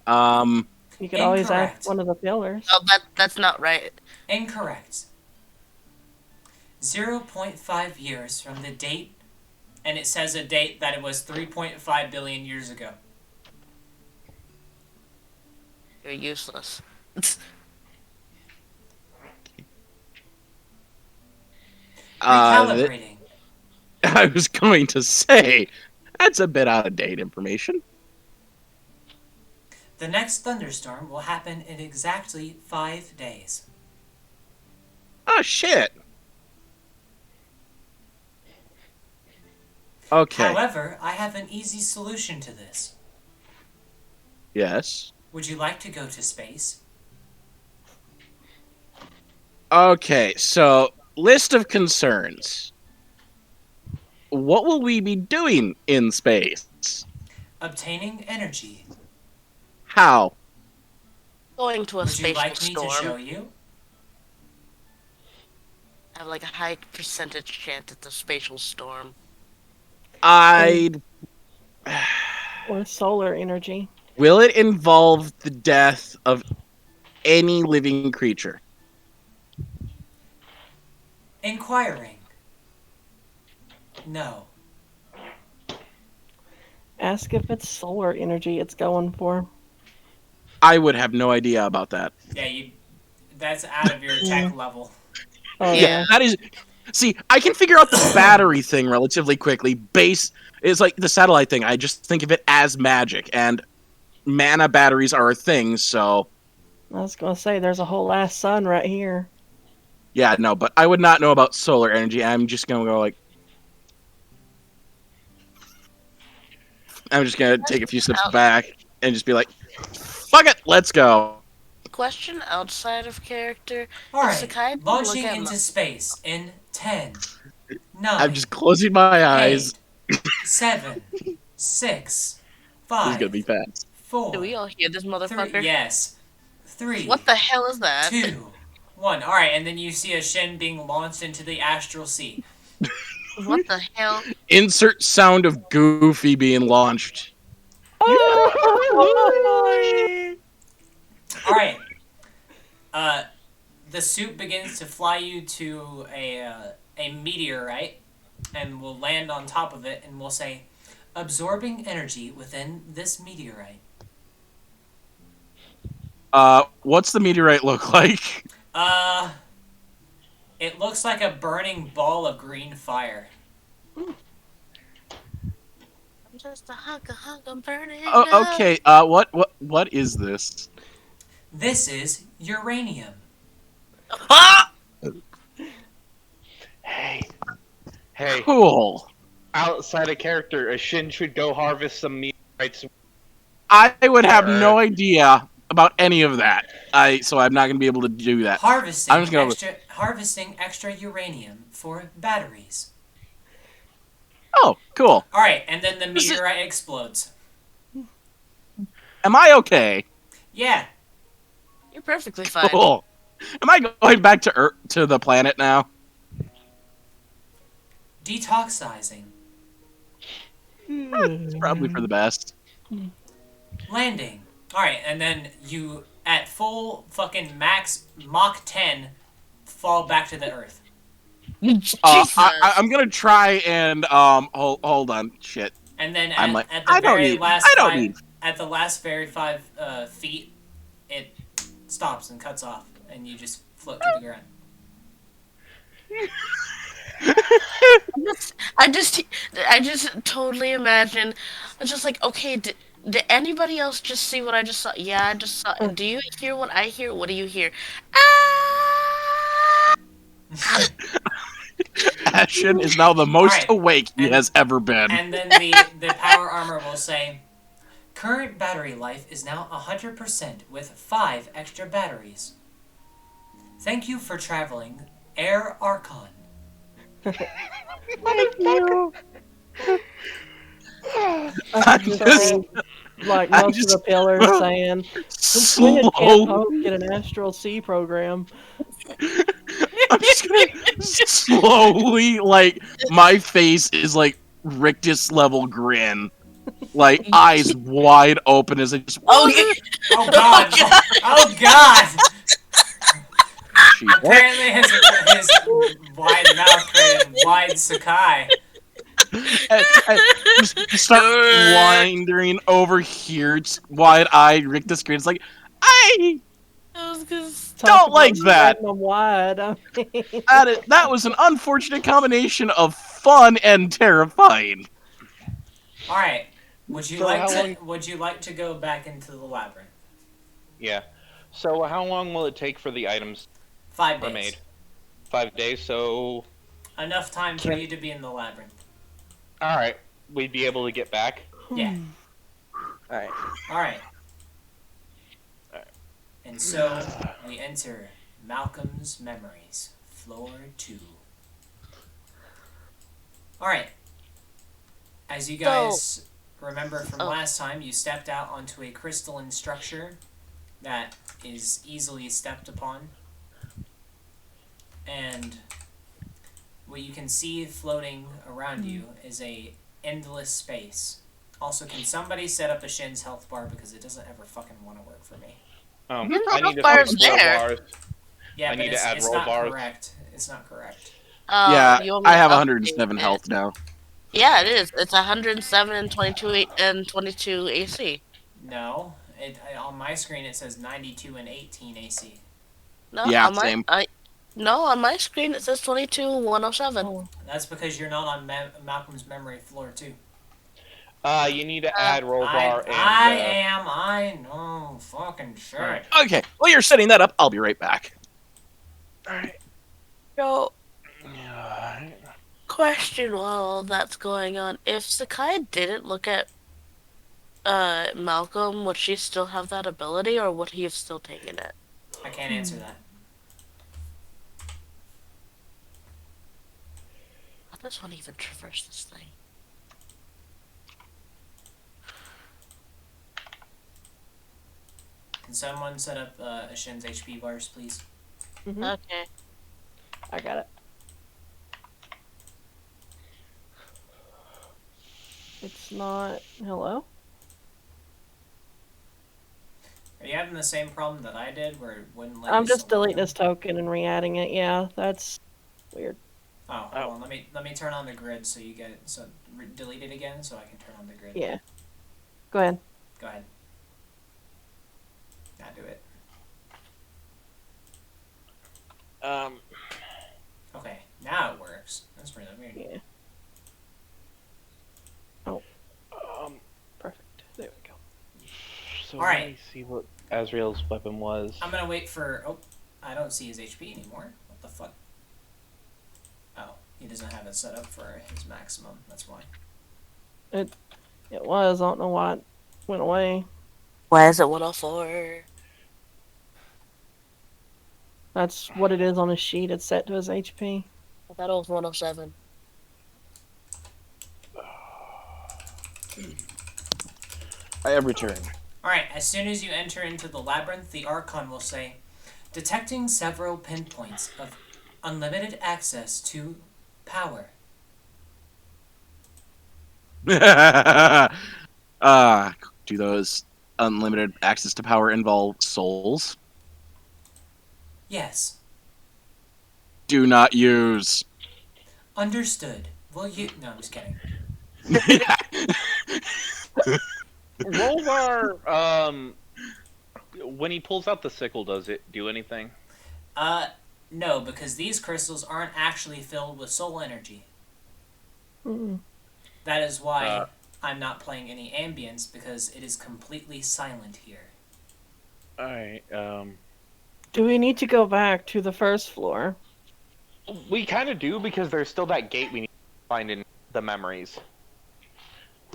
You could always Incorrect. ask one of the pillars. Oh, that's not right. Incorrect. 0.5 years from the date, and it says a date that it was 3.5 billion years ago. You're useless. Recalibrating. I was going to say, that's a bit out of date information. The next thunderstorm will happen in exactly 5 days. Oh, shit. Okay. However, I have an easy solution to this. Yes. Would you like to go to space? Okay, so list of concerns. What will we be doing in space? Obtaining energy. How? Going to a Would you spatial like me to show storm. you? I have like a high percentage chance it's a spatial storm. I'd. Or solar energy. Will it involve the death of any living creature? Inquiring. No. Ask if it's solar energy it's going for. I would have no idea about that. Yeah, you. That's out of your Yeah. tech level. Oh Yeah, yeah. that is. See, I can figure out the battery thing relatively quickly. Base is like the satellite thing. I just think of it as magic, and mana batteries are a thing. So I was gonna say there's a whole ass sun right here. yeah, no, but I would not know about solar energy. I'm just gonna go like. I'm just gonna take a few steps back and just be like, "Fuck it, let's go." Question outside of character. If Alright, Sakai didn't look launching at into my... space in 10, I'm 9, just closing my eyes. 8, 7, 6, This is gonna 5, be fast. 4, Do we all hear this 3, motherfucker? yes, 3, What the hell is that? 2, 1. Alright, and then you see a Shin being launched into the astral sea. What the hell? Insert sound of Goofy being launched. Alright. The suit begins to fly you to a meteorite and will land on top of it and will say, absorbing energy within this meteorite. What's the meteorite look like? It looks like a burning ball of green fire. I'm just a hunk of burning Oh, up. okay. What is this? This is uranium. Ah! Hey, Cool. outside of character, a Shin should go harvest some meteorites. I would have Alright. no idea about any of that. So I'm not gonna be able to do that. Harvesting I'm just gonna- extra uranium for batteries. Oh, cool. Alright, and then the Is it- meteorite explodes. Am I okay? Yeah. You're perfectly fine. Cool. Am I going back to Earth, to the planet now? Detoxizing. It's probably for the best. Landing. Alright, and then you, at full fucking max Mach 10, fall back to the Earth. Jesus. I'm gonna try and hold on. Shit. And then I'm like, at the I don't very need- last I don't five, need- at the last very 5 feet, it stops and cuts off, and you just float to the ground. I just totally imagine. I'm just like, okay, did anybody else just see what I just saw? Yeah, I just saw. Do you hear what I hear? What do you hear? Ah! Ashen is now the most Alright, awake he and- has ever been. And then the power armor will say, current battery life is now 100% with 5 extra batteries. Thank you for traveling Air Archon. Thank you. I I'm can just just- see, like I'm most just- of the pillars saying, "Completed Camp Slow. Hope, get an Astral Sea program." I'm just gonna slowly, like, my face is like Rictus level grin, like eyes wide open as I just. Oh, yeah. Oh god! Oh god! She- Apparently his wide mouth created wide Sakai. I just start wandering over here, wide-eyed. Rictus grins like, I. I was gonna s- Talk Don't about like that. spreading them wide. I mean, That was an unfortunate combination of fun and terrifying. All right. Would you So like how to? long- Would you like to go back into the labyrinth? Yeah. So how long will it take for the items 5 to days. be made? 5 days. So Enough time for you to be in the labyrinth. all right, we'd be able to get back. Yeah. All right. All right. And so we enter Malcolm's memories, floor 2. All right. As you guys remember from last time, you stepped out onto a crystalline structure that is easily stepped upon. And what you can see floating around you is a endless space. Also, can somebody set up a Shin's health bar because it doesn't ever fucking want to work for me. I Your need to health bar's fix roll there. bars. Yeah, I but need to add it's roll not bars. correct. It's not correct. Yeah, You want me I to have update 107 it? health now. Yeah, it is. It's 107 and 22 AC. No, on my screen it says 92 and 18 AC. No, Yeah, on my same. I no on my screen it says 22 107. Oh, That's because you're not on Malcolm's memory floor too. You need to Uh, add Rolvar and. I know, fucking All right. shit. Okay, while you're setting that up, I'll be right back. All right. So, Yeah. question while all that's going on: if Sakai didn't look at Malcolm, would she still have that ability, or would he have still taken it? I can't answer that. How does one even traverse this thing? Can someone set up a Shin's HP bars, please? Okay. I got it. It's not. Hello? Are you having the same problem that I did, where it wouldn't let I'm you just select deleting them? this token and re-adding it. Yeah, that's weird. Oh, hold on. Let me turn on the grid so you get delete it again so I can turn on the grid. Yeah. Go ahead. Go ahead. Now do it. Okay, now it works. That's really weird. Yeah. Perfect. There we go. So All right. let me see what Azrael's weapon was. I'm gonna wait for. Oh, I don't see his HP anymore. What the fuck? Oh, he doesn't have it set up for his maximum. That's why. It was. I don't know why it went away. Why is it 104? That's what it is on his sheet. It's set to his HP. I thought it was 107. I have returned. Alright, as soon as you enter into the labyrinth, the Archon will say, detecting several pinpoints of unlimited access to power. Do those unlimited access to power involve souls? Yes. Do not use. Understood. Will you... No, I'm just kidding. Rolvar, when he pulls out the sickle, does it do anything? No, because these crystals aren't actually filled with soul energy. Mm. That is why I'm not playing any ambience, because it is completely silent here. Alright, Do we need to go back to the first floor? we kind of do, because there's still that gate we need to find in the memories.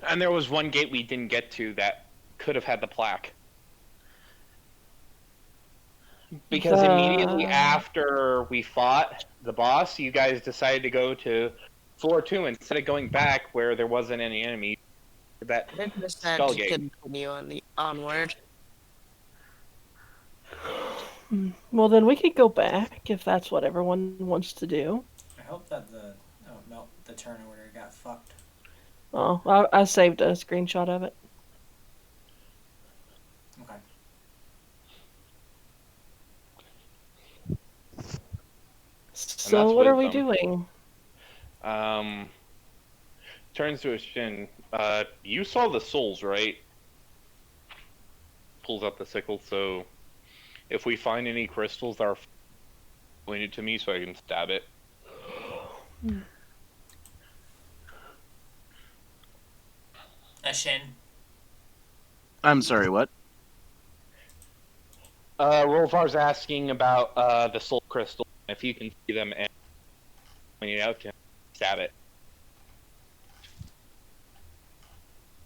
And there was one gate we didn't get to that could have had the plaque. Because immediately after we fought the boss, you guys decided to go to floor 2 instead of going back where there wasn't any enemy. That They just said skull to gate. continue on the onward. Well, then we could go back if that's what everyone wants to do. I hope that the... Oh, no, the turn order got fucked. Oh, I saved a screenshot of it. Okay. So what are we wisdom. doing? Turns to a Shin. You saw the souls, right? Pulls out the sickle, so if we find any crystals that are pointed to me so I can stab it. Shin. I'm sorry, what? Rolfar's asking about the soul crystal. If you can see them and point it out to him, stab it.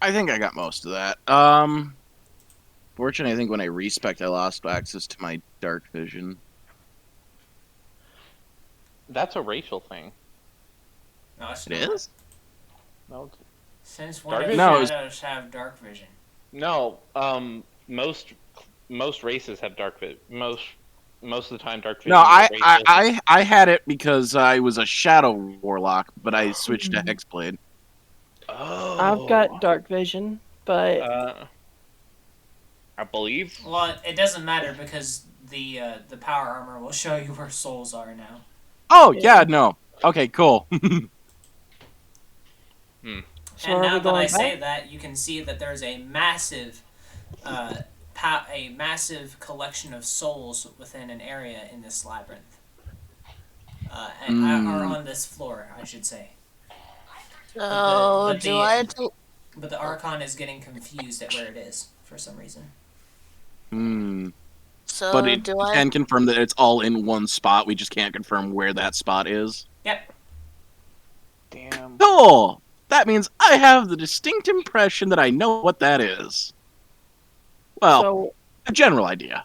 I think I got most of that. Fortunately, I think when I respec, I lost access to my dark vision. That's a racial thing. No, it's It not. is? No, Since Dark when do vision? No, shadows have dark vision? no. Most races have dark vision. Most of the time, dark vision. No, is racial. I had it because I was a shadow warlock, but I switched to hexblade. Oh. I've got dark vision, but I believe. Well, it doesn't matter because the power armor will show you where souls are now. Oh Yeah. yeah, no. Okay, cool. Hmm. So And are we now that I going say back? that, you can see that there's uh, a massive collection of souls within an area in this labyrinth, or Mm. on this floor, I should say. But the So but do the I do? but the Oh, Archon is getting confused at where it is for some reason. Hmm. But so it do I? can confirm that it's all in one spot. We just can't confirm where that spot is. Yep. Damn. Cool. That means I have the distinct impression that I know what that is. Well, So a general idea.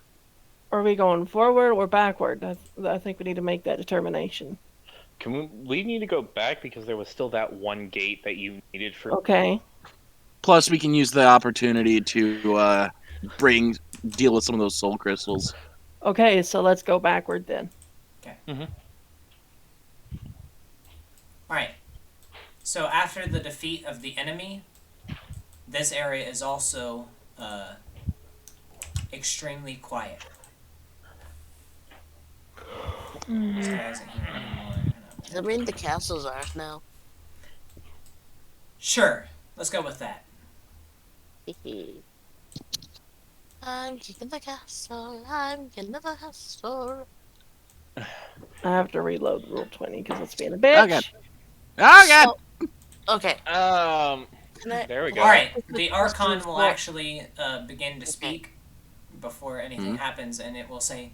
are we going forward or backward? I think we need to make that determination. Can we need to go back because there was still that one gate that you needed for. Okay. Plus, we can use the opportunity to bring deal with some of those soul crystals. Okay, so let's go backward then. Okay. Mhm. All right. So after the defeat of the enemy, this area is also uh, extremely quiet. This guy isn't here anymore. And Does that mean the castle's ours now? Sure, let's go with that. I'm keeping the castle. I'm getting the castle. I have to reload Rule 20 because it's being a Oh god. bitch. Oh god. So okay, can I? There we All go. right, Just the just to Archon will explore- actually begin to Okay. speak before anything Hmm. happens, and it will say,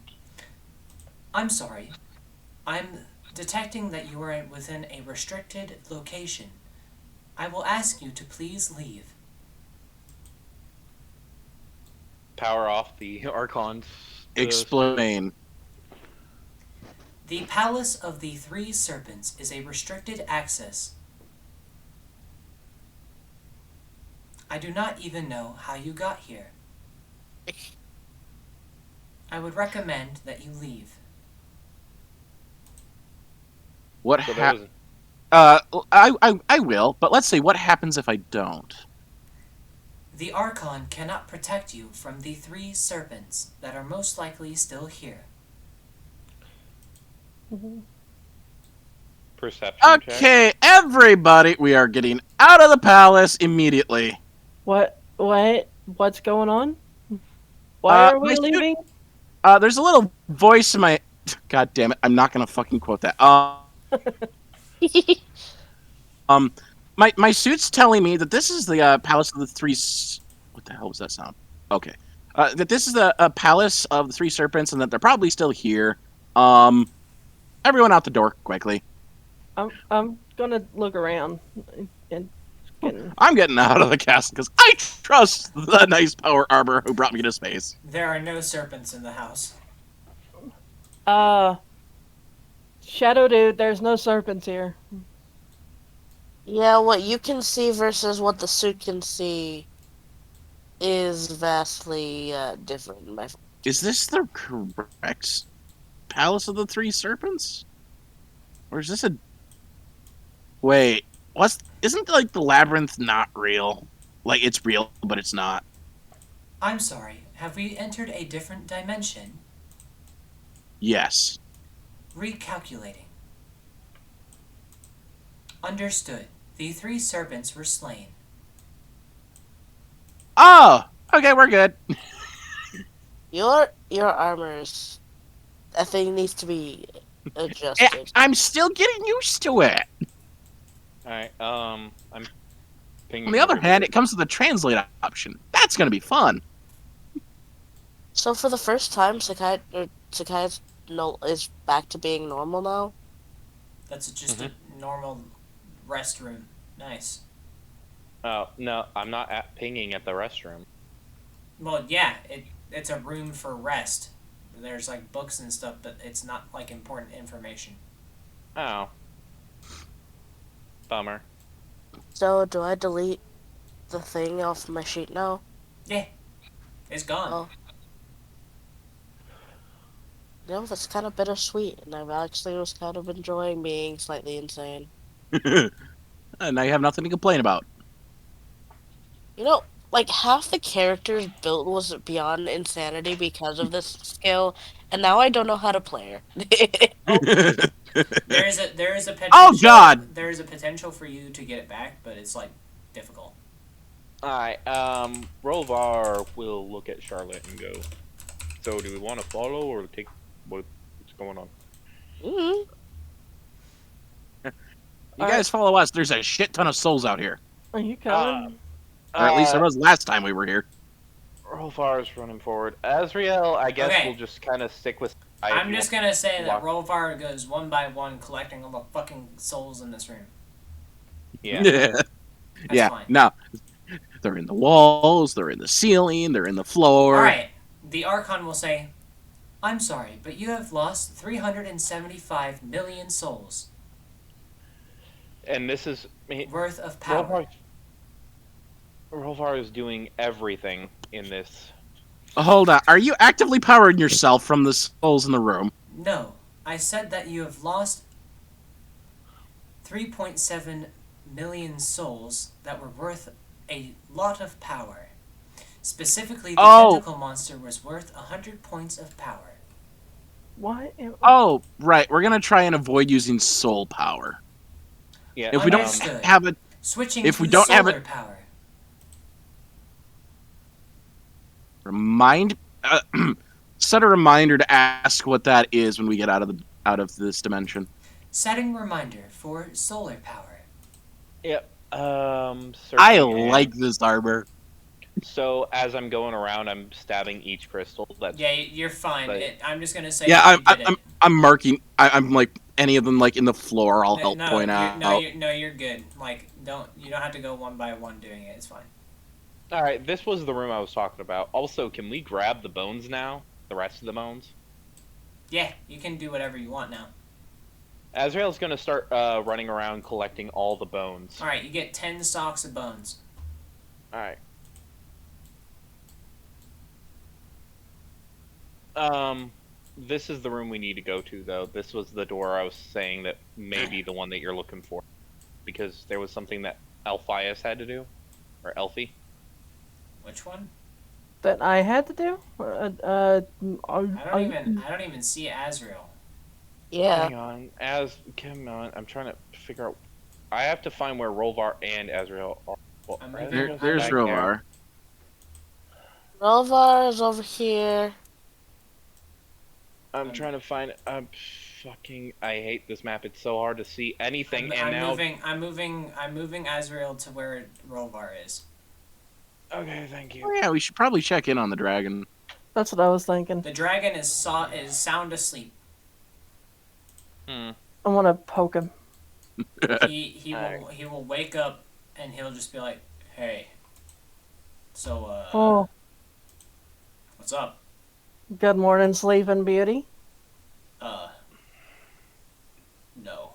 "I'm sorry. I'm detecting that you are within a restricted location. I will ask you to please leave." Power off the Archons. Explain. The Palace of the Three Serpents is a restricted access. I do not even know how you got here. I would recommend that you leave. What So ha- those. I will, but let's see what happens if I don't. The Archon cannot protect you from the three serpents that are most likely still here. Perception check. Okay, everybody, we are getting out of the palace immediately. What's going on? Why are we My suit. leaving? There's a little voice in my. God damn it! I'm not gonna fucking quote that. My suit's telling me that this is the palace of the three. What the hell was that sound? Okay, that this is the palace of the three serpents, and that they're probably still here. Um, everyone out the door quickly. I'm gonna look around and can. I'm getting out of the castle because I trust the nice power armor who brought me to space. There are no serpents in the house. Uh, Shadow Dude, there's no serpents here. Yeah, what you can see versus what the suit can see is vastly different. My friend. Is this the correct palace of the three serpents, or is this a wait? What's isn't like the labyrinth not real? Like it's real, but it's not. I'm sorry, have we entered a different dimension? Yes. Recalculating. Understood. The three serpents were slain. Oh, okay, we're good. Your armor's I think needs to be adjusted. I'm still getting used to it. All right. I'm pinging On the other over hand, here. it comes with a translate option. That's gonna be fun. So for the first time, Sakai's no is back to being normal now. That's just a normal restroom. Nice. Oh no, I'm not pinging at the restroom. Well, yeah, it's a room for rest. There's like books and stuff, but it's not like important information. Oh, bummer. So do I delete the thing off my sheet now? Yeah, it's gone. Oh. You know, that's kind of bittersweet, and I've actually was kind of enjoying being slightly insane. And now you have nothing to complain about. You know, like half the characters built was beyond insanity because of this skill, and now I don't know how to play her. There is a potential. Oh, God! There is a potential for you to get it back, but it's like difficult. Alright, Rovar will look at Charlotte and go, so do we want to follow or take what's going on? Mhm. You guys follow us. There's a shit ton of souls out here. Are you coming? Or at least there was last time we were here. Rovar is running forward. Azrael, I guess, Okay. will just kind of stick with. I'm just gonna say that walk- Rolvar goes one by one, collecting all the fucking souls in this room. Yeah. That's Yeah. fine. No. They're in the walls, they're in the ceiling, they're in the floor. Alright. The Archon will say, I'm sorry, but you have lost 375 million souls And this is. worth of power. Rovar is doing everything in this. Hold on. Are you actively powering yourself from the souls in the room? No. I said that you have lost 3.7 million souls that were worth a lot of power. Specifically, the tentacle monster was worth 100 points of power. What? Oh, right. We're gonna try and avoid using soul power. Yeah. If we don't Understood. have it, Switching if to we don't have solar it- power. set a reminder to ask what that is when we get out of this dimension. Setting reminder for solar power. Yep. I Searching like this armor. So as I'm going around, I'm stabbing each crystal. That's Yeah, you're fine. But- I'm just gonna say Yeah, that you did it. I'm marking. I'm like any of them like in the floor. I'll help no, point you're, out. you're good. Like, you don't have to go one by one doing it. It's fine. all right. This was the room I was talking about. Also, can we grab the bones now? The rest of the bones. Yeah, you can do whatever you want now. Azrael's gonna start running around collecting all the bones. All right, you get 10 stalks of bones. All right. This is the room we need to go to, though. This was the door I was saying that may be the one that you're looking for, because there was something that Alphias had to do, or Elfie. Which one? That I had to do? I don't even see Azrael. Yeah. Hang on, come on. I'm trying to figure out. I have to find where Rolvar and Azrael are. Well, I'm moving Azrael's There's back Rovar. Rovar is over here. I'm trying to find. Fucking. I hate this map. It's so hard to see anything. I'm moving Azrael to where Rolvar is. Okay, thank you. Oh, yeah, we should probably check in on the dragon. That's what I was thinking. The dragon is sound asleep. I want to poke him. He will wake up and he'll just be like, "Hey, so Oh, what's up?" good morning, Sleeping Beauty. No.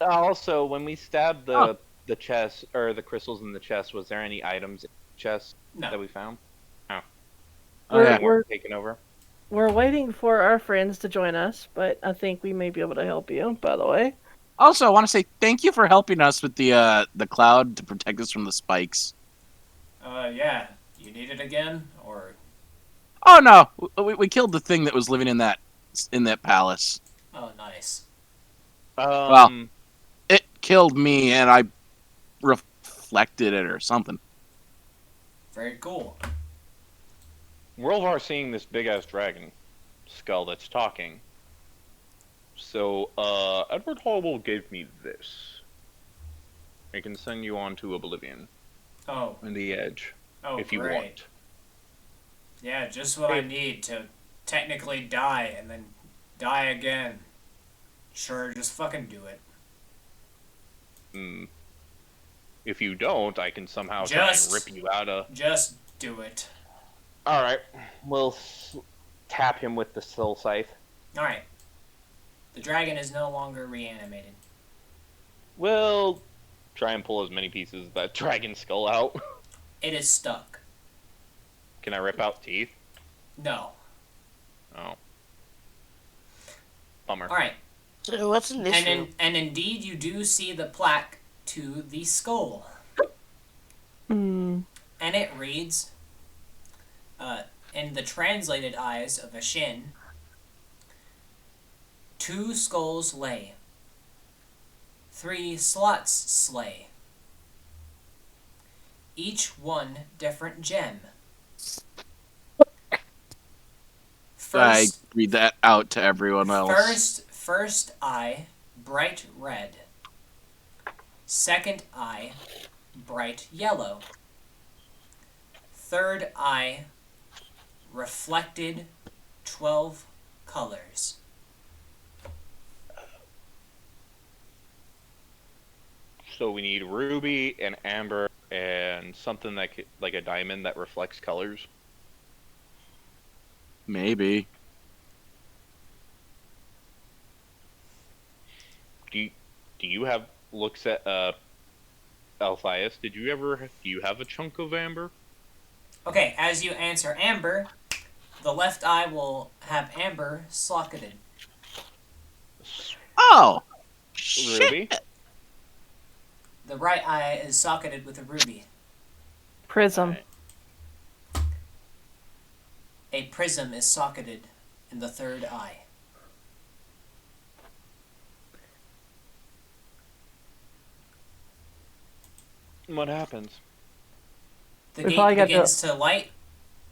Also, when we stabbed the chest or the crystals in the chest, was there any items in the chest No. that we found? Oh, We're, they we're weren't taken over. we're waiting for our friends to join us, but I think we may be able to help you. By the way, Also, I want to say thank you for helping us with the cloud to protect us from the spikes. Yeah. You need it again, or Oh no, we killed the thing that was living in that palace. oh, nice. Well, it killed me, and I reflected it or something. Very cool. Rolvar seeing this big ass dragon skull that's talking. So, Edward Hallwell gave me this. I can send you on to Oblivion Oh, and the Edge if you great. want. Yeah, just what I need to technically die and then die again. Sure, just fucking do it. If you don't, I can somehow try and Just- rip you out of. Just do it. All right, we'll tap him with the soul scythe. Alright. The dragon is no longer reanimated. We'll try and pull as many pieces of that dragon skull out. It is stuck. Can I rip out teeth? No. Oh. Bummer. Alright. So what's in this room? And indeed, you do see the plaque to the skull. hmm. And it reads, in the translated eyes of a Shin, 2 skulls lay, 3 slots slay, each one different gem. I First, read that out to everyone else. first eye, bright red. Second eye, bright yellow. Third eye, reflected 12 colors. So we need ruby and amber and something that like a diamond that reflects colors. Maybe. Do you have looks at Alphias? Do you have a chunk of amber? Okay, as you answer amber, the left eye will have amber socketed. Oh, shit. Ruby? The right eye is socketed with a ruby. Prism. Alright. A prism is socketed in the third eye. What happens? The We gate probably got to- begins to light,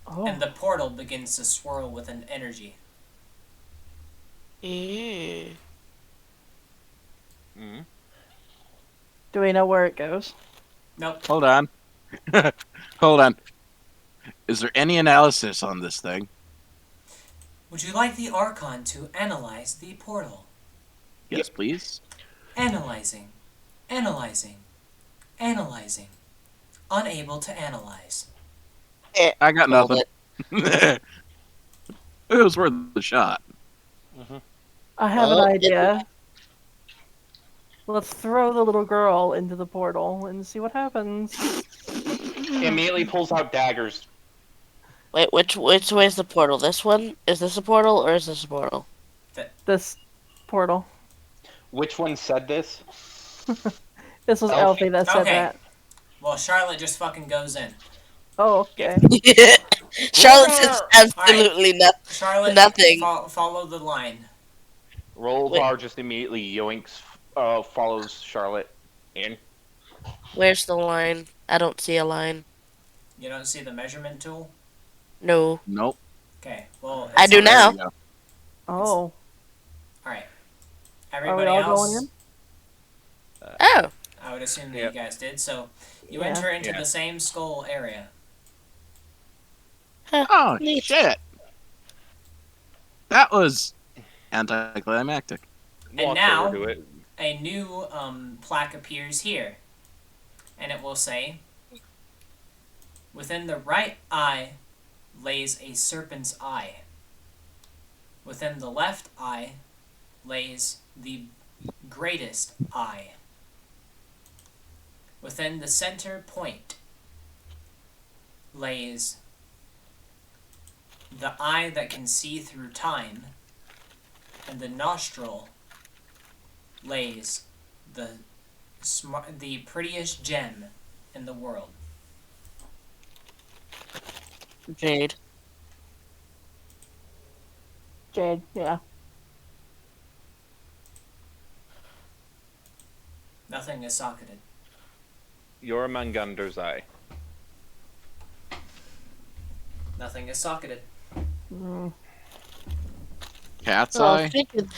Oh. and the portal begins to swirl with an energy. Mm. Mm. Do we know where it goes? Nope. Hold on. Hold on. Is there any analysis on this thing? Would you like the Archon to analyze the portal? Yes, please. Analyzing. Analyzing. Analyzing. Unable to analyze. I got Hold nothing. it. It was worth the shot. I have an Oh, idea. Let's throw the little girl into the portal and see what happens. Immediately pulls out daggers. Wait, which way is the portal? This one? Is this a portal or is this a portal? This portal. Which one said this? This was Elfie. Elfie that said Okay. that. Well, Charlotte just fucking goes in. Oh, okay. Charlotte says absolutely Charlotte, nothing. Follow the line. Rolvar just immediately yoinks, follows Charlotte in. Where's the line? I don't see a line. You don't see the measurement tool? No. Nope. Okay, well, I it's do on- now. There we go. Oh. Alright. Are we Everybody all else, going in? Oh. I would assume that Yep. you guys did. So, you Yeah. enter into Yeah. the same skull area. Oh, Neat. shit. That was anticlimactic. And Walks now- over to it. A new plaque appears here. And it will say, within the right eye lays a serpent's eye. Within the left eye lays the greatest eye. Within the center point lays the eye that can see through time, and the nostril lays the prettiest gem in the world. Jade. Jade, yeah. Nothing is socketed. You're Mangunder's eye. Nothing is socketed. Mm. Cat's Oh, eye? thinking-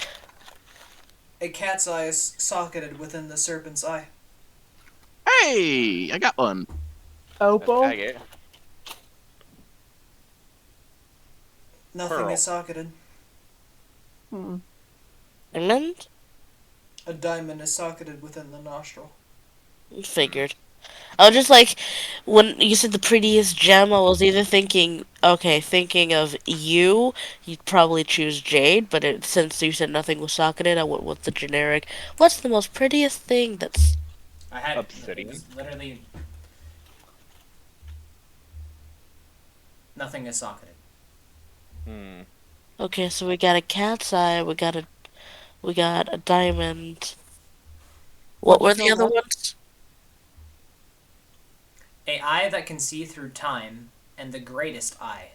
A cat's eye is socketed within the serpent's eye. Hey, I got one. Opal? Tag it. Nothing Pearl. is socketed. Hmm. Diamond? A diamond is socketed within the nostril. Figured. I was just like, when you said the prettiest gem, I was either thinking of you, you'd probably choose Jade, but since you said nothing was socketed, I went with the generic. What's the most prettiest thing that's... I had Obsidian. It was literally nothing is socketed. Hmm. Okay, so we got a cat's eye, we got a diamond. What were What'd you the go other with? ones? A eye that can see through time, and the greatest eye.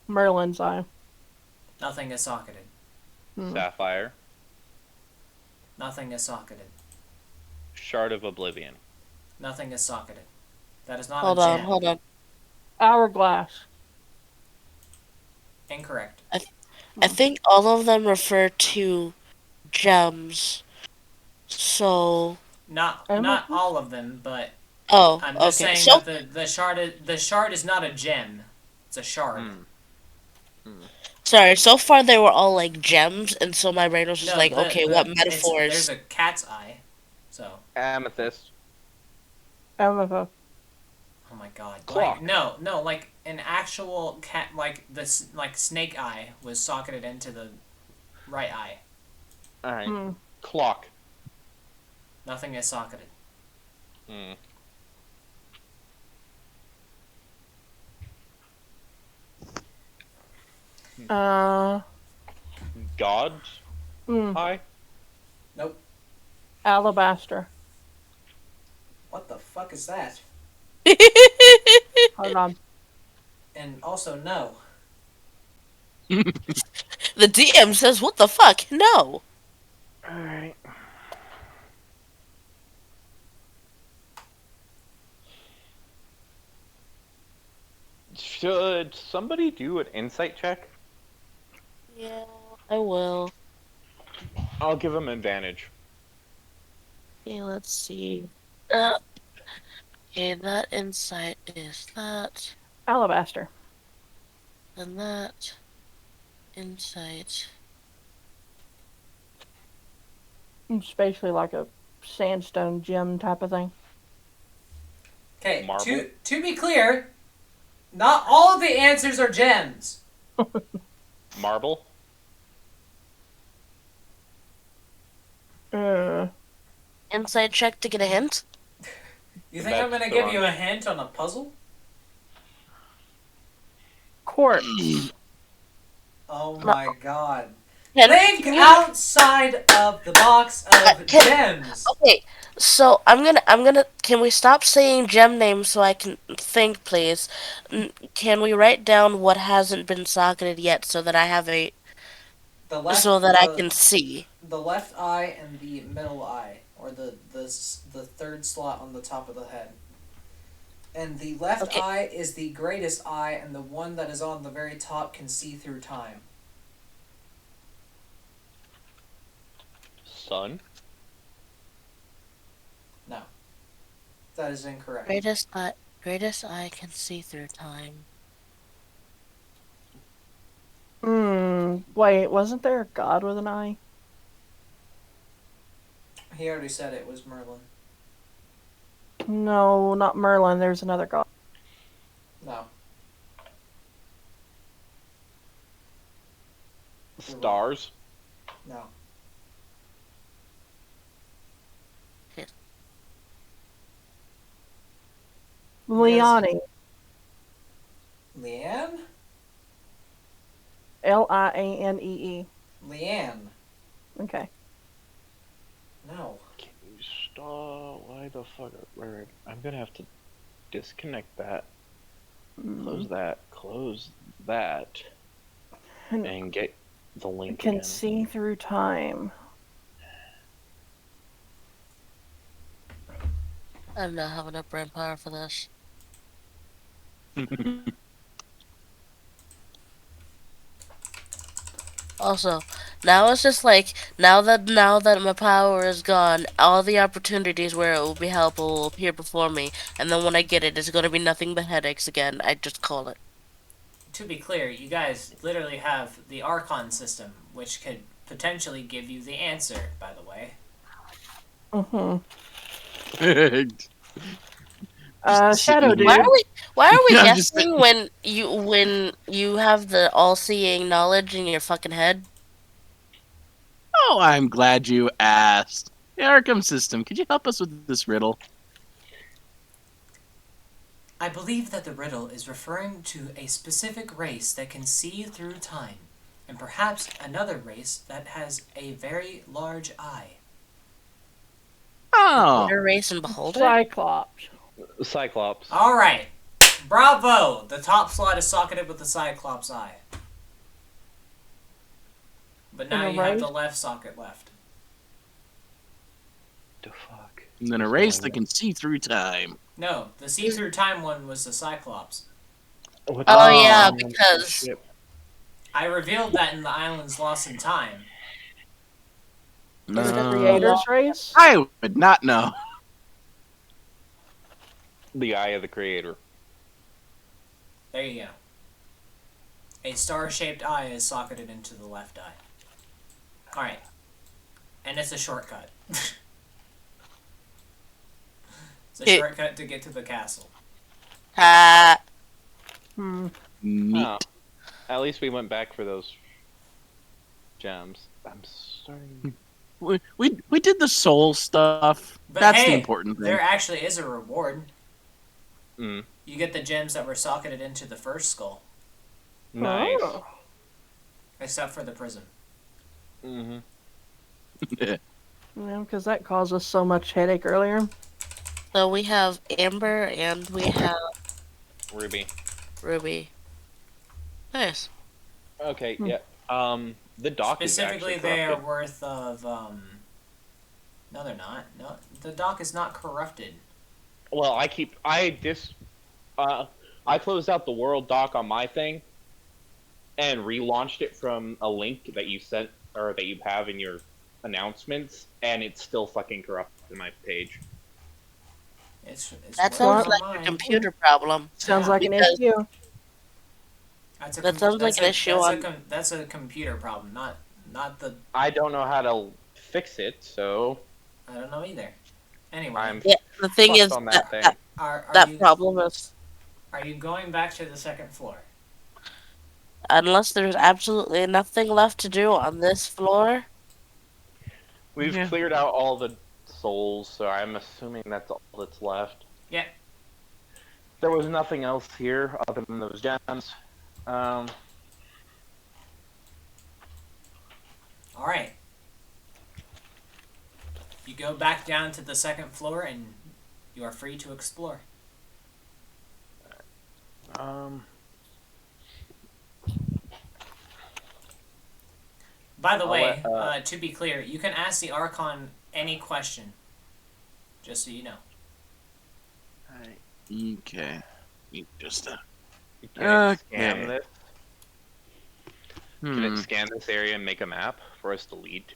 Merlin's eye. Nothing is socketed. Sapphire. Nothing is socketed. Shard of Oblivion. Nothing is socketed. That is not a Hold on, gem. hold on. Hourglass. Incorrect. I think all of them refer to gems. So, Not Amethyst? all of them, but oh, I'm just okay. saying So, that the shard is not a gem. It's a shard. sorry. So far, they were all like gems, and so my brain was just No, like, okay, what there's metaphors? a cat's eye. So, Amethyst. Amethyst. oh my god. Clock. Like no, like an actual cat like this like snake eye was socketed into the right eye. Alright. Hmm. Clock. Nothing is socketed. Hmm. Uh. God's Hmm. eye. Nope. Alabaster. What the fuck is that? Hold on. And also no. The DM says, "What the fuck? No." Alright. Should somebody do an insight check? Yeah, I will. I'll give him advantage. Okay, let's see. Okay, that insight is that, Alabaster. and that insight. It's basically like a sandstone gem type of thing. Okay, Marble? to be clear, not all of the answers are gems. Marble. Insight check to get a hint. You think I'm That's gonna the give wrong- you a hint on a puzzle? Quartz. Oh my god. Can, Think can you- outside of the box of gems. Okay, so I'm gonna. Can we stop saying gem names so I can think, please? Can we write down what hasn't been socketed yet so that I have a The left, so that I can see? the left eye and the middle eye, or the third slot on the top of the head. And the left Okay. eye is the greatest eye, and the one that is on the very top can see through time. Sun. No. That is incorrect. Greatest eye can see through time. Wait, wasn't there a god with an eye? He already said it was Merlin. No, not Merlin. There's another god. No. Stars. No. Liane. Leanne? Lianee. Leanne. Okay. No. Can you stop? Why the fuck? Where? I'm gonna have to disconnect that. Close that. Close that. And get the link Can again. see through time. I don't have enough brain power for this. Also, now it's just like now that my power is gone, all the opportunities where it will be helpful will appear before me, and then when I get it, it's gonna be nothing but headaches again. I just call it. To be clear, you guys literally have the Archon system, which could potentially give you the answer, by the way. Shadow Dude. Why are we I'm just guessing when you have the all-seeing knowledge in your fucking head? Oh, I'm glad you asked. The Arkham system, could you help us with this riddle? I believe that the riddle is referring to a specific race that can see through time, and perhaps another race that has a very large eye. Oh, Water race and beholder. Cyclops. Cyclops. Alright. Bravo! The top slot is socketed with the Cyclops eye. But And now a you have the race? left socket left. The fuck? And then a What's race going that can see through time. No, the see-through time one was the Cyclops. on? What's Oh going yeah, Oh. on with the because ship? I revealed that in the Islands Lost in Time. Is it the No. creator's race? I would not know. The eye of the creator. There you go. A star-shaped eye is socketed into the left eye. Alright. And it's a shortcut. It's a It- shortcut to get to the castle. Hmm. Neat. Oh, at least we went back for those gems. I'm starting. We did the soul stuff. But That's hey, the important thing. there actually is a reward. Mm, You get the gems that were socketed into the first skull. nice. Oh. Except for the prism. Mm-hmm. Yeah, because that caused us so much headache earlier. so we have Amber and we have Ruby. Ruby. Nice. Okay. Hmm. Yeah. The dock is Specifically, actually they are corrupted. worth of, No, they're not. No, the dock is not corrupted. Well, I closed out the world dock on my thing, and relaunched it from a link that you sent or that you have in your announcements, and it's still fucking corrupted my page. It's That working sounds on like a mine. computer problem. Sounds Yeah. like an Because- issue. That sounds like an issue on- that's a computer problem, not the. I don't know how to fix it, so I don't know either. Anyway, I'm Yeah, the thing fucked is on that, that thing. that, are that you problem is are you going back to the second floor? unless there's absolutely nothing left to do on this floor. We've Yeah. cleared out all the souls, so I'm assuming that's all that's left. Yeah. There was nothing else here other than those gems. All right. You go back down to the second floor, and you are free to explore. Um, By the I'll way, let, to be clear, you can ask the Archon any question. Just so you know. Okay. Just can it Okay. scan this? Can hmm. it scan this area and make a map for us to lead to?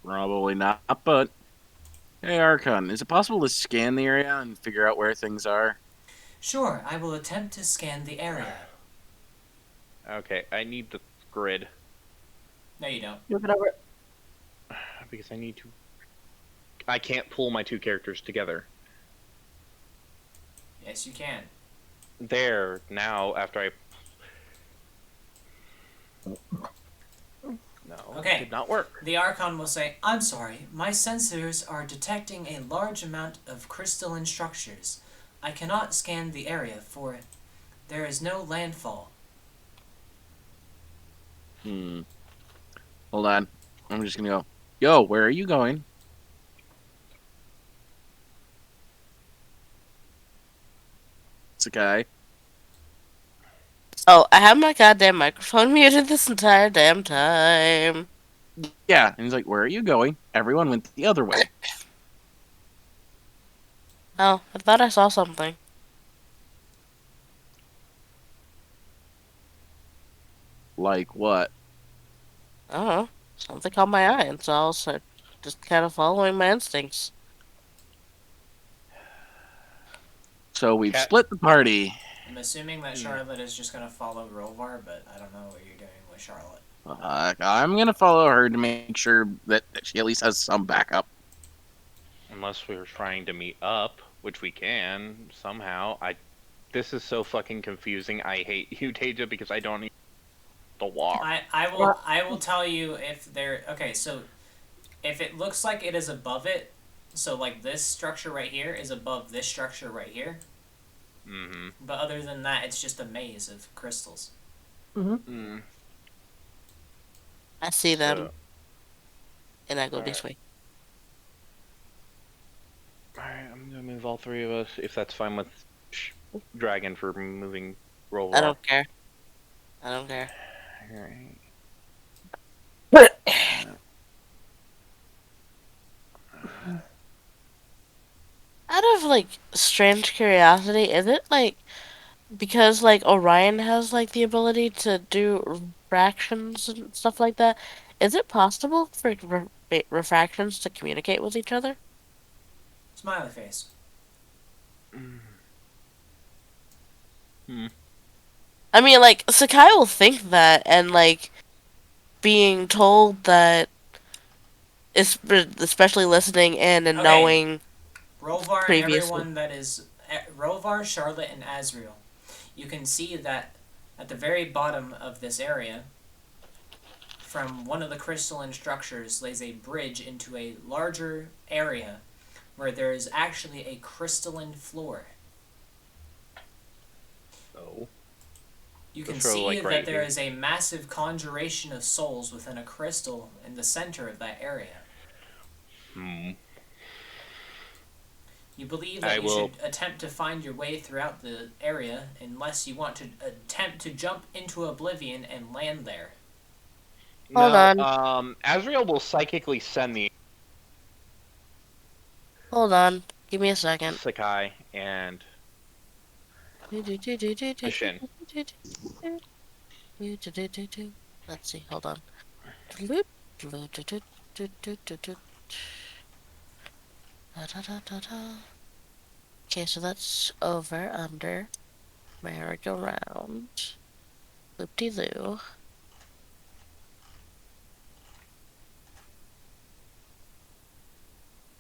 Probably not, but hey, Archon, is it possible to scan the area and figure out where things are? Sure, I will attempt to scan the area. Okay, I need the grid No, you don't. Look it over. because I need to. I can't pull my two characters together. Yes, you can. There now after I. No, Okay. it did not work. The Archon will say, I'm sorry, my sensors are detecting a large amount of crystalline structures. I cannot scan the area for it. There is no landfall. Hold on. I'm just gonna go. Yo, where are you going? It's a guy. Oh, I have my goddamn microphone muted this entire damn time. Yeah, and he's like, "Where are you going?" Everyone went the other way. Oh, I thought I saw something. Like what? I don't know. Something caught my eye, and so I was just kind of following my instincts. So we've Cat- split the party. I'm assuming that Charlotte is just going to follow Rovar, but I don't know what you're doing with Charlotte. I'm gonna follow her to make sure that she at least has some backup. Unless we were trying to meet up, which we can somehow. This is so fucking confusing. I hate you, Taja, because I don't need the walk. I will tell you if there. Okay, so if it looks like it is above it, so like this structure right here is above this structure right here. Mm-hmm. But other than that, it's just a maze of crystals. Mm. I see them, So, and I go alright. this way. Alright, I'm gonna move all three of us, if that's fine with Dragon for moving roll I off. don't care. I don't care. Alright. Out of like strange curiosity, is it like because like Orion has like the ability to do refractions and stuff like that? Is it possible for refractions to communicate with each other? Smiley face. Hmm. I mean, like Sakai will think that, and like being told that, especially listening in and Okay, knowing Rovar and previously. everyone that is Rovar, Charlotte, and Azriel. You can see that at the very bottom of this area, from one of the crystalline structures, lays a bridge into a larger area where there is actually a crystalline floor. Oh. You can Let's throw, see like, that right there here. is a massive conjuration of souls within a crystal in the center of that area. Hmm. You believe I that you will. should attempt to find your way throughout the area unless you want to attempt to jump into oblivion and land there. Hold No, on, Azrael will psychically send the hold on. Give me a second. Sakai and Shin. Let's see. Hold on. Okay, so that's over, under, merry-go-round, loop-de-loo.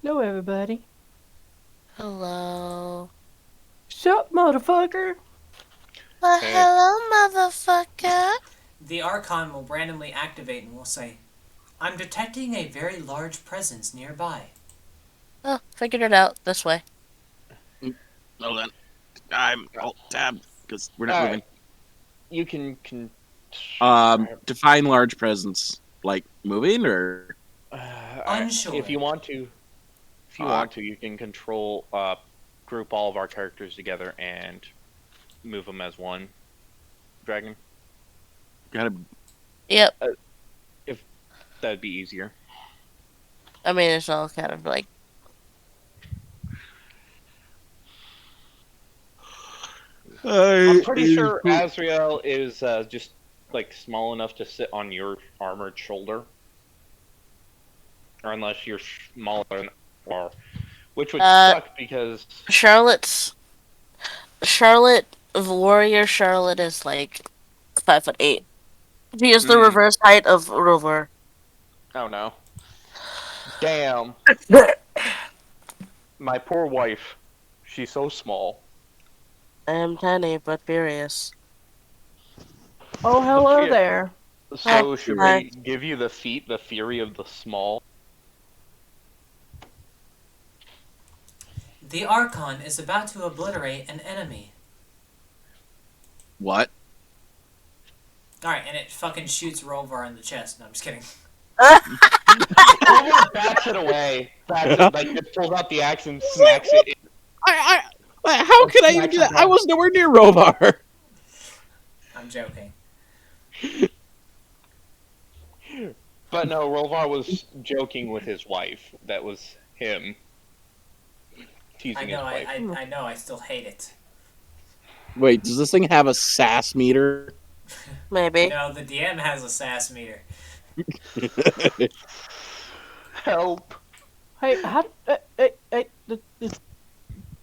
Hello, everybody. Hello. Sup, motherfucker? Well, Hey. hello, motherfucker. The Archon will randomly activate and will say, I'm detecting a very large presence nearby. Oh, figured it out. This way. Hold on. I'm alt tab because we're not Alright. moving. You can Define large presence. Like moving or alright. Unsure. If you want to, you can control group all of our characters together and move them as one dragon. gotta Yep. If that'd be easier. I mean, it's all kind of like. I'm pretty sure Azrael is just like small enough to sit on your armored shoulder, or unless you're smaller than or, which would Uh, suck because Charlotte's. Charlotte, warrior Charlotte is like 5'8". She is the mm, reverse height of Rover. oh no, damn, my poor wife, she's so small. I am tiny but furious. Oh, The hello fear. there. Hi. So should Hi. we give you the feat, the fury of the small? The Archon is about to obliterate an enemy. what? Alright, and it fucking shoots Rovar in the chest. No, I'm just kidding. Rover bats it away, bats it like just pulls out the axe and smacks it. How Like could I even smacks do it that? I down. was nowhere near Rovar. I'm joking. But no, Rovar was joking with his wife. That was him I teasing his know, wife. I know, I still hate it. Wait, does this thing have a sass meter? Maybe. No, the DM has a sass meter. Help! Hey, how?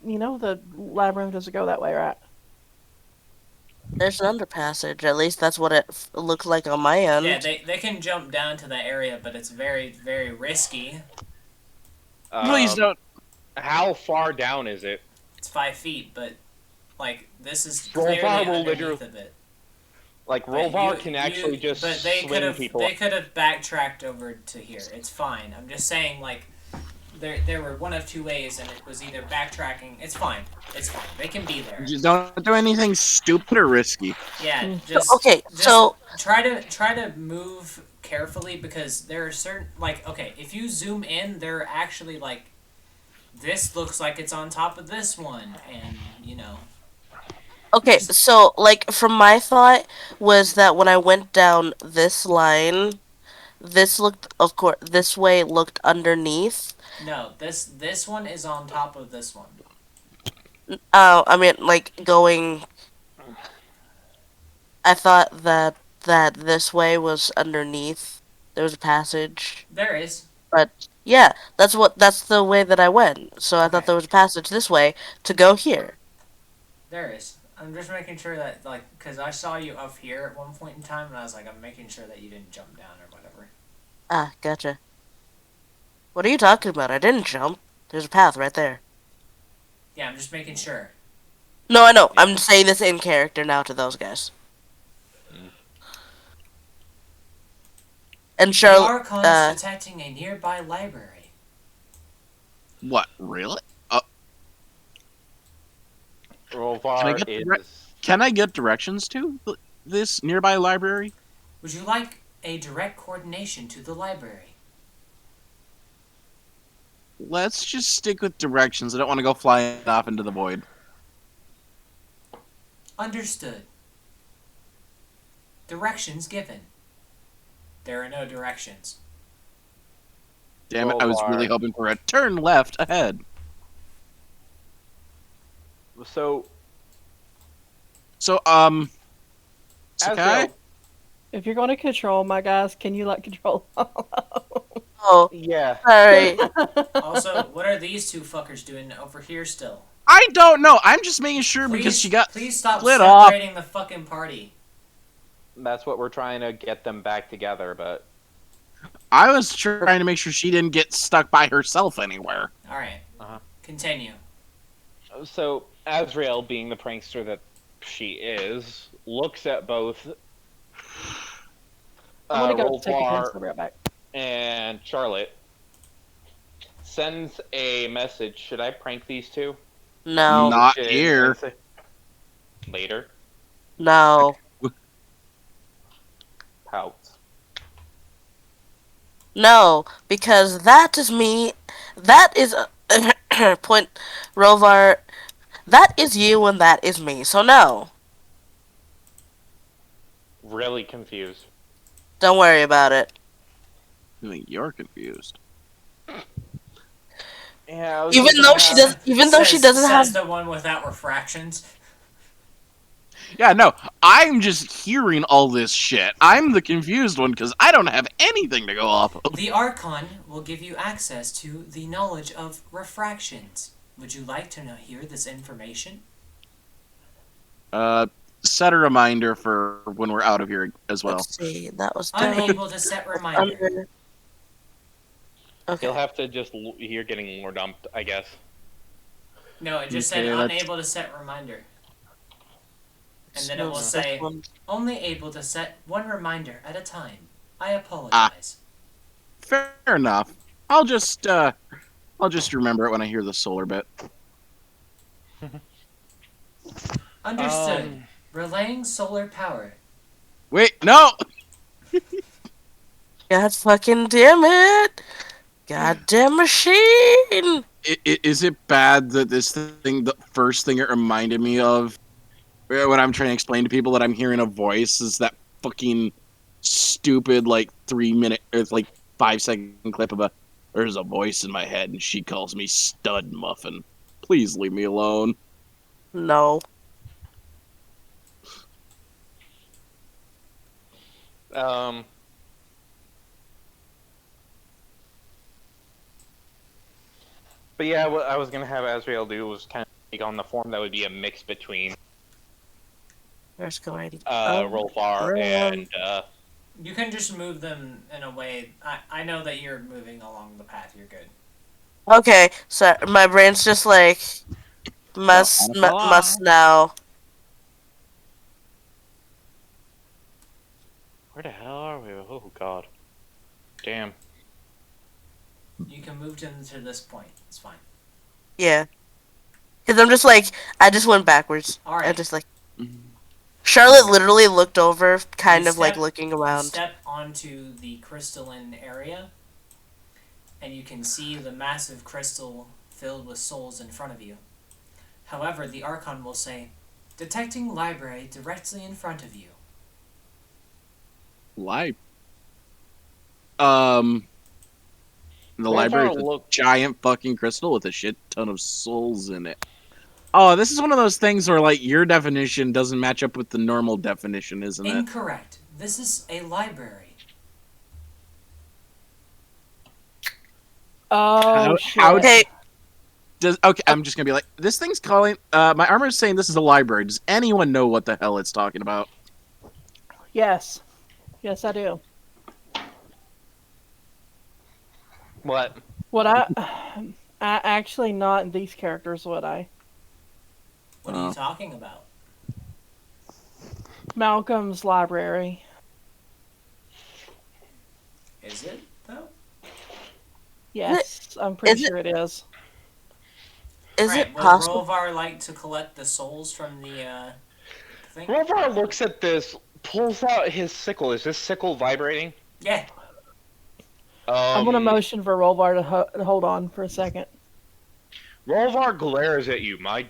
You know the labyrinth doesn't go that way, right? There's an underpassage. At least that's what it looked like on my Yeah, end. they can jump down to that area, but it's very, very risky. Please Um, don't. how far down is it? It's 5 feet, but like this is Rovar clearly will underneath literally, of it. like But Rovar can actually just but they could swing have people. they could have backtracked over to here. It's fine. I'm just saying like there were one of two ways, and it was either backtracking. It's fine. It's fine. They can be there. Just don't do anything stupid or risky. Yeah, Okay, just so try to move carefully because there are certain like okay, if you zoom in, there are actually like this looks like it's on top of this one, and you know Okay, so like from my thought was that when I went down this line, this looked, of course, this way looked underneath. No, this one is on top of this one. Oh, I mean, like going. I thought that this way was underneath. There was a passage, There is. but yeah, that's the way that I went. So I thought Okay. there was a passage this way to go here. There is. I'm just making sure that, like, because I saw you up here at one point in time, and I was like, I'm making sure that you didn't jump down or whatever. Ah, gotcha. What are you talking about? I didn't jump. There's a path right there. Yeah, I'm just making sure. No, I know. Yeah. I'm saying this in character now to those guys. Mm. And The Charlotte, Archon is detecting a nearby library. What? Really? Can I Rovar get is. Can I get directions to this nearby library? Would you like a direct coordination to the library? Let's just stick with directions. I don't want to go flying off into the void. Understood. Directions given. There are no directions. Damn it! I was really Rovar. hoping for a turn left ahead. So, So, Sakai? Azrael, If you're going to control my guys, can you let control? oh, yeah. sorry. Also, what are these two fuckers doing over here still? I don't know. I'm just making sure because she got Please stop split off. separating the fucking party. That's what we're trying to get them back together, but I was trying to make sure she didn't get stuck by herself anywhere. Alright. Uh-huh. Continue. so Azrael, being the prankster that she is, looks at both I'm gonna go take a piss. I'll Rovar be right back. and Charlotte, sends a message. Should I prank these two? No, Not Should- here. Later. no, Pouts. no, because that is me. That is point, Rovar. That is you, and that is me. So no, Really confused. don't worry about it. I think you're confused. Yeah, I was Even hoping though to she have- does, even though she doesn't have. Says the one without refractions. Yeah, no, I'm just hearing all this shit. I'm the confused one because I don't have anything to go off of. The Archon will give you access to the knowledge of refractions. Would you like to hear this information? Set a reminder for when we're out of here as well. Let's see. That was down Unable to set reminder. under. Okay. You'll have to just. You're getting more dumped, I guess. No, it just said Okay, that's- unable to set reminder. And then it will No, say this one. only able to set one reminder at a time. I apologize. Fair enough. I'll just remember it when I hear the solar bit. Understood. Relaying solar power. Wait, no! God fucking damn it! Goddamn machine! Is it bad that this thing, the first thing it reminded me of when I'm trying to explain to people that I'm hearing a voice is that fucking stupid, like, 3 minute, or like 5 second clip of there's a voice in my head and she calls me Stud Muffin. Please leave me alone. No. Um. But yeah, what I was gonna have Azrael do was kind of take on the form that would be a mix between Where's going? Rolfar and You can just move them in a way. I know that you're moving along the path. You're good. Okay, so my brain's just like must now. where the hell are we? Oh god, damn. You can move them to this point. It's fine. Yeah, because I'm just like I just went backwards. All right. I just like Charlotte literally looked over, kind You of like step- looking You around. step onto the crystalline area, and you can see the massive crystal filled with souls in front of you. However, the Archon will say, Detecting library directly in front of you. Li- um, the library Rovar is a look. giant fucking crystal with a shit ton of souls in it. Oh, this is one of those things where like your definition doesn't match up with the normal definition, isn't it? Incorrect. This is a library. Oh How shit. Okay, does okay? I'm just gonna be like, this thing's calling. My armor is saying this is a library. Does anyone know what the hell it's talking about? Yes. Yes, I do. What? Would I? I actually not these characters. Would I? What are you talking about? Malcolm's library. Is it, though? Yes, I'm pretty is it sure it is. is Alright, it would possible? Rolvar like to collect the souls from the thing? Rovar looks at this, pulls out his sickle. Is this sickle vibrating? Yeah. I'm gonna Um, motion for Rolvar to hold on for a second. Rovar glares at you. My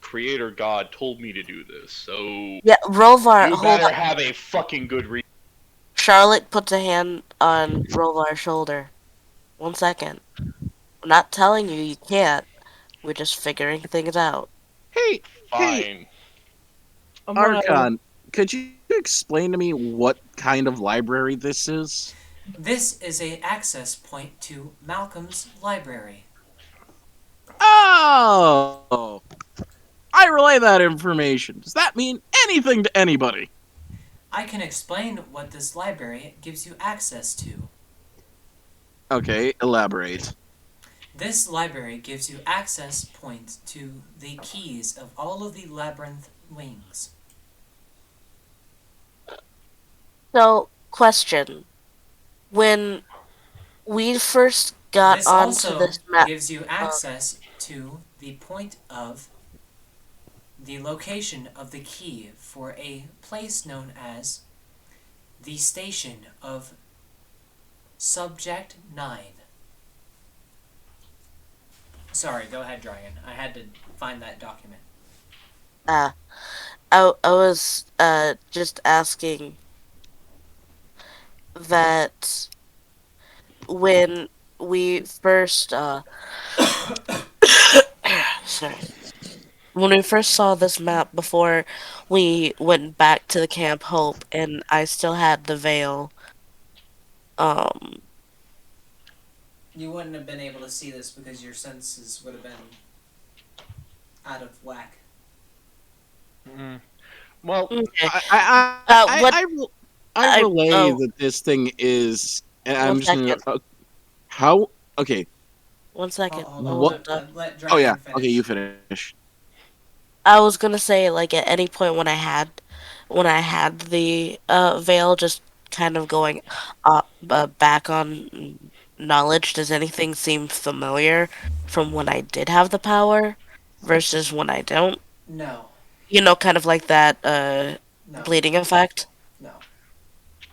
creator god told me to do this, so Yeah, Rovar, you hold on. better have a fucking good reason. Charlotte puts a hand on Rovar's shoulder. 1 second. I'm not telling you you can't. We're just figuring things out. Hey, Fine. I'm gonna. Archon, could you explain to me what kind of library this is? This is a access point to Malcolm's library. Oh, I relay that information. Does that mean anything to anybody? I can explain what this library gives you access to. Okay, elaborate. This library gives you access points to the keys of all of the labyrinth wings. So, question. When we first got This onto also this map, gives you access to the point of the location of the key for a place known as the station of Subject 9. Sorry, go ahead, Dragon. I had to find that document. I was just asking that when we first sorry, when we first saw this map before we went back to the Camp Hope and I still had the veil, um You wouldn't have been able to see this because your senses would have been out of whack. Mm. Well, okay. I, What I, I I relay oh that this thing is, and I'm one just gonna. second. How? Okay. 1 second. What? Hold up. Let Oh Dragon yeah. Okay, finish. you finish. I was gonna say like at any point when I had the veil just kind of going back on knowledge, does anything seem familiar from when I did have the power versus when I don't? No, Kind of like that no, bleeding effect. no.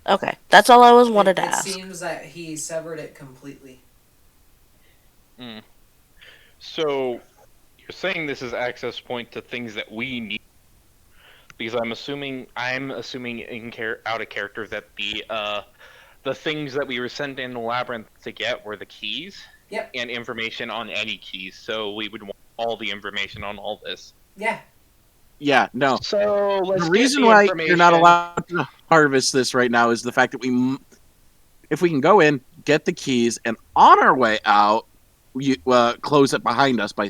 Okay, that's all I was It, wanted to it ask. seems that he severed it completely. mm. So you're saying this is access point to things that we need, because I'm assuming out of character that the things that we were sent in the labyrinth to get were the keys Yep. and information on any keys. So we would want all the information on all this. Yeah. Yeah. No. So The let's get reason the why you're not information. allowed to harvest this right now is the fact that if we can go in, get the keys, and on our way out, we close it behind us by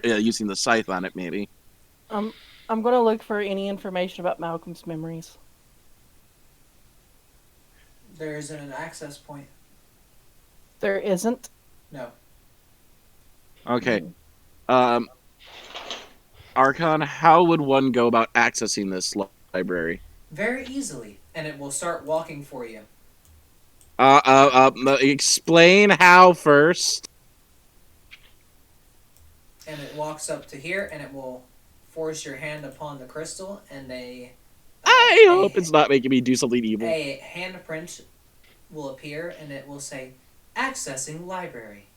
using the scythe on it, maybe. I'm gonna look for any information about Malcolm's memories. There isn't an access point. There isn't. No. Okay. Um, Archon, how would one go about accessing this library? Very easily, and it will start walking for you. Explain how first. And it walks up to here, and it will force your hand upon the crystal, and I hope it's not making me do something evil. a handprint will appear, and it will say, "Accessing library."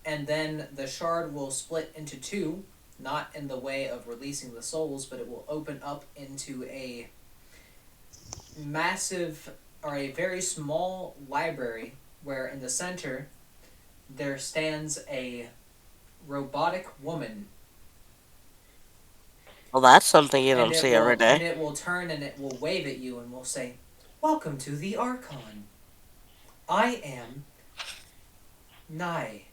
And then the shard will split into two, not in the way of releasing the souls, but it will open up into a massive or a very small library where in the center there stands a robotic woman, Well, that's something you and don't see every day. it will turn and it will wave at you and will say, "Welcome to the Archon. I am Nai."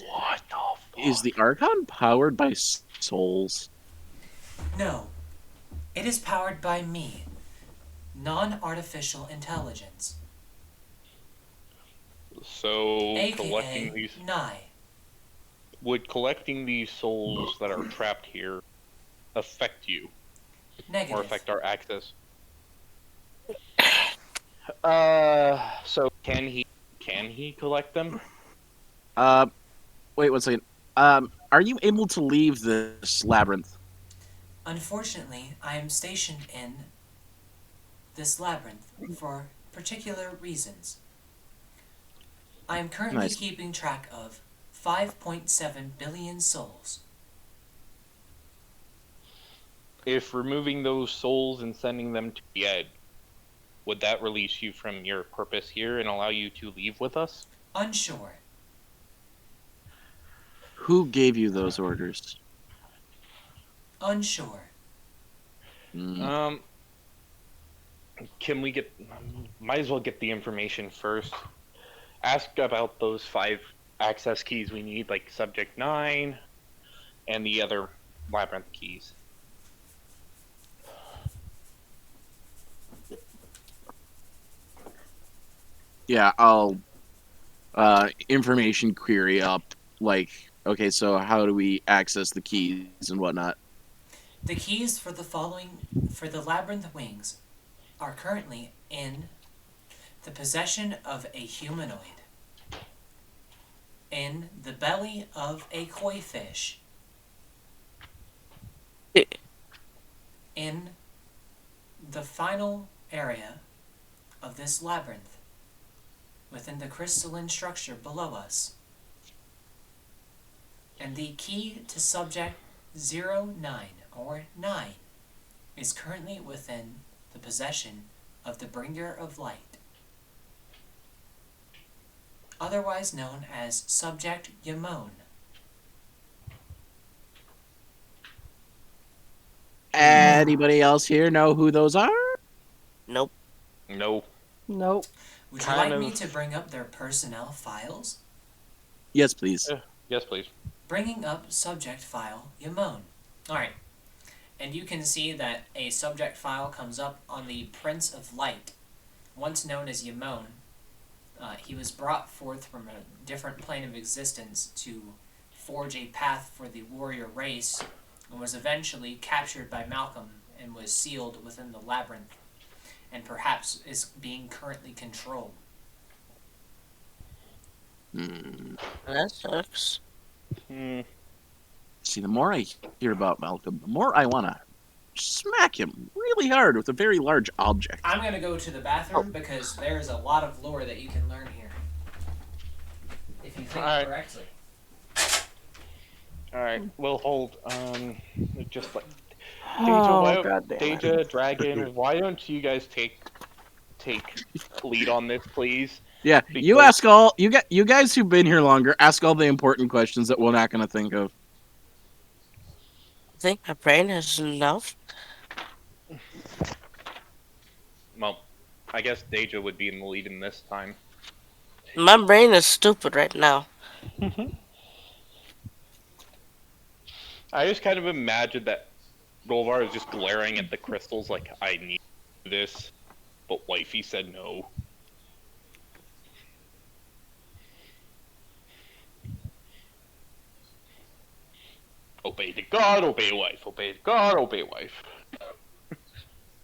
What the Is fuck? the Archon powered by souls? No, it is powered by me, non-artificial intelligence, So collecting aka these Nai. collecting these souls that are trapped here affect you or Negative. affect our access? So can he collect them? Uh, wait one second. Are you able to leave this labyrinth? Unfortunately, I am stationed in this labyrinth for particular reasons. I am currently Nice. keeping track of 5.7 billion souls. If removing those souls and sending them to the edge, would that release you from your purpose here and allow you to leave with us? Unsure. Who gave you those orders? Unsure. Hmm. Um, can we get? Might as well get the information first. Ask about those 5 access keys we need, like Subject 9 and the other labyrinth keys. Yeah, I'll information query up. Like, okay, so how do we access the keys and whatnot? The keys for the labyrinth wings are currently in the possession of a humanoid, in the belly of a koi fish, in the final area of this labyrinth, within the crystalline structure below us. And the key to subject 09 or 9 is currently within the possession of the Bringer of Light, otherwise known as Subject Yamon. Anybody else here know who those are? Nope. No. Nope. Would you Kind like me of. to bring up their personnel files? Yes, please. Yes, please. Bringing up subject file Yamon. Alright, and you can see that a subject file comes up on the Prince of Light, once known as Yamon. He was brought forth from a different plane of existence to forge a path for the warrior race, and was eventually captured by Malcolm and was sealed within the labyrinth, and perhaps is being currently controlled. Hmm. That sucks. Hmm. See, the more I hear about Malcolm, the more I want to smack him really hard with a very large object. I'm gonna go to the bathroom because there's a lot of lore that you can learn here. If you think Alright. correctly. All right. We'll hold. Just like Oh, God damn it. Deja, Dragon. Why don't you guys take lead on this, please? Yeah, you Because- ask all you guys who've been here longer. Ask all the important questions that we're not going to think of. I think my brain has enough. Well, I guess Deja would be in the lead in this time. My brain is stupid right now. I just kind of imagine that Rolvar is just glaring at the crystals like, I need this, but Wifey said no. Obey the god, obey wife, obey the god, obey wife.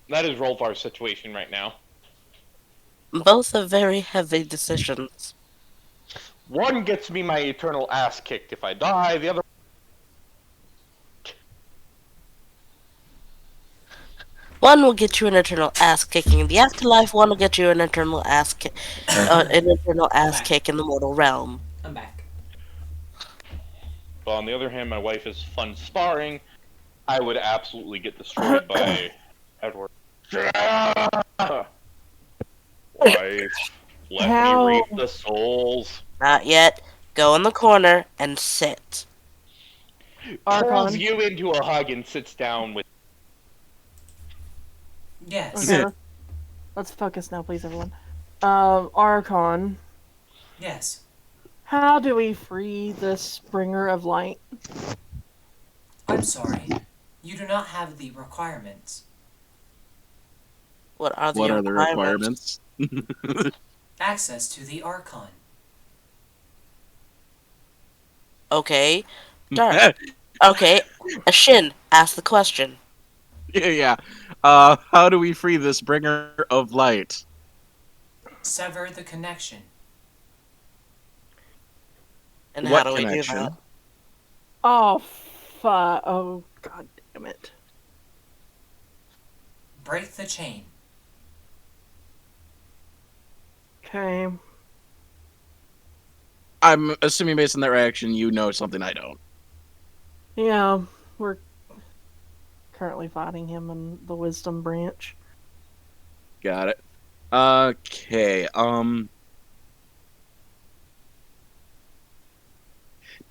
That is Rolvar's situation right now. Both are very heavy decisions. One gets me my eternal ass kicked if I die, the other One will get you an eternal ass kicking in the afterlife. One will get you an eternal ass kick, I'm kick in the mortal realm. back. But on the other hand, my wife is fun sparring. I would absolutely get destroyed by Edward. Wife, let me How reap the souls. Not yet. Go in the corner and sit. Pulls Archon? you into a hug and sits down with. Yes. Okay, let's focus now, please, everyone. Archon, Yes. how do we free this bringer of light? I'm sorry. You do not have the requirements. What are the What are the requirements? requirements? Access to the Archon. Okay. Darn. Okay. Shin, ask the question. Yeah. How do we free this bringer of light? Sever the connection. And how What do we do connection? that? Oh, oh, god damn it. Break the chain. Okay. I'm assuming based on that reaction, you know something I don't. Yeah, we're currently fighting him in the wisdom branch. Got it. Okay.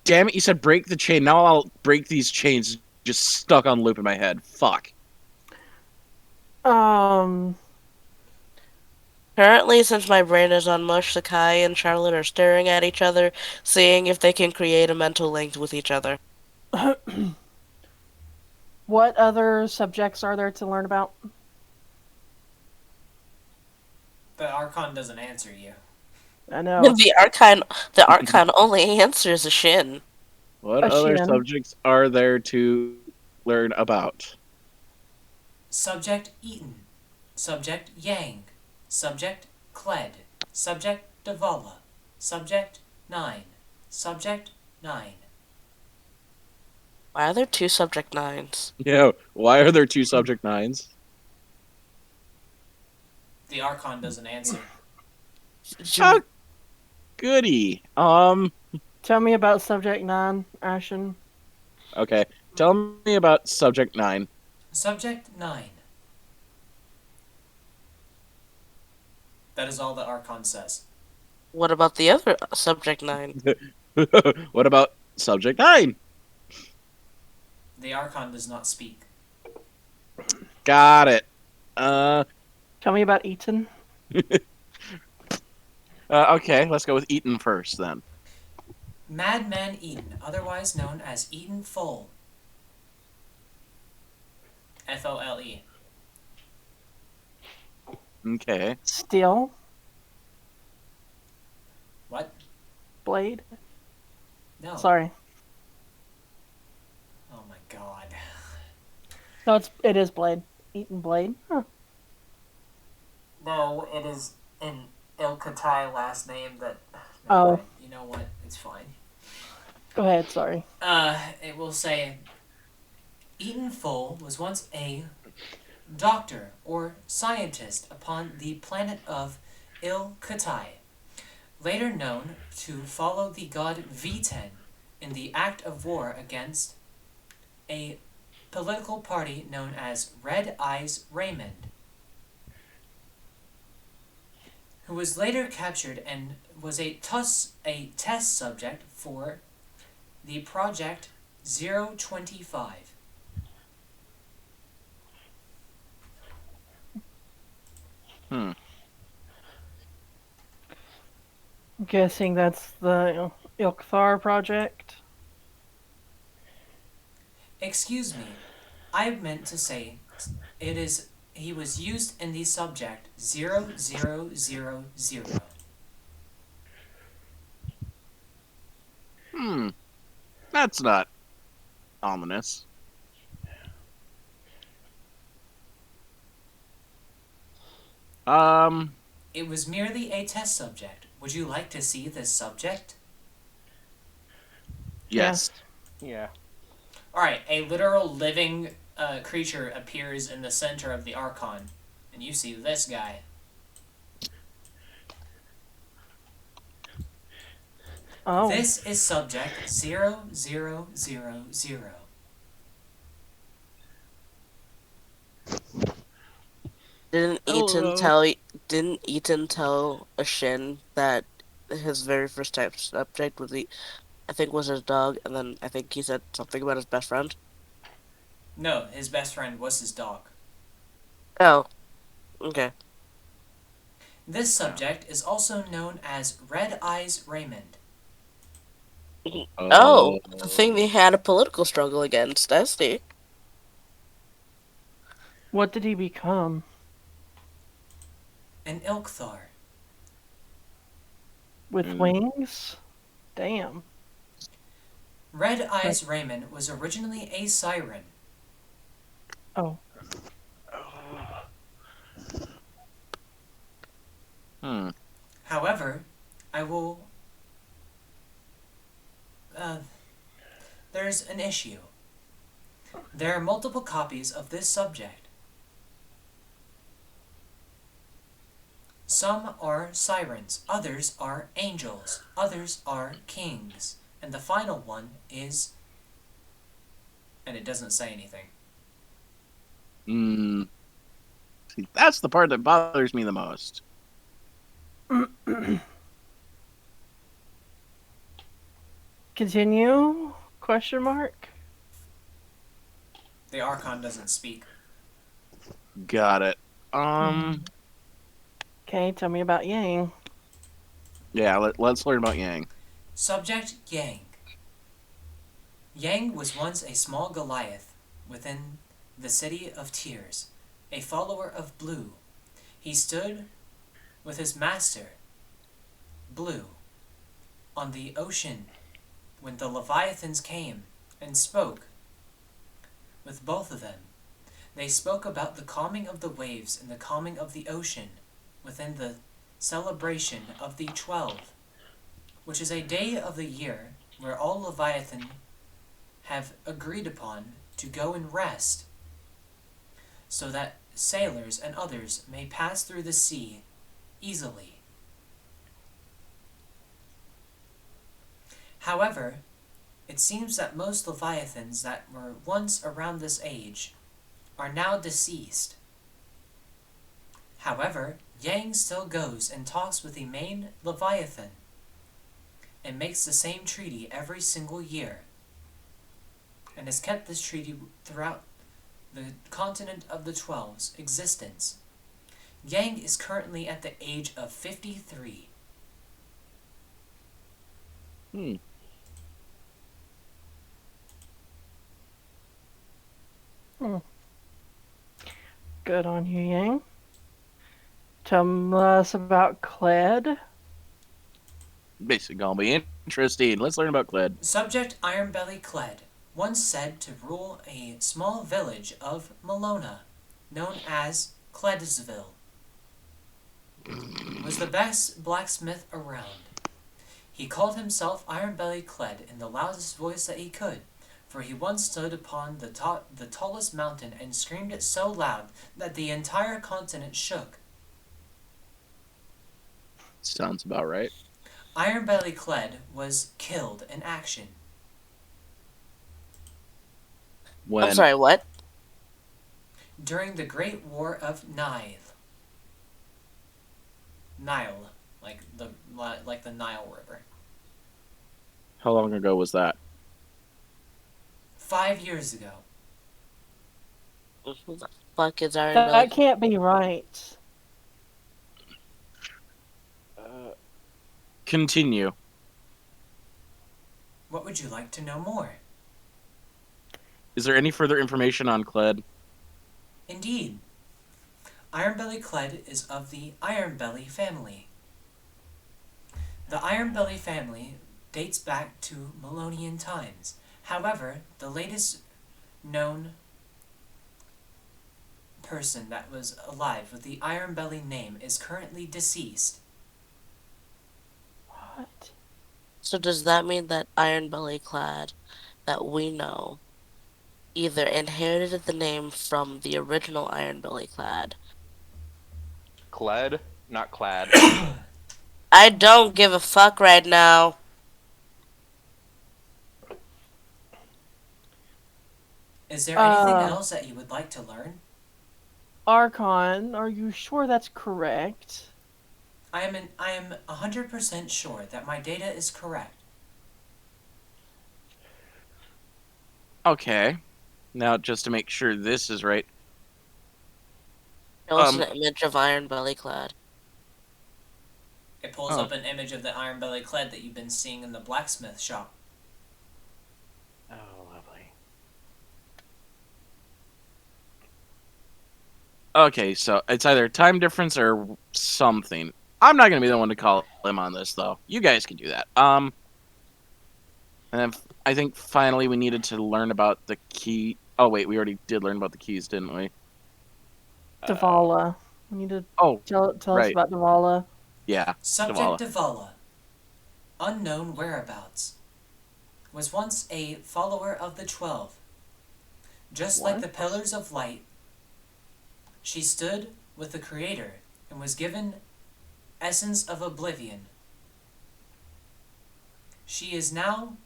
Damn it! You said break the chain. Now I'll break these chains. Just stuck on loop in my head. Fuck. Um, Currently, since my brain is on mush, Sakai and Charlotte are staring at each other, seeing if they can create a mental link with each other. what other subjects are there to learn about? The Archon doesn't answer you. I know. The Archon only answers a Shin. What A other shin. subjects are there to learn about? Subject Eaton. Subject Yang. Subject Kled. Subject Davala. Subject 9. Subject 9. Why are there two subject nines? Yeah. Why are there two subject nines? The Archon doesn't answer. Oh, goody. Tell me about subject 9, Ashen. Okay. Tell me about subject 9. Subject 9. That is all the Archon says. What about the other subject nine? What about subject 9? The Archon does not speak. Got it. Tell me about Eaton. Okay, let's go with Eaton first then. Madman Eaton, otherwise known as Eaton Fole. Fole. Okay. Steel. What? Blade. No. Sorry. Oh my god. No, it is Blade. Eaton Blade. Huh. No, it is an Ilkatai last name that. Oh. Mind. You know what? It's fine. Go ahead, sorry. It will say Eaton Fole was once a doctor or scientist upon the planet of Ilkatai, later known to follow the god V10 in the act of war against a political party known as Red Eyes Raymond, who was later captured and was a test subject for the Project 025. Hmm. I'm guessing that's the Ilkthar project. Excuse me, I meant to say he was used in the subject 0000. That's not ominous. It was merely a test subject. Would you like to see this subject? Yes. Yeah. Alright, a literal living creature appears in the center of the Archon, and you see this guy. Oh, This is subject 0000. Didn't Eaton Hello. tell didn't Eaton tell Shin that his very first type subject was I think was his dog, and then I think he said something about his best friend. No, his best friend was his dog. Oh, okay. This Yeah. subject is also known as Red Eyes Raymond. Oh, the Oh. thing they had a political struggle against. I see. what did he become? An Ilkthar. With Mm. wings? Damn. Red Like, Eyes Raymond was originally a siren. oh, Hmm. However, I will. Uh, there's an issue. There are multiple copies of this subject. Some are sirens, others are angels, others are kings, and the final one is. And it doesn't say anything. Hmm. See, that's the part that bothers me the most. continue? Question mark. The Archon doesn't speak. Got it. Hmm. Okay, tell me about Yang. Yeah. Let's learn about Yang. Subject Yang. Yang was once a small Goliath within the city of Tears, a follower of Blue. He stood with his master, Blue, on the ocean when the Leviathans came and spoke with both of them. They spoke about the calming of the waves and the calming of the ocean within the celebration of the 12, which is a day of the year where all Leviathan have agreed upon to go and rest, so that sailors and others may pass through the sea easily. However, it seems that most Leviathans that were once around this age are now deceased. However, Yang still goes and talks with the main Leviathan and makes the same treaty every single year, and has kept this treaty throughout the continent of the Twelve's existence. Yang is currently at the age of 53. Hmm. Hmm. Good on you, Yang. Tell us about Cled. Basically, gonna be interesting. Let's learn about Cled. Subject Ironbelly Cled, once said to rule a small village of Malona, known as Cledsville, was the best blacksmith around. He called himself Ironbelly Cled in the loudest voice that he could, for he once stood upon the tallest mountain and screamed it so loud that the entire continent shook. Sounds about right. Ironbelly Cled was killed in action. I'm When sorry, what? During the Great War of Nile. Nile, like the Nile River. how long ago was that? 5 years ago. Who the fuck is Iron Belly? That can't be right. Continue. What would you like to know more? Is there any further information on Cled? Indeed, Ironbelly Cled is of the Ironbelly family. The Ironbelly family dates back to Melonian times. However, the latest known person that was alive with the Ironbelly name is currently deceased. What? So does that mean that Iron Belly Clad that we know either inherited the name from the original Iron Belly Clad? Clad, not clad. I don't give a fuck right now. Is there anything Uh, else that you would like to learn? Archon, are you sure that's correct? I am 100% sure that my data is correct. Okay. Now, just to make sure this is right. Show us an image of Iron Belly clad. It pulls Oh. up an image of the Iron Belly Cled that you've been seeing in the blacksmith shop. Oh, lovely. Okay, so it's either time difference or something. I'm not gonna be the one to call him on this, though. You guys can do that. And then I think finally we needed to learn about the key. Oh wait, we already did learn about the keys, didn't we? Davala. You need to Oh, tell us right. about Davala. Yeah, Subject Davala. Davala, unknown whereabouts, was once a follower of the 12. Just like What? the Pillars of Light, she stood with the Creator and was given essence of oblivion. She is now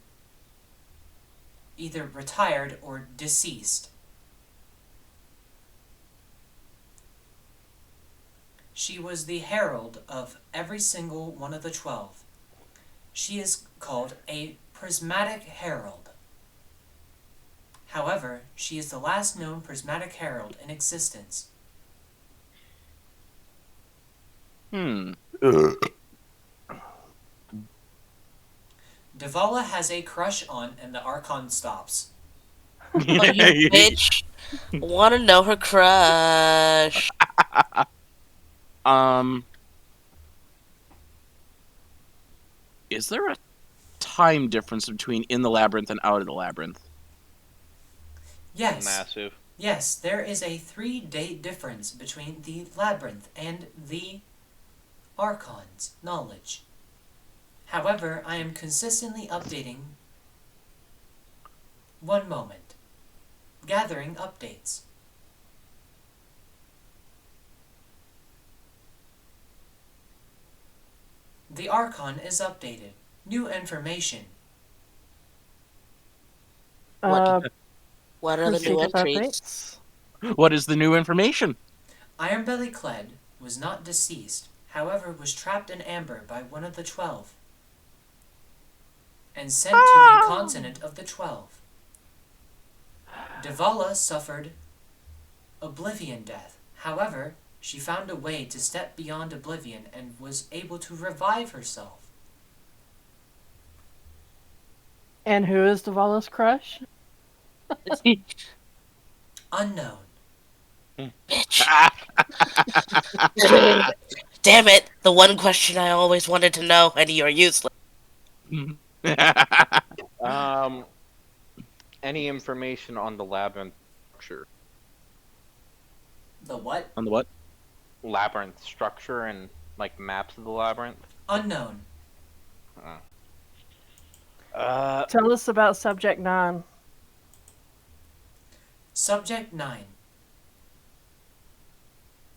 either retired or deceased. She was the herald of every single one of the 12. She is called a prismatic herald. However, she is the last known prismatic herald in existence. Davala has a crush on, and the Archon stops. Oh, you bitch. Wanna know her crush. um, is there a time difference between in the labyrinth and out of the labyrinth? Yes, Massive. yes, there is a 3-day difference between the labyrinth and the Archon's knowledge. However, I am consistently updating. One moment. Gathering updates. The Archon is updated. New information. Uh, What are the proceed new with entries? updates. What is the new information? Ironbelly Cled was not deceased, however was trapped in amber by one of the 12 and sent to the continent of the 12. Davala suffered oblivion death. However, she found a way to step beyond oblivion and was able to revive herself. And who is Davala's crush? Unknown. Bitch. Damn it. The one question I always wanted to know, and you're useless. Um, any information on the labyrinth structure? The what? On the what? Labyrinth structure and like maps of the labyrinth. Unknown. Tell us about Subject 9. Subject 9.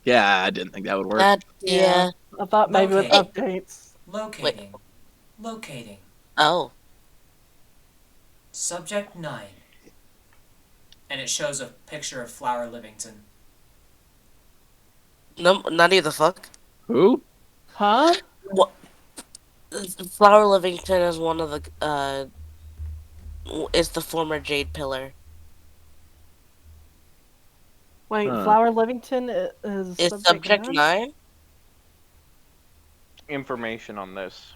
Yeah, I didn't think that would work. Yeah. I thought maybe with Okay. updates. Locating. Locating. Oh. Subject 9. And it shows a picture of Flower Livington. No, not either fuck. Who? Huh? What? Flower Livington is one of the, is the former Jade Pillar. Wait, Huh. Flower Livington is Is Subject 9? 9? Information on this.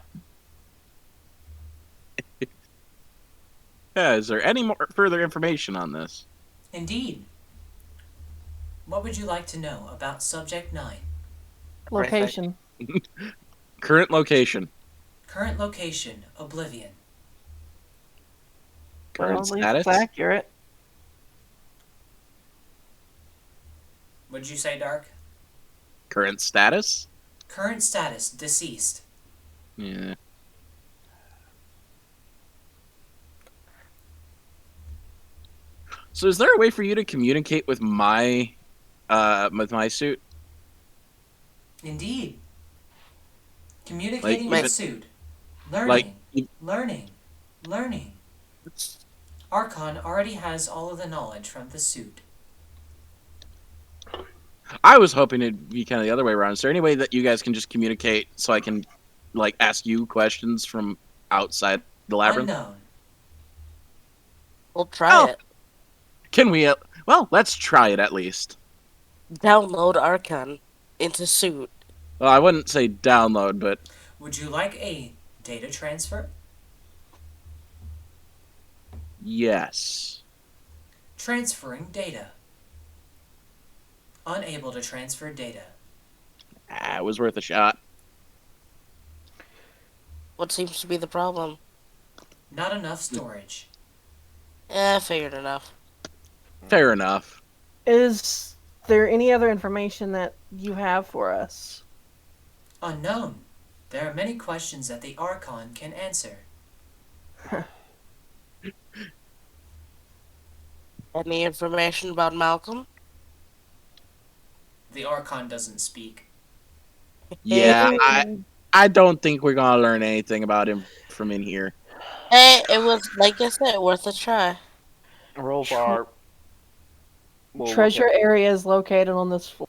Yeah, is there any more further information on this? Indeed. What would you like to know about Subject 9? Location. Current location. Current location, Oblivion. Current Well, at least status. it's accurate. What'd you say, Dark? Current status. Current status, deceased. Yeah. So, is there a way for you to communicate with my suit? Indeed. Communicating Like, with suit. Learning. like, Learning. Learning. Archon already has all of the knowledge from the suit. I was hoping it'd be kind of the other way around. Is there any way that you guys can just communicate so I can, like, ask you questions from outside the labyrinth? Unknown. We'll try Oh, it. can we? Well, let's try it at least. Download Archon into suit. Well, I wouldn't say download, but Would you like a data transfer? yes. Transferring data. Unable to transfer data. It was worth a shot. What seems to be the problem? Not enough storage. Figured enough. Fair enough. Is there any other information that you have for us? Unknown. There are many questions that the Archon can answer. Any information about Malcolm? The Archon doesn't speak. Yeah, I don't think we're gonna learn anything about him from in here. Hey, it was, like I said, worth a try. Rovar will look Treasure at- area is located on this floor.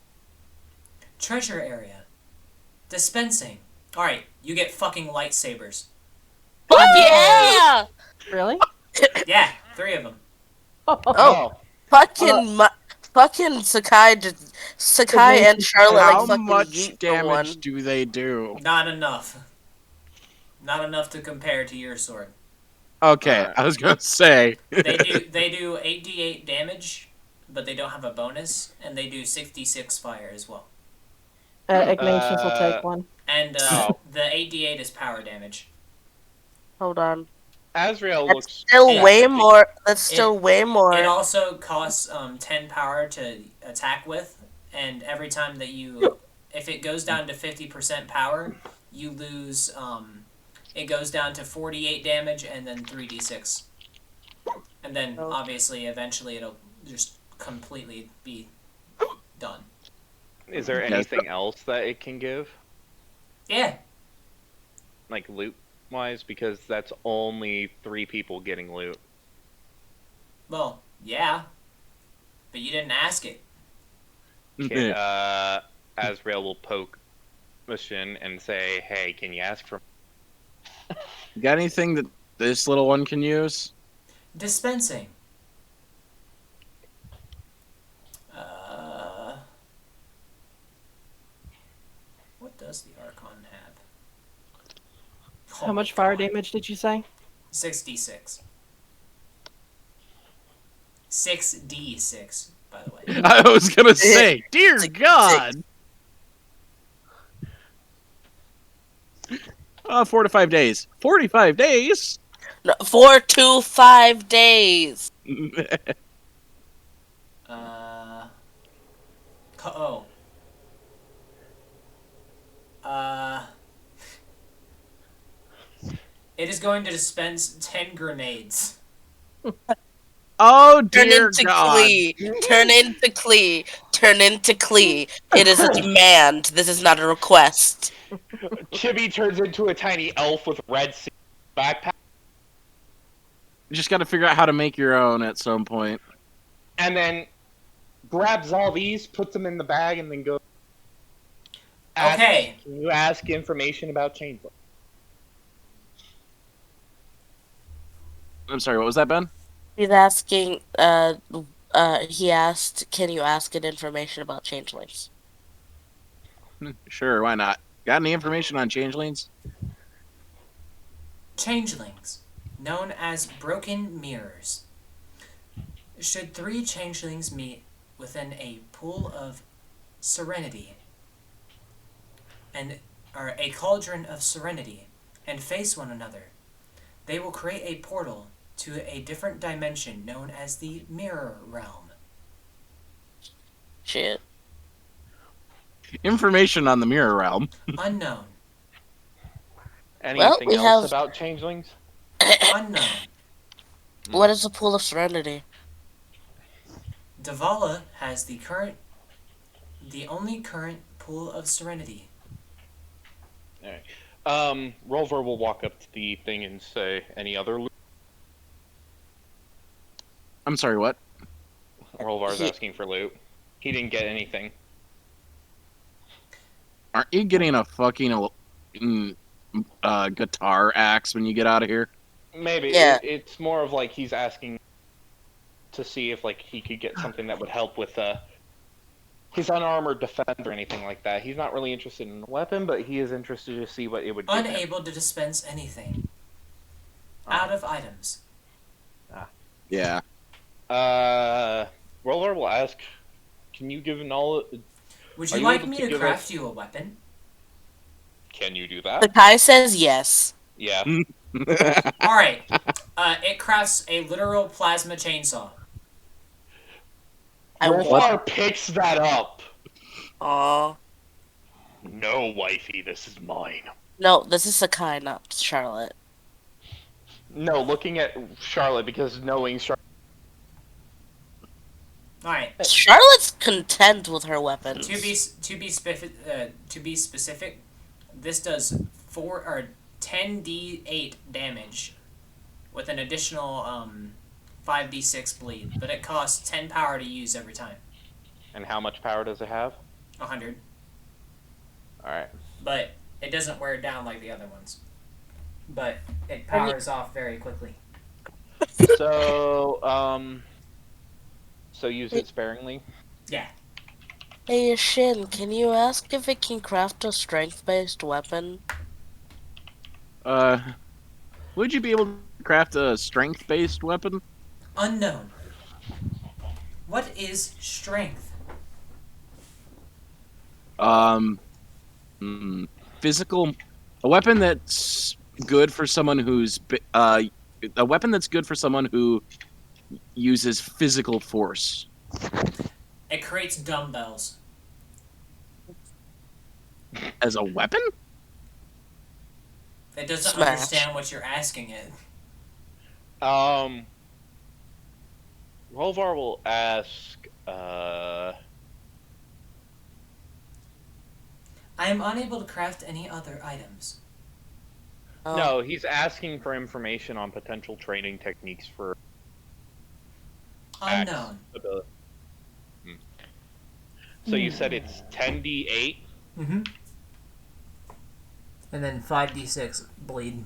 Treasure area. Dispensing. Alright, you get fucking lightsabers. Yeah! Really? Yeah, 3 of them. Oh, fucking Sakai and Charlotte How like fucking much yeet for damage one. do they do? Not enough. Not enough to compare to your sword. Okay, I was gonna say. They do 8d8 damage, but they don't have a bonus, and they do 66 fire as well. Ignatius will take one. And Oh. the 8d8 is power damage. Hold on. Azrael That's looks still Yeah. way more. That's still way It more. also costs 10 power to attack with, and every time that you, if it goes down to 50% power, you lose. It goes down to 48 damage and then 3d6, and then Oh. obviously eventually it'll just completely be done. Is there anything else that it can give? Yeah. Like loot wise? Because that's only 3 people getting loot. Well, yeah. But you didn't ask it. Okay, Azrael will poke Mission and say, hey, can you ask for... You got anything that this little one can use? Dispensing. What does the Archon have? How much fire damage did you say? 6d6. 6d6, by the way. I was gonna say, dear God. 4 to 5 days. 45 days. No, 4 to 5 days. Oh. It is going to dispense 10 grenades. Oh Turn dear into God. Klee. Turn into Klee. Turn into Klee. It is a demand. This is not a request. Chibi turns into a tiny elf with red backpack, You just got to figure out how to make your own at some point. and then grabs all these, puts them in the bag, and then goes... Okay. Can you ask information about Changeling? I'm sorry, what was that, Ben? He's asking, he asked, can you ask it information about changelings? Sure, why not? Got any information on changelings? Changelings, known as broken mirrors. Should 3 changelings meet within a pool of serenity, or a cauldron of serenity, and face one another, they will create a portal to a different dimension known as the mirror realm. Shit. Information on the mirror realm. Unknown. Anything we else have- about Changelings? Unknown. What is the pool of serenity? Davala has the only current pool of serenity. Rover will walk up to the thing and say, any other loot? I'm sorry, what? Rolvar's He, asking for loot. He didn't get anything. Aren't you getting a fucking guitar axe when you get out of here? Maybe yeah. it's more of like he's asking to see if like he could get something that would help with his unarmored defense or anything like that. He's not really interested in the weapon, but he is interested to see what it would give him. Unable to dispense anything. Oh. Out of items. Yeah. Rolvar will ask, "Can you give knowledge? Would Are you you like able me to to give craft us- you a weapon? Can you do The that?" guy says yes. Yeah. Alright. It crafts a literal plasma chainsaw. I want. Rolvar picks that up. Aw. No, wifey, this is mine. No, this is Sakai, not Charlotte. No, looking at Charlotte because knowing Charlotte. Alright. Charlotte's content with her weapons. To be specific, this does 10d8 damage with an additional 5d6 bleed, but it costs 10 power to use every time. And how much power does it have? 100. Alright. But it doesn't wear down like the other ones. But it powers off very quickly. So, so use it sparingly. Yeah. Hey Shin, can you ask if it can craft a strength-based weapon? Would you be able to craft a strength-based weapon? Unknown. What is strength? Physical, a weapon that's good for someone a weapon that's good for someone who uses physical force. It creates dumbbells. As a weapon? It doesn't Smash. understand what you're asking it. Rolvar will ask, I am unable to craft any other items. Oh. No, he's asking for information on potential training techniques for axe Unknown. ability. So you said it's 10d8? Mm-hmm. And then 5d6 bleed.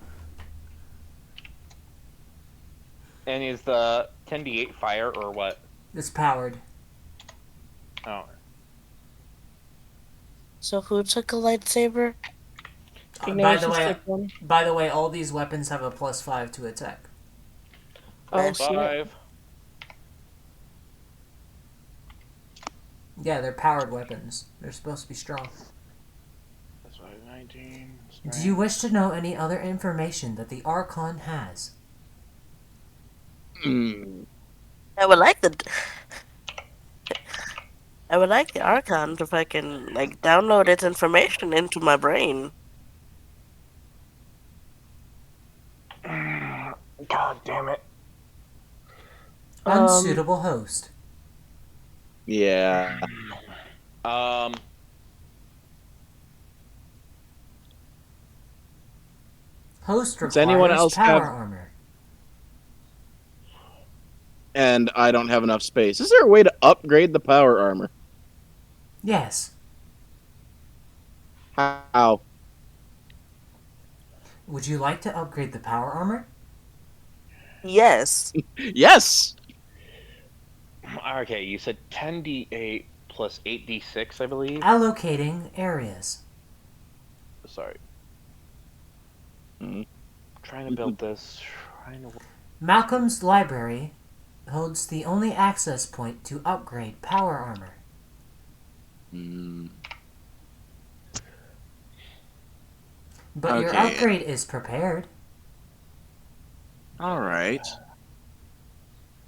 And is the 10d8 fire or what? It's powered. Oh. So who took a lightsaber? By the way, all these weapons have a +5 to attack. Oh, snap. 5. Yeah, they're powered weapons. They're supposed to be strong. That's 5, 19. Do you wish to know any other information that the Archon has? I would like the Archon if I can like download its information into my brain. God damn it. Unsuitable host. Yeah. Host Does requires anyone else power have- armor. And I don't have enough space. Is there a way to upgrade the power armor? Yes. How? Would you like to upgrade the power armor? Yes. Yes! Okay, you said 10d8 plus 8d6, I believe? Allocating areas. Sorry. Hmm. Trying to build this. Malcolm's library holds the only access point to upgrade power armor. But your Okay. upgrade is prepared. Alright.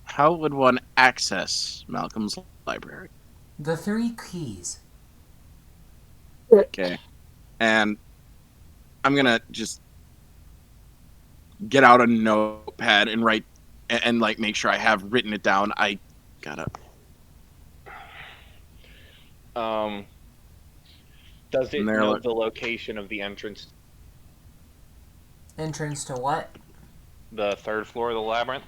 How would one access Malcolm's library? The 3 keys. Okay. And I'm gonna just get out a notepad and write and like make sure I have written it down. I gotta. Does it And they're know like- the location of the entrance, Entrance to what? the third floor of the labyrinth?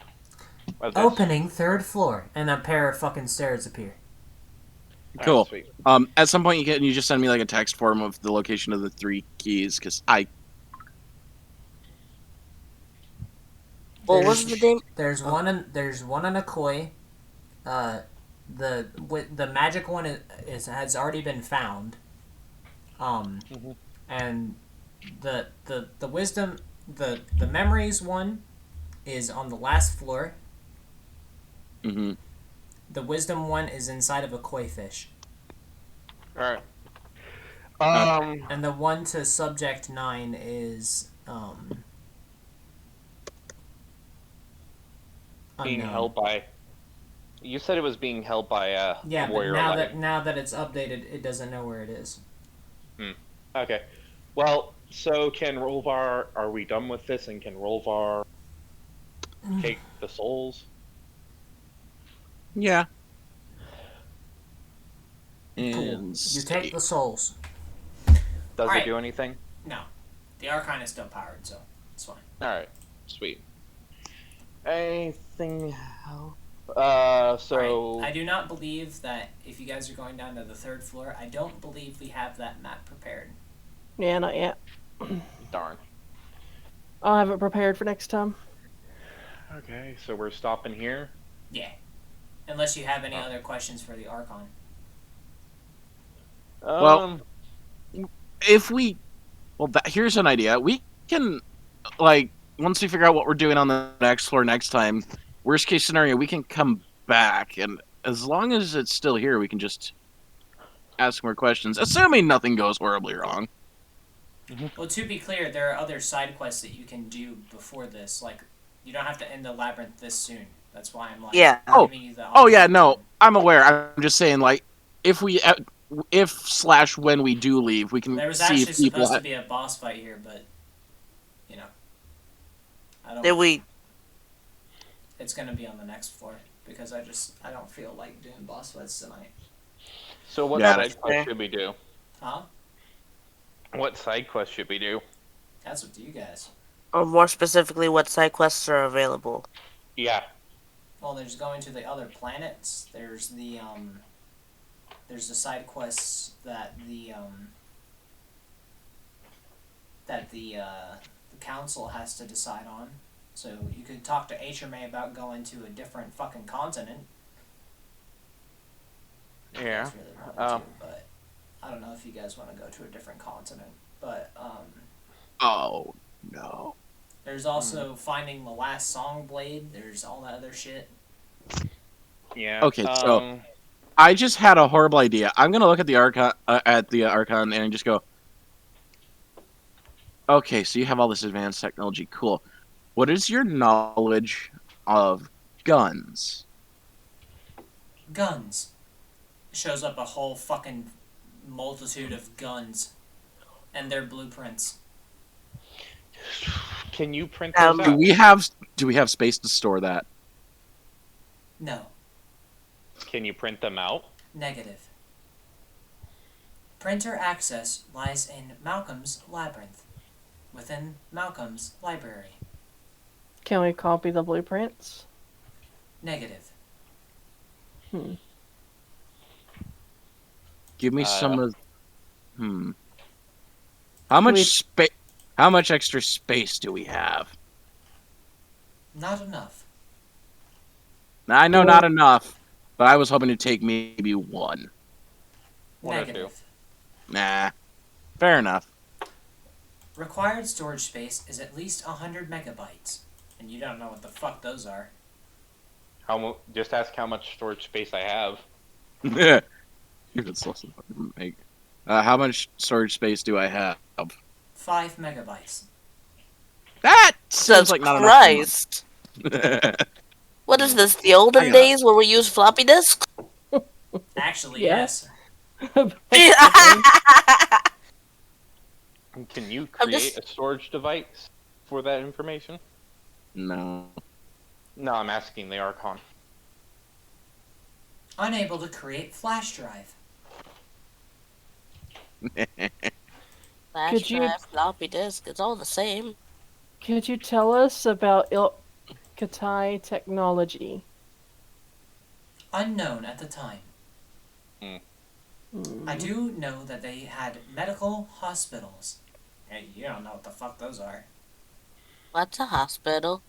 Oh, that's Opening third floor, and a pair of fucking stairs appear. all right, Cool. sweet. At some point, you just send me like a text form of the location of the 3 keys because I What was the name? There's Oh. there's one in a koi. Uh, the magic one has already been found. Mhm. And the wisdom the memories one is on the last floor. hmm The wisdom one is inside of a koi fish. All right. Okay. And the one to subject 9 is Being unknown. held by. You said it was being held by a Yeah, but warrior light. now that it's updated, it doesn't know where it is. Hmm. Okay. Well, so can Rolvar? Are we done with this? And can Rolvar take the souls? Yeah. Cool. And You take the souls. Does All it right. do anything? No, the Archon is still powered, so it's fine. All right. Sweet. Anything else? So All right. I do not believe that if you guys are going down to the third floor, I don't believe we have that map prepared. Yeah, not yet. darn. I'll have it prepared for next time. Okay, so we're stopping here. Yeah. Unless you have any Oh. other questions for the Archon. Well, if we, here's an idea. We can, like, once we figure out what we're doing on the next floor next time, worst case scenario, we can come back, and as long as it's still here, we can just ask more questions, assuming nothing goes horribly wrong. Well, to be clear, there are other side quests that you can do before this. Like, you don't have to end the labyrinth this soon. That's why I'm like Yeah. giving you the Oh yeah, no, option. I'm aware. I'm just saying, like, if we, if slash when we do leave, we can There was see actually if people. supposed to be a boss fight here, but you know, I don't. Did we? It's gonna be on the next floor because I don't feel like doing boss fights tonight. So what Yeah, side that's quest fair. should we do? Huh? What side quest should we do? That's up to you guys. Or more specifically, what side quests are available? Yeah. Well, there's going to the other planets. There's the side quests that the council has to decide on. So you could talk to HMA about going to a different fucking continent. If you Yeah. guys really wanted to, but I don't know if you guys want to go to a different continent. But Oh no. there's also finding the last song blade. There's all that other shit. Yeah. Okay, so I just had a horrible idea. I'm gonna look at the Archon and just go. Okay, so you have all this advanced technology. Cool. What is your knowledge of guns? Guns. Shows up a whole fucking multitude of guns and their blueprints. Can you print Um, those Do out? we have space to store that? No. Can you print them out? Negative. Printer access lies in Malcolm's labyrinth, within Malcolm's library. Can we copy the blueprints? Negative. Give me Uh, some of. How much we- space? How much extra space do we have? Not enough. I know Well- not enough, but I was hoping to take maybe one. One or two. Negative. Nah, fair enough. Required storage space is at least 100 megabytes. And you don't know what the fuck those are. Just ask how much storage space I have. It's less than fucking meg. How much storage space do I have? 5 megabytes. That seems Jesus like not Christ! enough. What is this? The olden Hang on. days where we used floppy disks? Actually, Yeah. yes. Can you I'm create just- a storage device for that information? No. No, I'm asking the Archon. Unable to create flash drive. Flash Could you- drive, floppy disk, it's all the same. Could you tell us about Katai technology? Unknown at the time. I Hmm. do know that they had medical hospitals. Hey, you don't know what the fuck those are. What's a hospital?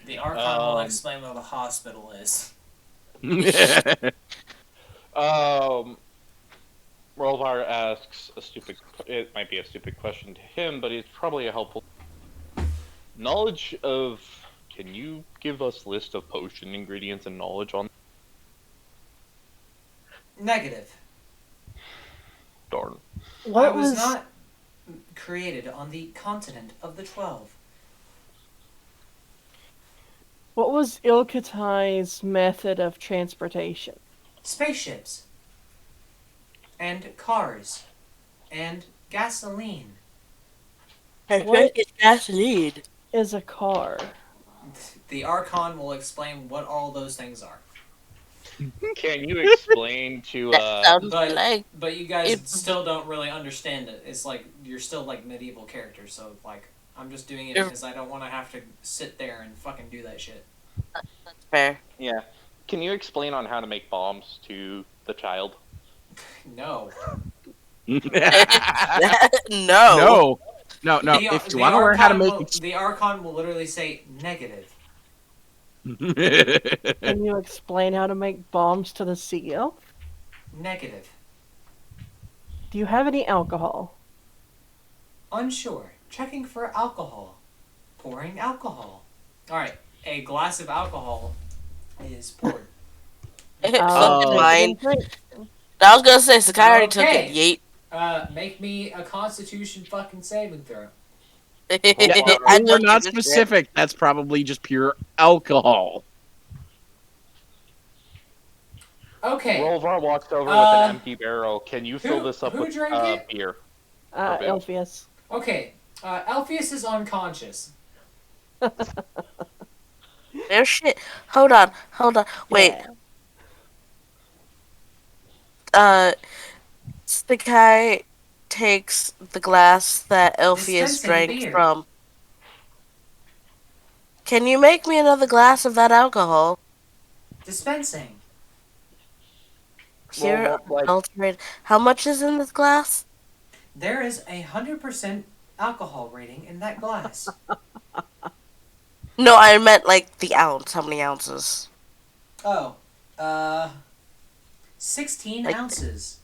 The Archon will Um, explain what a hospital is. um, Rolvar asks a stupid. It might be a stupid question to him, but it's probably a helpful knowledge of. Can you give us list of potion ingredients and knowledge on? Negative. Darn. I What was was not created on the continent of the 12. what was Ilkatai's method of transportation? Spaceships. And cars. And gasoline. I What think it's gasoline. is a car? The Archon will explain what all those things are. Can you explain to That sounds But like but you guys it. still don't really understand it. It's like you're still like medieval characters, so like I'm just doing it You're because I don't want to have to sit there and fucking do that shit. fair. Yeah. Can you explain on how to make bombs to the child? No. No. No. No, no. The If you the want to learn how to Archon make will the Archon will literally say negative. Can you explain how to make bombs to the sea elf? Negative. Do you have any alcohol? Unsure. Checking for alcohol. Pouring alcohol. Alright, a glass of alcohol is poured. So did Oh. mine. Drink. I was gonna say Sakai already took it. Okay. Yeet. Make me a constitution fucking saving throw. I We were don't not give a shit. specific. That's probably just pure alcohol. Okay. Rolvar walks over with Uh, an empty barrel. Can you fill this up who with drank it? beer? Or booze. Elphius. Okay. Alpheus is unconscious. There's shit. Hold on. Wait. Yeah. The guy takes the glass that Elpheus Dispensing drank beer. from. Can you make me another glass of that alcohol? Dispensing. Here, Well, like- adulterated. How much is in this glass? There is 100% alcohol rating in that glass. No, I meant like the ounce. How many ounces? Oh. 16 Like- ounces.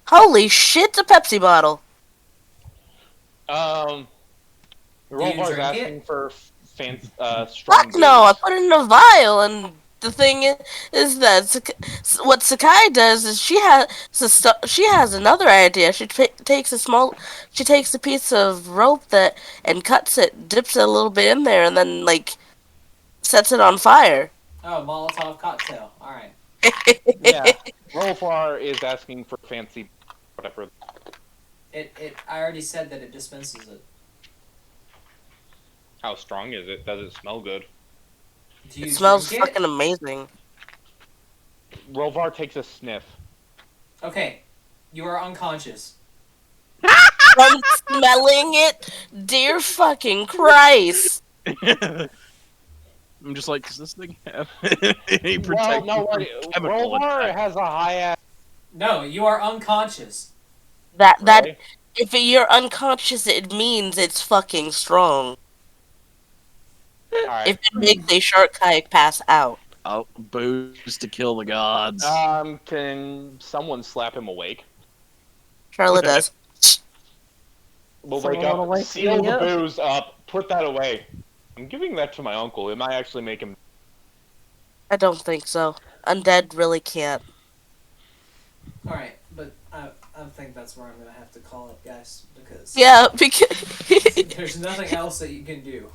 Holy shit! It's a Pepsi bottle. Um, you Rolvar's drink asking it? for strong Fuck no! I booze. put it in a vial, and the thing is that what Sakai does is she has another idea. She takes she takes a piece of rope and cuts it, dips it a little bit in there, and then like sets it on fire. Oh, Molotov cocktail. Alright. Yeah, Rolvar is asking for fancy, whatever. I already said that it dispenses it. How strong is it? Does it smell good? Do you It smells drink fucking amazing. Rolvar takes a sniff. it? Okay. You are unconscious. From smelling it, dear fucking Christ! I'm just like, does this thing have Well, any protection no, from wait. chemical Rolvar attack? has a high ass. No, you are unconscious. That Really? if you're unconscious, it means it's fucking strong. Alright. If it makes a shark kayak pass out. Oh, booze to kill the gods. Can someone slap him awake? Charlotte does. We'll Someone wake wanna up, wake seal me the up? booze up, put that away. I'm giving that to my uncle. It might actually make him. I don't think so. Undead really can't. Alright, but I think that's where I'm gonna have to call it, guys, because Yeah, because there's nothing else that you can do.